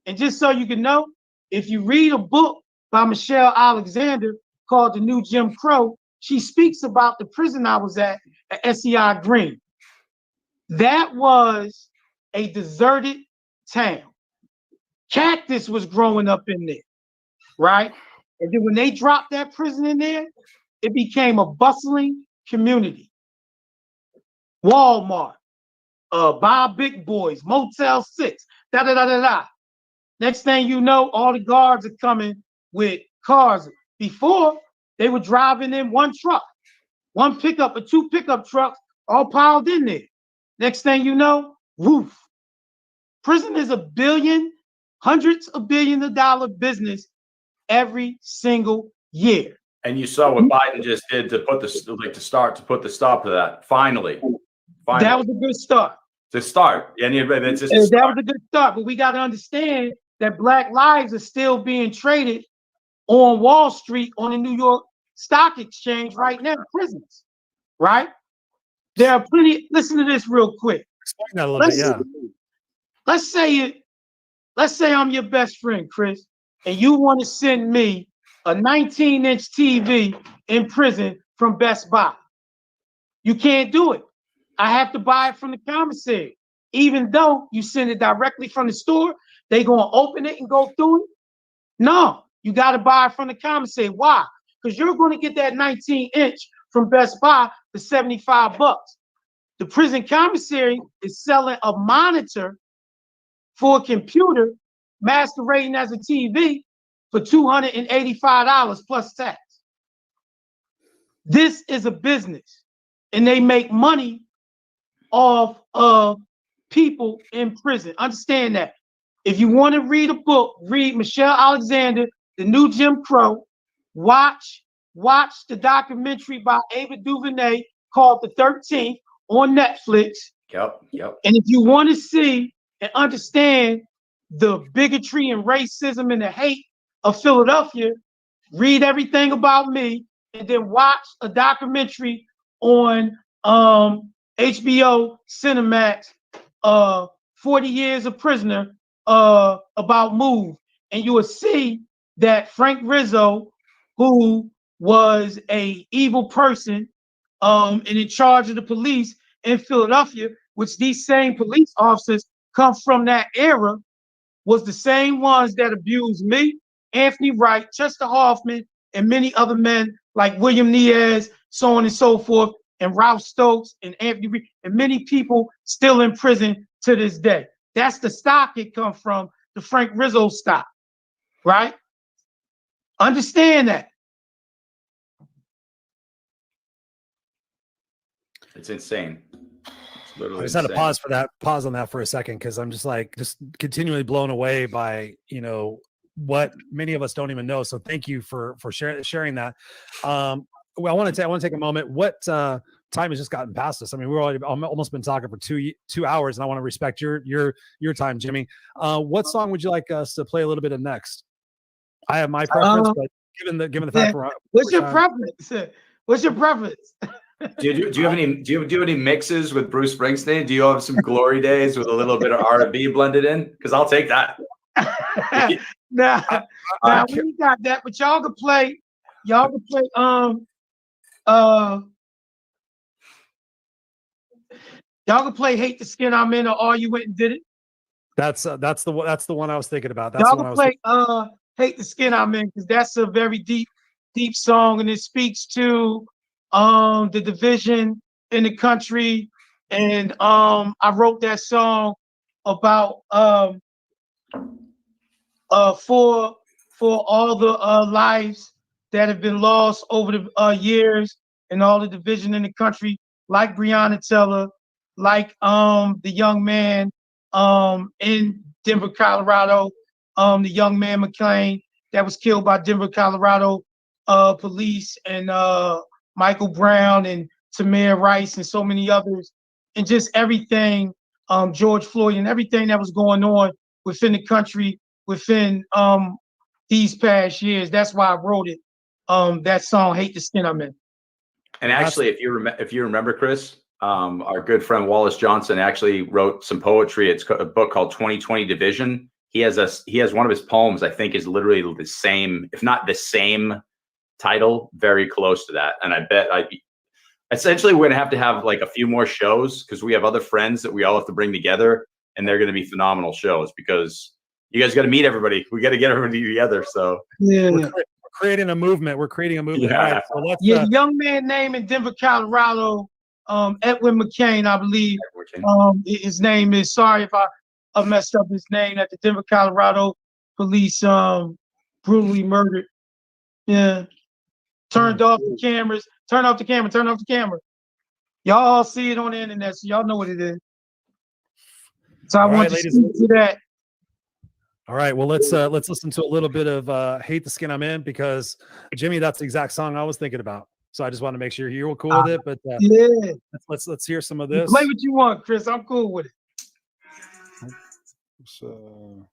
And just so you can know, if you read a book by Michelle Alexander called The New Jim Crow, she speaks about the prison I was at SEI Green. That was a deserted town. Cactus was growing up in there, right? And then when they dropped that prison in there, it became a bustling community. Walmart, Buy Big Boys, Motel 6, da da da da da. Next thing you know, all the guards are coming with cars. Before, they were driving in one truck, one pickup or two pickup trucks, all piled in there. Next thing you know, woof. Prison is a billion, hundreds of billions of dollar business every single year. And you saw what Biden just did to put the stop to that. Finally. That was a good start. To start. And it's just that was a good start. But we got to understand that Black lives are still being traded on Wall Street, on the New York Stock Exchange right now, prisons, right? There are plenty. Listen to this real quick. Explain that a little bit, yeah. Let's say I'm your best friend, Chris, and you want to send me a 19-inch TV in prison from Best Buy. You can't do it. I have to buy it from the commissary. Even though you send it directly from the store, they gonna open it and go through it? No, you gotta buy it from the commissary. Why? Because you're gonna get that 19-inch from Best Buy for $75. The prison commissary is selling a monitor for a computer masquerading as a TV for $285 plus tax. This is a business, and they make money off of people in prison. Understand that. If you want to read a book, read Michelle Alexander, The New Jim Crow. Watch the documentary by Ava DuVernay called The 13th on Netflix. Yep. And if you want to see and understand the bigotry and racism and the hate of Philadelphia, read everything about me, and then watch a documentary on HBO Cinemax, 40 Years a Prisoner, about Move. and you will see that Frank Rizzo, who was a evil person, and in charge of the police in Philadelphia, which these same police officers come from that era, was the same ones that abused me, Anthony Wright, Chester Hoffman, and many other men like William Niaz, so on and so forth, and Ralph Stokes and Anthony Reed, and many people still in prison to this day. That's the stock it comes from, the Frank Rizzo stock, right? Understand that. It's insane. I just had to pause on that for a second, because I'm just continually blown away by, what many of us don't even know. So thank you for sharing that. Well, I want to take a moment. What time has just gotten past us? I mean, we're already almost been talking for 2 hours, and I want to respect your time, Jimmy. What song would you like us to play a little bit of next? I have my preference, but given the fact what's your preference? What's your preference? Do you have any mixes with Bruce Springsteen? Do you have some glory days with a little bit of R&B blended in? Because I'll take that. Nah, we got that, but y'all can play Hate the Skin I'm In, or All You Went and Did It. That's the one I was thinking about. Y'all can play Hate the Skin I'm In, because that's a very deep song, and it speaks to the division in the country. And I wrote that song about for all the lives that have been lost over the years, and all the division in the country, like Breonna Taylor, like the young man in Denver, Colorado, the young man McClain that was killed by Denver, Colorado police, and Michael Brown and Tamir Rice and so many others, and just everything, George Floyd, and everything that was going on within the country within these past years. That's why I wrote it. That song, Hate the Skin I'm In. And actually, if you remember, Chris, our good friend Wallace Johnson actually wrote some poetry. It's a book called 2020 Division. He has one of his poems, I think, is literally the same, if not the same title, very close to that. And I bet essentially we're going to have like a few more shows, because we have other friends that we all have to bring together, and they're going to be phenomenal shows, because you guys got to meet everybody. We got to get everybody together. So yeah, we're creating a movement. We're creating a movement. Yeah. Right, so let's, the young man named in Denver, Colorado, Edwin McCain, I believe. His name is, sorry if I messed up his name, that the Denver, Colorado police brutally murdered. Yeah. Turned off the cameras. Turn off the camera. Y'all all see it on the internet, so y'all know what it is. So I want to speak to that. All right, well, let's listen to a little bit of Hate the Skin I'm In, because Jimmy, that's the exact song I was thinking about. So I just want to make sure you were cool with it. But yeah, let's hear some of this. Play what you want, Chris. I'm cool with it. So, I'm one of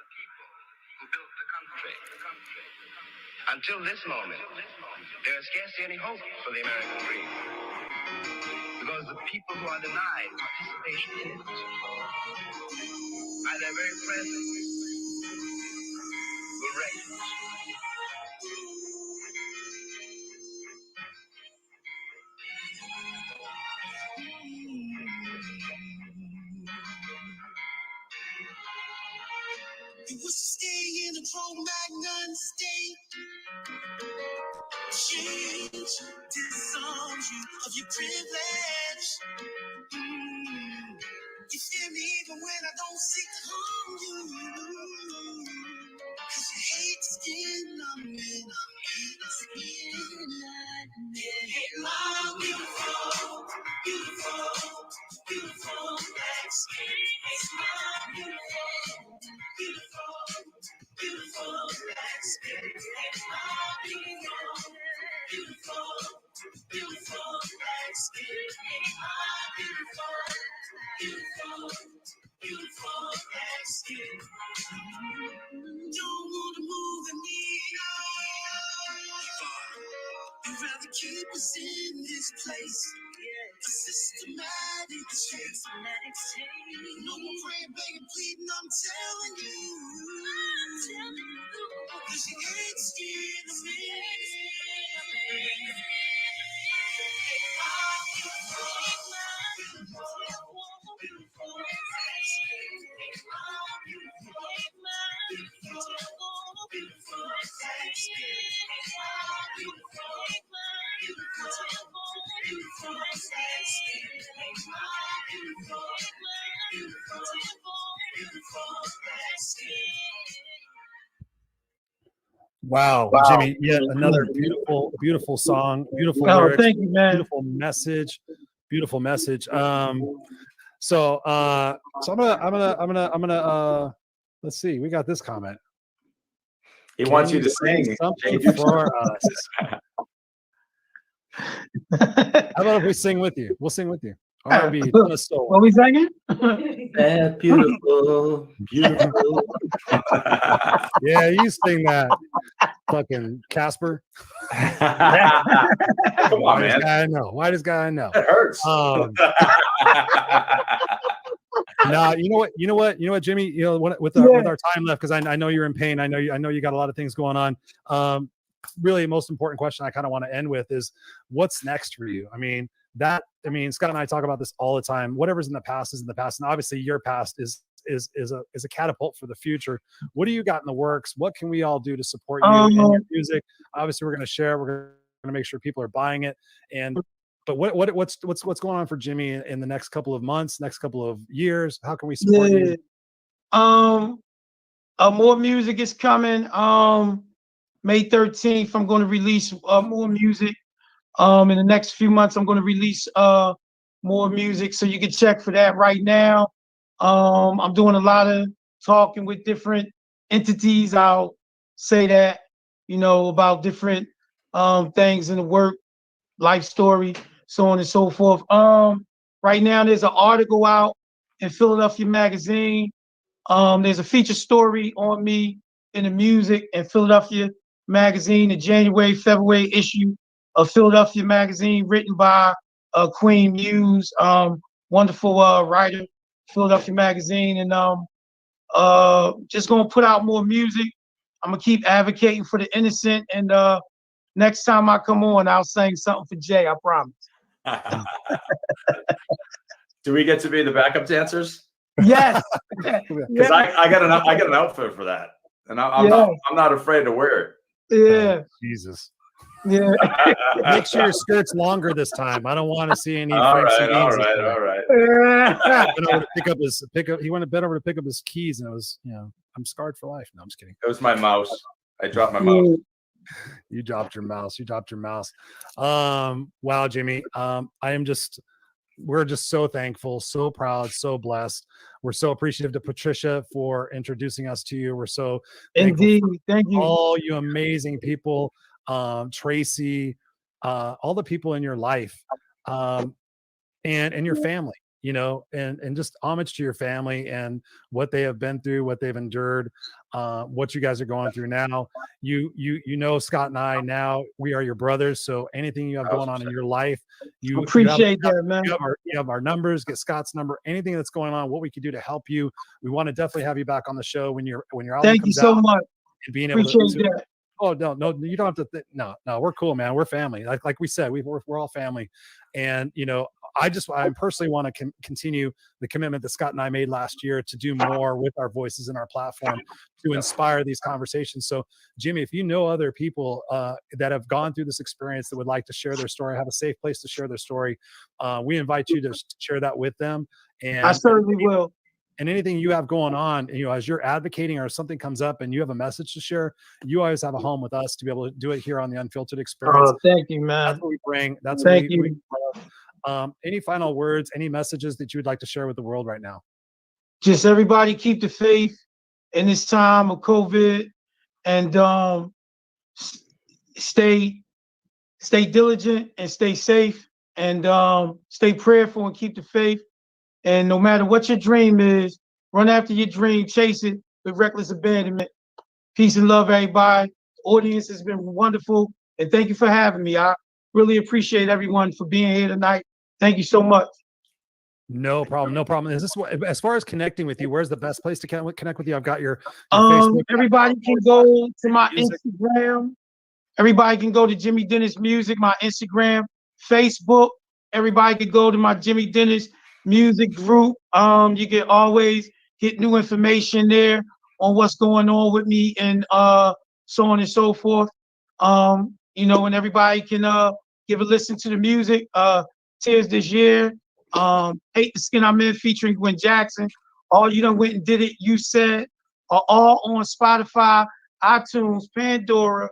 the people who built the country. Until this moment, there is scarcely any hope for the American dream, because the people who are denied participation in it, by their very presence, will wreck it. You wish to stay in the Cro-Magnon state. Change disarms you of your privilege. You fear me even when I don't seek to harm you. Cause you hate the skin I'm in. Hate the skin I'm in. Hate my beautiful, beautiful, beautiful black skin. Hate my beautiful, beautiful, beautiful black skin. Hate my beautiful, beautiful, beautiful black skin. Hate my beautiful, beautiful, beautiful black skin. Don't wanna move with me. You'd rather keep us in this place. Systematic change. No more praying, begging, pleading, I'm telling you. Cause you ain't scared of me. Wow, Wow. Jimmy, yet another beautiful, beautiful song, beautiful Oh, lyrics, thank you, man. beautiful message, beautiful message. So I'm gonna let's see. We got this comment. He wants you to sing sing. something for us. How about if we sing with you? We'll sing with you. R&B, ton of soul. What we singing? That beautiful, beautiful. Yeah, you sing that, fucking Casper. Come on, Whitest man. guy I know. Whitest guy I know. That hurts. No, you know what, Jimmy. You know, with our time left, because I know you're in pain. I know you got a lot of things going on. Really, most important question I kind of want to end with is, what's next for you? I mean, Scott and I talk about this all the time. Whatever's in the past is in the past, and obviously your past is a catapult for the future. What do you got in the works? What can we all do to support you and your music? Obviously, we're going to share. We're going to make sure people are buying it. But what's going on for Jimmy in the next couple of months, next couple of years? How can we support you? More music is coming. May 13th, I'm going to release more music. In the next few months, I'm going to release more music, so you can check for that right now. I'm doing a lot of talking with different entities. I'll say that, about different things in the work, life story, so on and so forth. Right now, there's an article out in Philadelphia Magazine. There's a feature story on me in the music in Philadelphia Magazine, the February issue of Philadelphia Magazine, written by Queen Muse, wonderful writer, Philadelphia Magazine, and just gonna put out more music. I'm gonna keep advocating for the innocent, and next time I come on, I'll sing something for Jay. I promise. Do we get to be the backup dancers? Yes, because I got an outfit for that, and I'm not afraid to wear it. Yeah, Jesus. Yeah. Make sure your skirt's longer this time. I don't want to see any. All right. He went to bed over to pick up his keys, and it was, I'm scarred for life. No, I'm just kidding. It was my mouse. I dropped my mouse. You dropped your mouse. Wow, Jimmy. We're just so thankful, so proud, so blessed. We're so appreciative to Patricia for introducing us to you. We're so indeed. Thank you. All you amazing people, Tracy, all the people in your life, and your family, and just homage to your family and what they have been through, what they've endured, what you guys are going through now. Scott and I, now we are your brothers. So anything you have going on in your life, you appreciate that, man. You have our numbers, get Scott's number, anything that's going on, what we could do to help you. We want to definitely have you back on the show when your album Thank comes you so out, much. and being able appreciate to that. Oh, no, you don't have to. No, we're cool, man. We're family. Like we said, we're all family. And, I personally want to continue the commitment that Scott and I made last year to do more with our voices and our platform to inspire these conversations. So, Jimmy, if you know other people that have gone through this experience that would like to share their story, have a safe place to share their story, we invite you to share that with them. And I certainly will. And anything you have going on, as you're advocating or something comes up and you have a message to share, you always have a home with us to be able to do it here on the Unfiltered Experience. Oh, thank you, man. That's what we bring. That's thank what you. Any final words, any messages that you would like to share with the world right now? Just everybody keep the faith in this time of COVID, and stay diligent and stay safe, and stay prayerful and keep the faith. And no matter what your dream is, run after your dream, chase it with reckless abandonment. Peace and love, everybody. The audience has been wonderful, and thank you for having me. I really appreciate everyone for being here tonight. Thank you so much. No problem. No problem. Is this what, as far as connecting with you, where's the best place to connect with you? I've got your Facebook. Everybody can go to my Music. Instagram. Everybody can go to Jimmy Dennis Music, my Instagram, Facebook. Everybody can go to my Jimmy Dennis Music group. You can always get new information there on what's going on with me and so on and so forth. You know, and everybody can give a listen to the music. Tears This Year, Hate the Skin I'm In featuring Gwen Jackson. All You Done Went and Did It, You Said, are all on Spotify, iTunes, Pandora,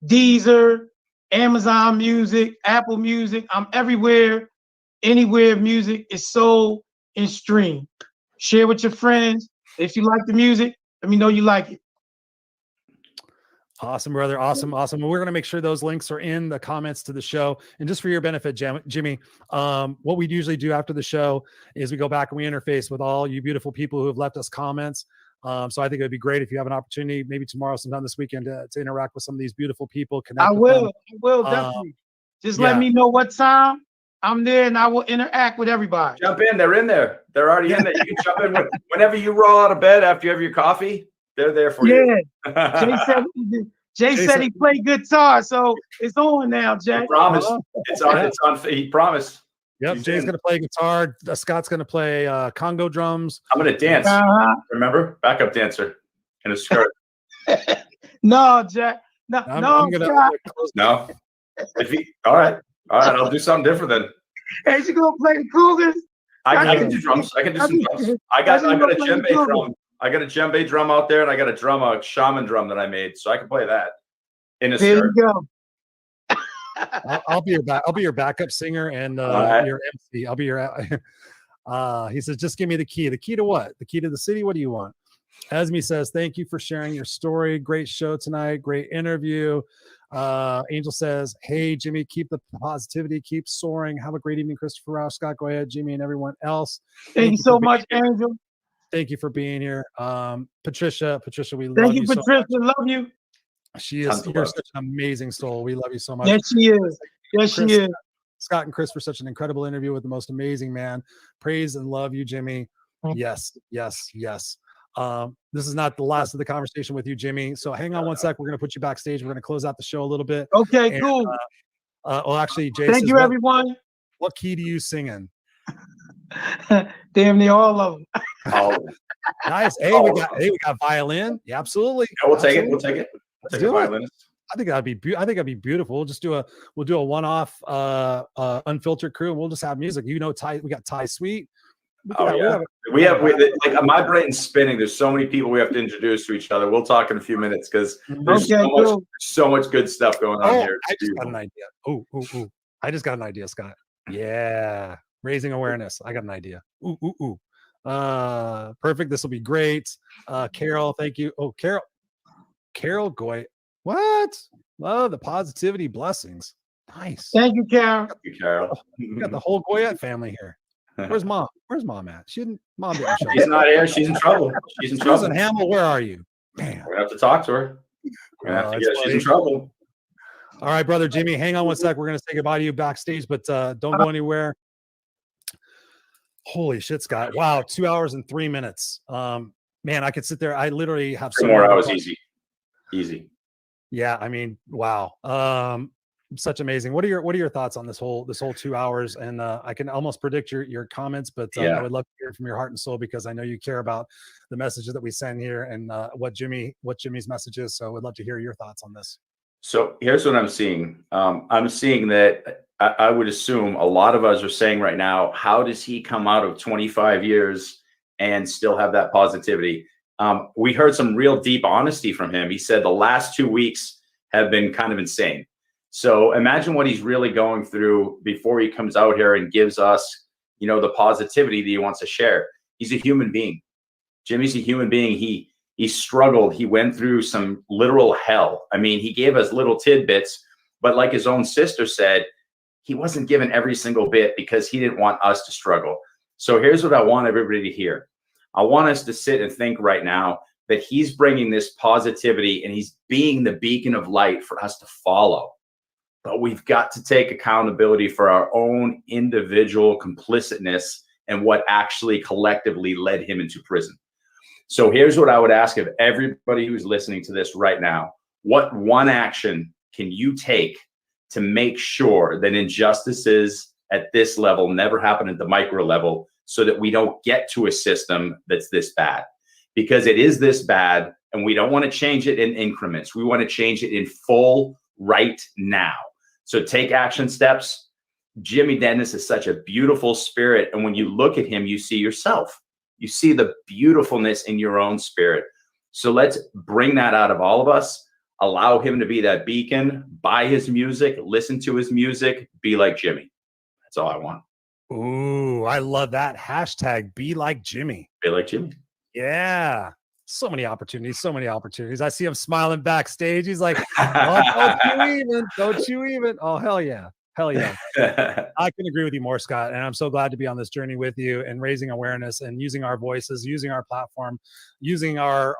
Deezer, Amazon Music, Apple Music. I'm everywhere, anywhere music is sold and streamed. Share with your friends. If you like the music, let me know you like it. Awesome, brother. Awesome, awesome. And we're going to make sure those links are in the comments to the show. And just for your benefit, Jimmy, what we usually do after the show is we go back and we interface with all you beautiful people who have left us comments. So I think it'd be great if you have an opportunity, maybe tomorrow, sometime this weekend, to interact with some of these beautiful people. Connect I with will. them. I will definitely. Just yeah. let me know what time I'm there, and I will interact with everybody. Jump in. They're in there. They're already in there. You can jump in whenever you roll out of bed after you have your coffee. They're there for you. Jay said he played guitar, so it's on now, Jay. He promised. It's on. Yeah. It's on. He promised. Yep. Jay's going to play guitar. Scott's going to play Congo drums. I'm going to dance. Remember, backup dancer in a skirt. No, Jay. No, No. All right. I'll do something different then. Hey, you gonna play the Cougars? I can do drums. I can do some drums. I got a djembe drum. I got a djembe drum out there, and I got a shaman drum that I made, so I can play that in a There skirt. you go. I'll be your backup singer and your MC. I'll be your. He says, just give me the key. The key to what? The key to the city. What do you want? Esme says, thank you for sharing your story. Great show tonight. Great interview. Angel says, hey, Jimmy, keep the positivity, keep soaring. Have a great evening, Christopher, Rausch, Scott Goyette, Jimmy, and everyone else. Thank you so much, Angel. Thank you for being here. Patricia, we love you. Thank you, Patricia. Love you. You're such an amazing soul. We love you so much. Yes, she is. Yes, she is. Scott and Chris for such an incredible interview with the most amazing man. Praise and love you, Jimmy. Yes. This is not the last of the conversation with you, Jimmy. So hang on one sec. We're going to put you backstage. We're going to close out the show a little bit. Okay, cool. Well, actually, Jay, thank you, everyone. What key do you sing in? Damn near all of them. Oh, nice. Hey, we got violin. Yeah, absolutely. Yeah, we'll take it. We'll take it. Let's do it. I think that'd be beautiful. We'll just do a one-off Unfiltered crew, and we'll just have music. You know, we got Ty Sweet. We have like my brain's spinning. There's so many people we have to introduce to each other. We'll talk in a few minutes because there's so much good stuff going on here. I just got an idea. Oh, I just got an idea, Scott. Yeah, raising awareness. I got an idea. Perfect. This will be great. Carol, thank you. Oh, Carol Goyette. What? Love the positivity, blessings. Nice. Thank you, Carol. Thank you, Carol. We got the whole Goyette family here. Where's mom? Where's mom at? Mom didn't show up. She's not here. She's in trouble. She's in trouble. Susan Hamill, where are you? Man. We're gonna have to talk to her. She's in trouble. All right, brother Jimmy, hang on one sec. We're gonna say goodbye to you backstage, but don't go anywhere. Holy shit, Scott. Wow, 2 hours and 3 minutes. Man, I could sit there. I literally have 2 more hours easy. Yeah, I mean, wow. Such amazing. What are your thoughts on this whole 2 hours? And I can almost predict your comments, but I would love to hear from your heart and soul because I know you care about the messages that we send here and what Jimmy's message is. So I would love to hear your thoughts on this. So here's what I'm seeing. I'm seeing that I would assume a lot of us are saying right now, how does he come out of 25 years and still have that positivity? We heard some real deep honesty from him. He said the last 2 weeks have been kind of insane. So imagine what he's really going through before he comes out here and gives us, the positivity that he wants to share. He's a human being. Jimmy's a human being. He struggled. He went through some literal hell. I mean, he gave us little tidbits, but like his own sister said, he wasn't given every single bit because he didn't want us to struggle. So here's what I want everybody to hear. I want us to sit and think right now that he's bringing this positivity and he's being the beacon of light for us to follow. but we've got to take accountability for our own individual complicitness and what actually collectively led him into prison. So here's what I would ask of everybody who's listening to this right now. What one action can you take to make sure that injustices at this level never happen at the micro level, so that we don't get to a system that's this bad? Because it is this bad, and we don't want to change it in increments. We want to change it in full right now. So take action steps. Jimmy Dennis is such a beautiful spirit. And when you look at him, you see yourself. You see the beautifulness in your own spirit. So let's bring that out of all of us. Allow him to be that beacon. Buy his music. Listen to his music. Be like Jimmy. That's all I want. Ooh, I love that. Hashtag be like Jimmy. Be like Jimmy. Yeah. So many opportunities. So many opportunities. I see him smiling backstage. He's like, oh, don't you even. Don't you even. Oh, hell yeah. Hell yeah. I can agree with you more, Scott. And I'm so glad to be on this journey with you and raising awareness and using our voices, using our platform, using our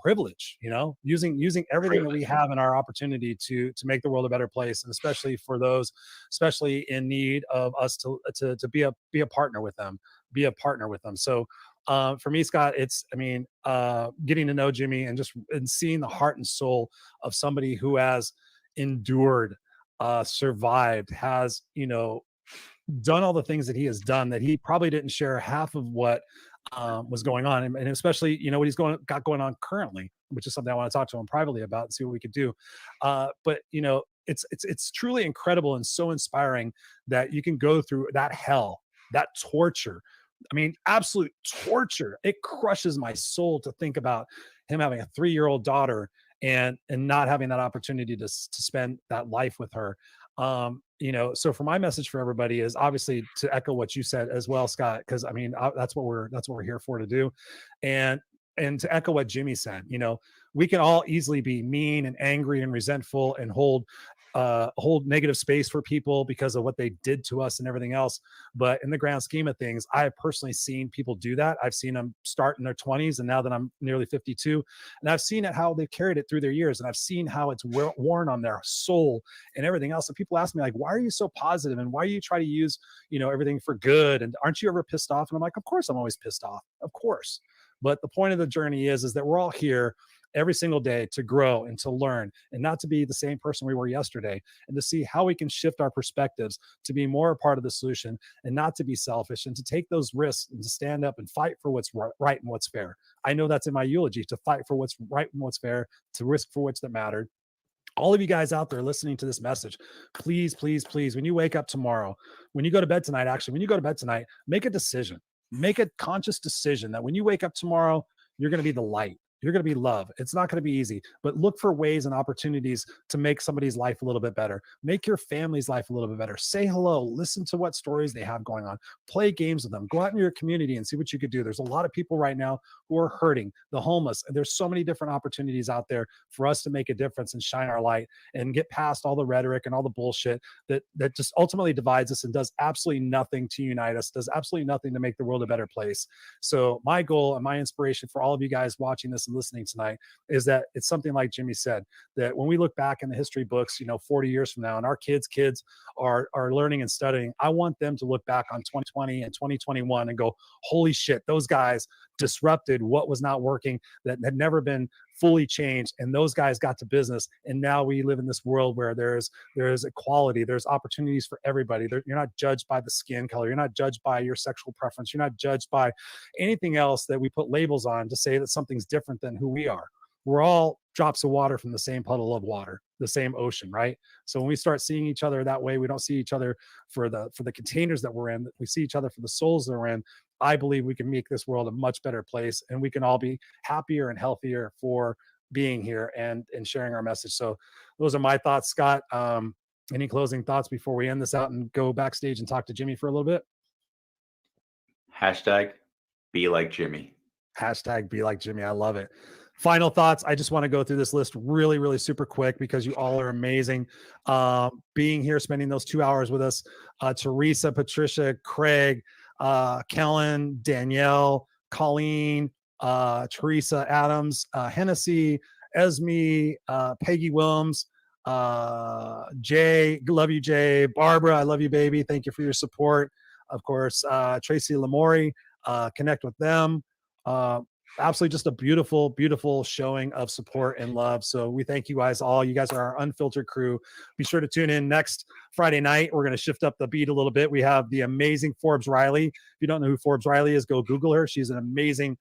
privilege, using everything that we have in our opportunity to make the world a better place. And especially for those, especially in need of us to be a partner with them, So for me, Scott, it's, getting to know Jimmy and seeing the heart and soul of somebody who has endured, survived, has, done all the things that he has done, that he probably didn't share half of what was going on. And especially, what he's got going on currently, which is something I want to talk to him privately about and see what we could do. But it's truly incredible and so inspiring that you can go through that hell, that torture. Absolute torture. It crushes my soul to think about him having a 3-year-old daughter and not having that opportunity to spend that life with her. So for my message for everybody is obviously to echo what you said as well, Scott, because that's what we're here for to do. And to echo what Jimmy said, we can all easily be mean and angry and resentful and hold negative space for people because of what they did to us and everything else. But in the grand scheme of things, I have personally seen people do that. I've seen them start in their 20s, and now that I'm nearly 52, and I've seen how they've carried it through their years, and I've seen how it's worn on their soul and everything else. And people ask me, like, why are you so positive, and why do you try to use everything for good, and aren't you ever pissed off? And I'm like, of course I'm always pissed off, of course. But the point of the journey is that we're all here every single day to grow and to learn, and not to be the same person we were yesterday, and to see how we can shift our perspectives to be more a part of the solution, and not to be selfish, and to take those risks and to stand up and fight for what's right and what's fair. I know that's in my eulogy, to fight for what's right and what's fair, to risk for what's that mattered. All of you guys out there listening to this message, please, please, please, when you wake up tomorrow, when you go to bed tonight, make a decision. Make a conscious decision that when you wake up tomorrow, you're going to be the light. You're going to be love. It's not going to be easy, but look for ways and opportunities to make somebody's life a little bit better. Make your family's life a little bit better. Say hello. Listen to what stories they have going on. Play games with them. Go out in your community and see what you could do. There's a lot of people right now who are hurting, the homeless. And there's so many different opportunities out there for us to make a difference and shine our light and get past all the rhetoric and all the bullshit that just ultimately divides us and does absolutely nothing to unite us, does absolutely nothing to make the world a better place. So my goal and my inspiration for all of you guys watching this and listening tonight is that it's something like Jimmy said, that when we look back in the history books, 40 years from now, and our kids are learning and studying, I want them to look back on 2020 and 2021 and go, holy shit, those guys disrupted what was not working, that had never been fully changed, and those guys got to business. And now we live in this world where there's equality, there's opportunities for everybody. You're not judged by the skin color, you're not judged by your sexual preference, you're not judged by anything else that we put labels on to say that something's different than who we are. We're all drops of water from the same puddle of water, the same ocean, right? So when we start seeing each other that way, we don't see each other for the containers that we're in, we see each other for the souls that we're in. I believe we can make this world a much better place, and we can all be happier and healthier for being here and sharing our message. So those are my thoughts, Scott. Any closing thoughts before we end this out and go backstage and talk to Jimmy for a little bit? Hashtag be like Jimmy. Hashtag be like Jimmy. I love it. Final thoughts. I just want to go through this list really, really super quick because you all are amazing. Being here, spending those 2 hours with us. Teresa, Patricia, Craig, Kellen, Danielle, Colleen, Teresa Adams, Hennessy, Esme, Peggy Williams, Jay, love you, Jay. Barbara, I love you, baby. Thank you for your support. Of course, Tracy Lamori, connect with them. Absolutely just a beautiful, beautiful showing of support and love. So we thank you guys all. You guys are our Unfiltered crew. Be sure to tune in next Friday night. We're going to shift up the beat a little bit. We have the amazing Forbes Riley. If you don't know who Forbes Riley is, go Google her. She's an amazing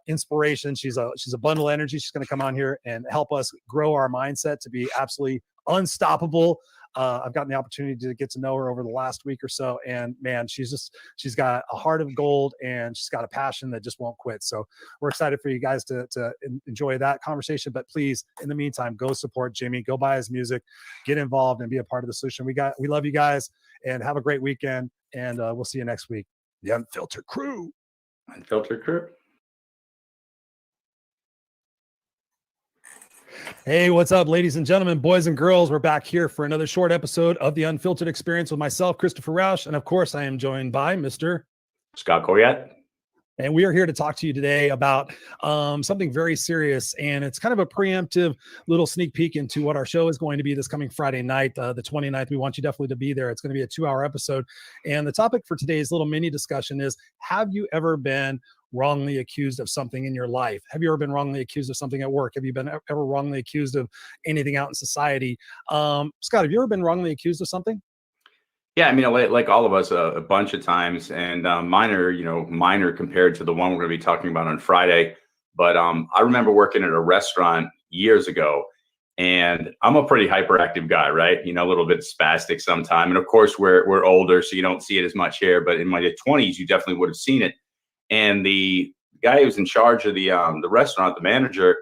inspiration. She's a bundle of energy. She's going to come on here and help us grow our mindset to be absolutely unstoppable. I've gotten the opportunity to get to know her over the last week or so, and man, she's got a heart of gold, and she's got a passion that just won't quit. So we're excited for you guys to enjoy that conversation. But please, in the meantime, go support Jimmy, go buy his music, get involved, and be a part of the solution. We love you guys, and have a great weekend. And we'll see you next week. The Unfiltered crew. Unfiltered crew. Hey, what's up, ladies and gentlemen, boys and girls? We're back here for another short episode of the Unfiltered Experience with myself, Christopher Rausch, and of course, I am joined by Mr. Scott Goyette. And we are here to talk to you today about something very serious, and it's kind of a preemptive little sneak peek into what our show is going to be this coming Friday night, the 29th. We want you definitely to be there. It's going to be a 2-hour episode, and the topic for today's little mini discussion is: have you ever been wrongly accused of something in your life? Have you ever been wrongly accused of something at work? Have you been ever wrongly accused of anything out in society? Scott, have you ever been wrongly accused of something? Yeah, I mean, like all of us, a bunch of times, and minor compared to the one we're going to be talking about on Friday. But I remember working at a restaurant years ago, and I'm a pretty hyperactive guy, right? A little bit spastic sometimes. And of course, we're older, so you don't see it as much here. But in my 20s, you definitely would have seen it. And the guy who was in charge of the restaurant, the manager,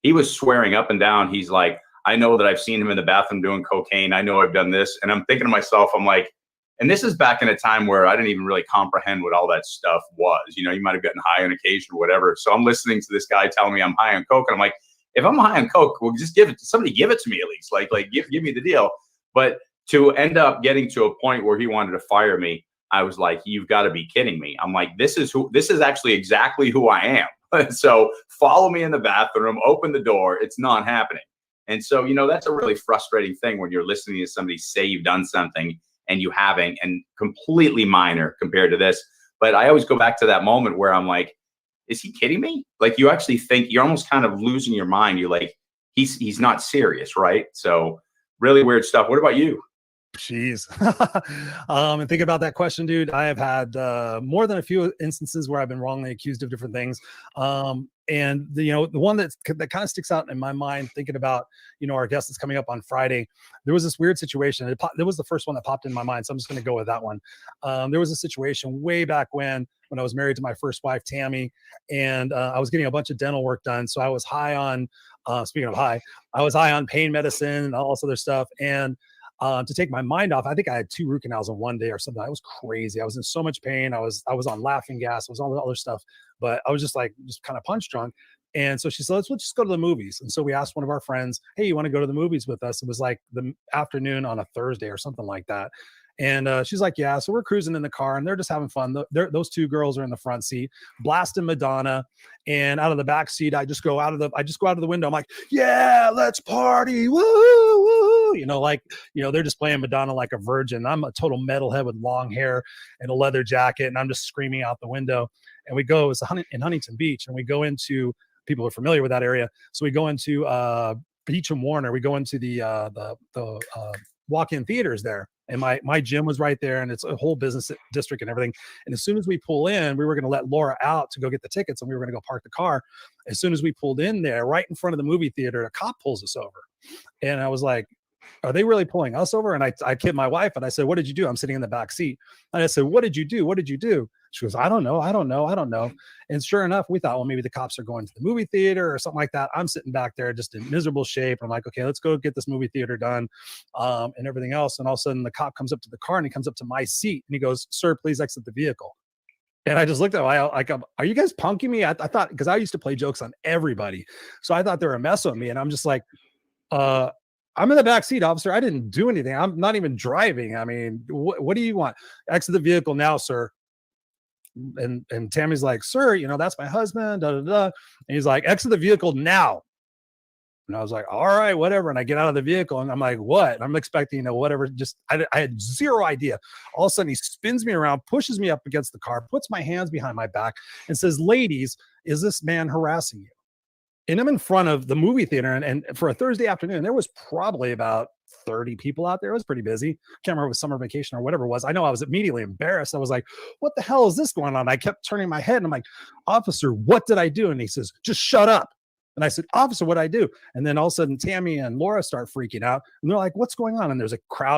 he was swearing up and down. He's like, I know that I've seen him in the bathroom doing cocaine. I know I've done this. And I'm thinking to myself, I'm like, and this is back in a time where I didn't even really comprehend what all that stuff was. You might have gotten high on occasion or whatever. So I'm listening to this guy telling me I'm high on coke. And I'm like, if I'm high on coke, well, just somebody give it to me at least. Like give me the deal. But to end up getting to a point where he wanted to fire me, I was like, you've got to be kidding me. I'm like, this is actually exactly who I am. So follow me in the bathroom, open the door. It's not happening. And so, that's a really frustrating thing when you're listening to somebody say you've done something and you haven't, and completely minor compared to this. But I always go back to that moment where I'm like, is he kidding me? Like, you actually think you're almost kind of losing your mind. You're like, he's not serious, right? So really weird stuff. What about you? Jeez. And think about that question, dude. I have had more than a few instances where I've been wrongly accused of different things. And the one that kind of sticks out in my mind, thinking about, our guest that's coming up on Friday, there was this weird situation. There was the first one that popped in my mind. So I'm just going to go with that one. There was a situation way back when I was married to my first wife, Tammy, and I was getting a bunch of dental work done. So I was high on, speaking of high, I was high on pain medicine and all this other stuff. And to take my mind off, I think I had 2 root canals in one day or something. I was crazy. I was in so much pain. I was on laughing gas. I was all the other stuff, but I was just kind of punch drunk. And so she said, let's just go to the movies. And so we asked one of our friends, hey, you want to go to the movies with us? It was like the afternoon on a Thursday or something like that. And she's like, yeah. So we're cruising in the car and they're just having fun. Those 2 girls are in the front seat blasting Madonna, and out of the back seat, I just go out of the window. I'm like, yeah, let's party. Woo, woo. They're just playing Madonna like a virgin. I'm a total metalhead with long hair and a leather jacket. And I'm just screaming out the window. And we go, it's in Huntington Beach. And we go into, people are familiar with that area. So we go into Beach and Warner. We go into the walk-in theaters there. And my gym was right there, and it's a whole business district and everything. And as soon as we pull in, we were going to let Laura out to go get the tickets, and we were going to go park the car. As soon as we pulled in there, right in front of the movie theater, a cop pulls us over. And I was like, are they really pulling us over? And I kid my wife, and I said, what did you do? I'm sitting in the back seat. And I said, what did you do? What did you do? She goes, I don't know. And sure enough, we thought, well, maybe the cops are going to the movie theater or something like that. I'm sitting back there just in miserable shape. I'm like, okay, let's go get this movie theater done and everything else. And all of a sudden the cop comes up to the car and he comes up to my seat and he goes, sir, please exit the vehicle. And I just looked at him like, are you guys punking me? I thought, because I used to play jokes on everybody. So I thought they were messing with me. And I'm just like, I'm in the back seat, officer. I didn't do anything. I'm not even driving. I mean, what do you want? Exit the vehicle now, sir. And Tammy's like, sir, that's my husband, da, da, da. And he's like, exit the vehicle now. And I was like, all right, whatever. And I get out of the vehicle and I'm like, what? And I'm expecting, whatever. Just, I had zero idea. All of a sudden he spins me around, pushes me up against the car, puts my hands behind my back and says, ladies, is this man harassing you? And I'm in front of the movie theater. And for a Thursday afternoon, there was probably about 30 people out there. It was pretty busy. Can't remember if it was summer vacation or whatever it was. I know I was immediately embarrassed. I was like, what the hell is this going on? I kept turning my head and I'm like, officer, what did I do? And he says, just shut up. And I said, officer, what'd I do? And then all of a sudden Tammy and Laura start freaking out and they're like, what's going on? And there's a crowd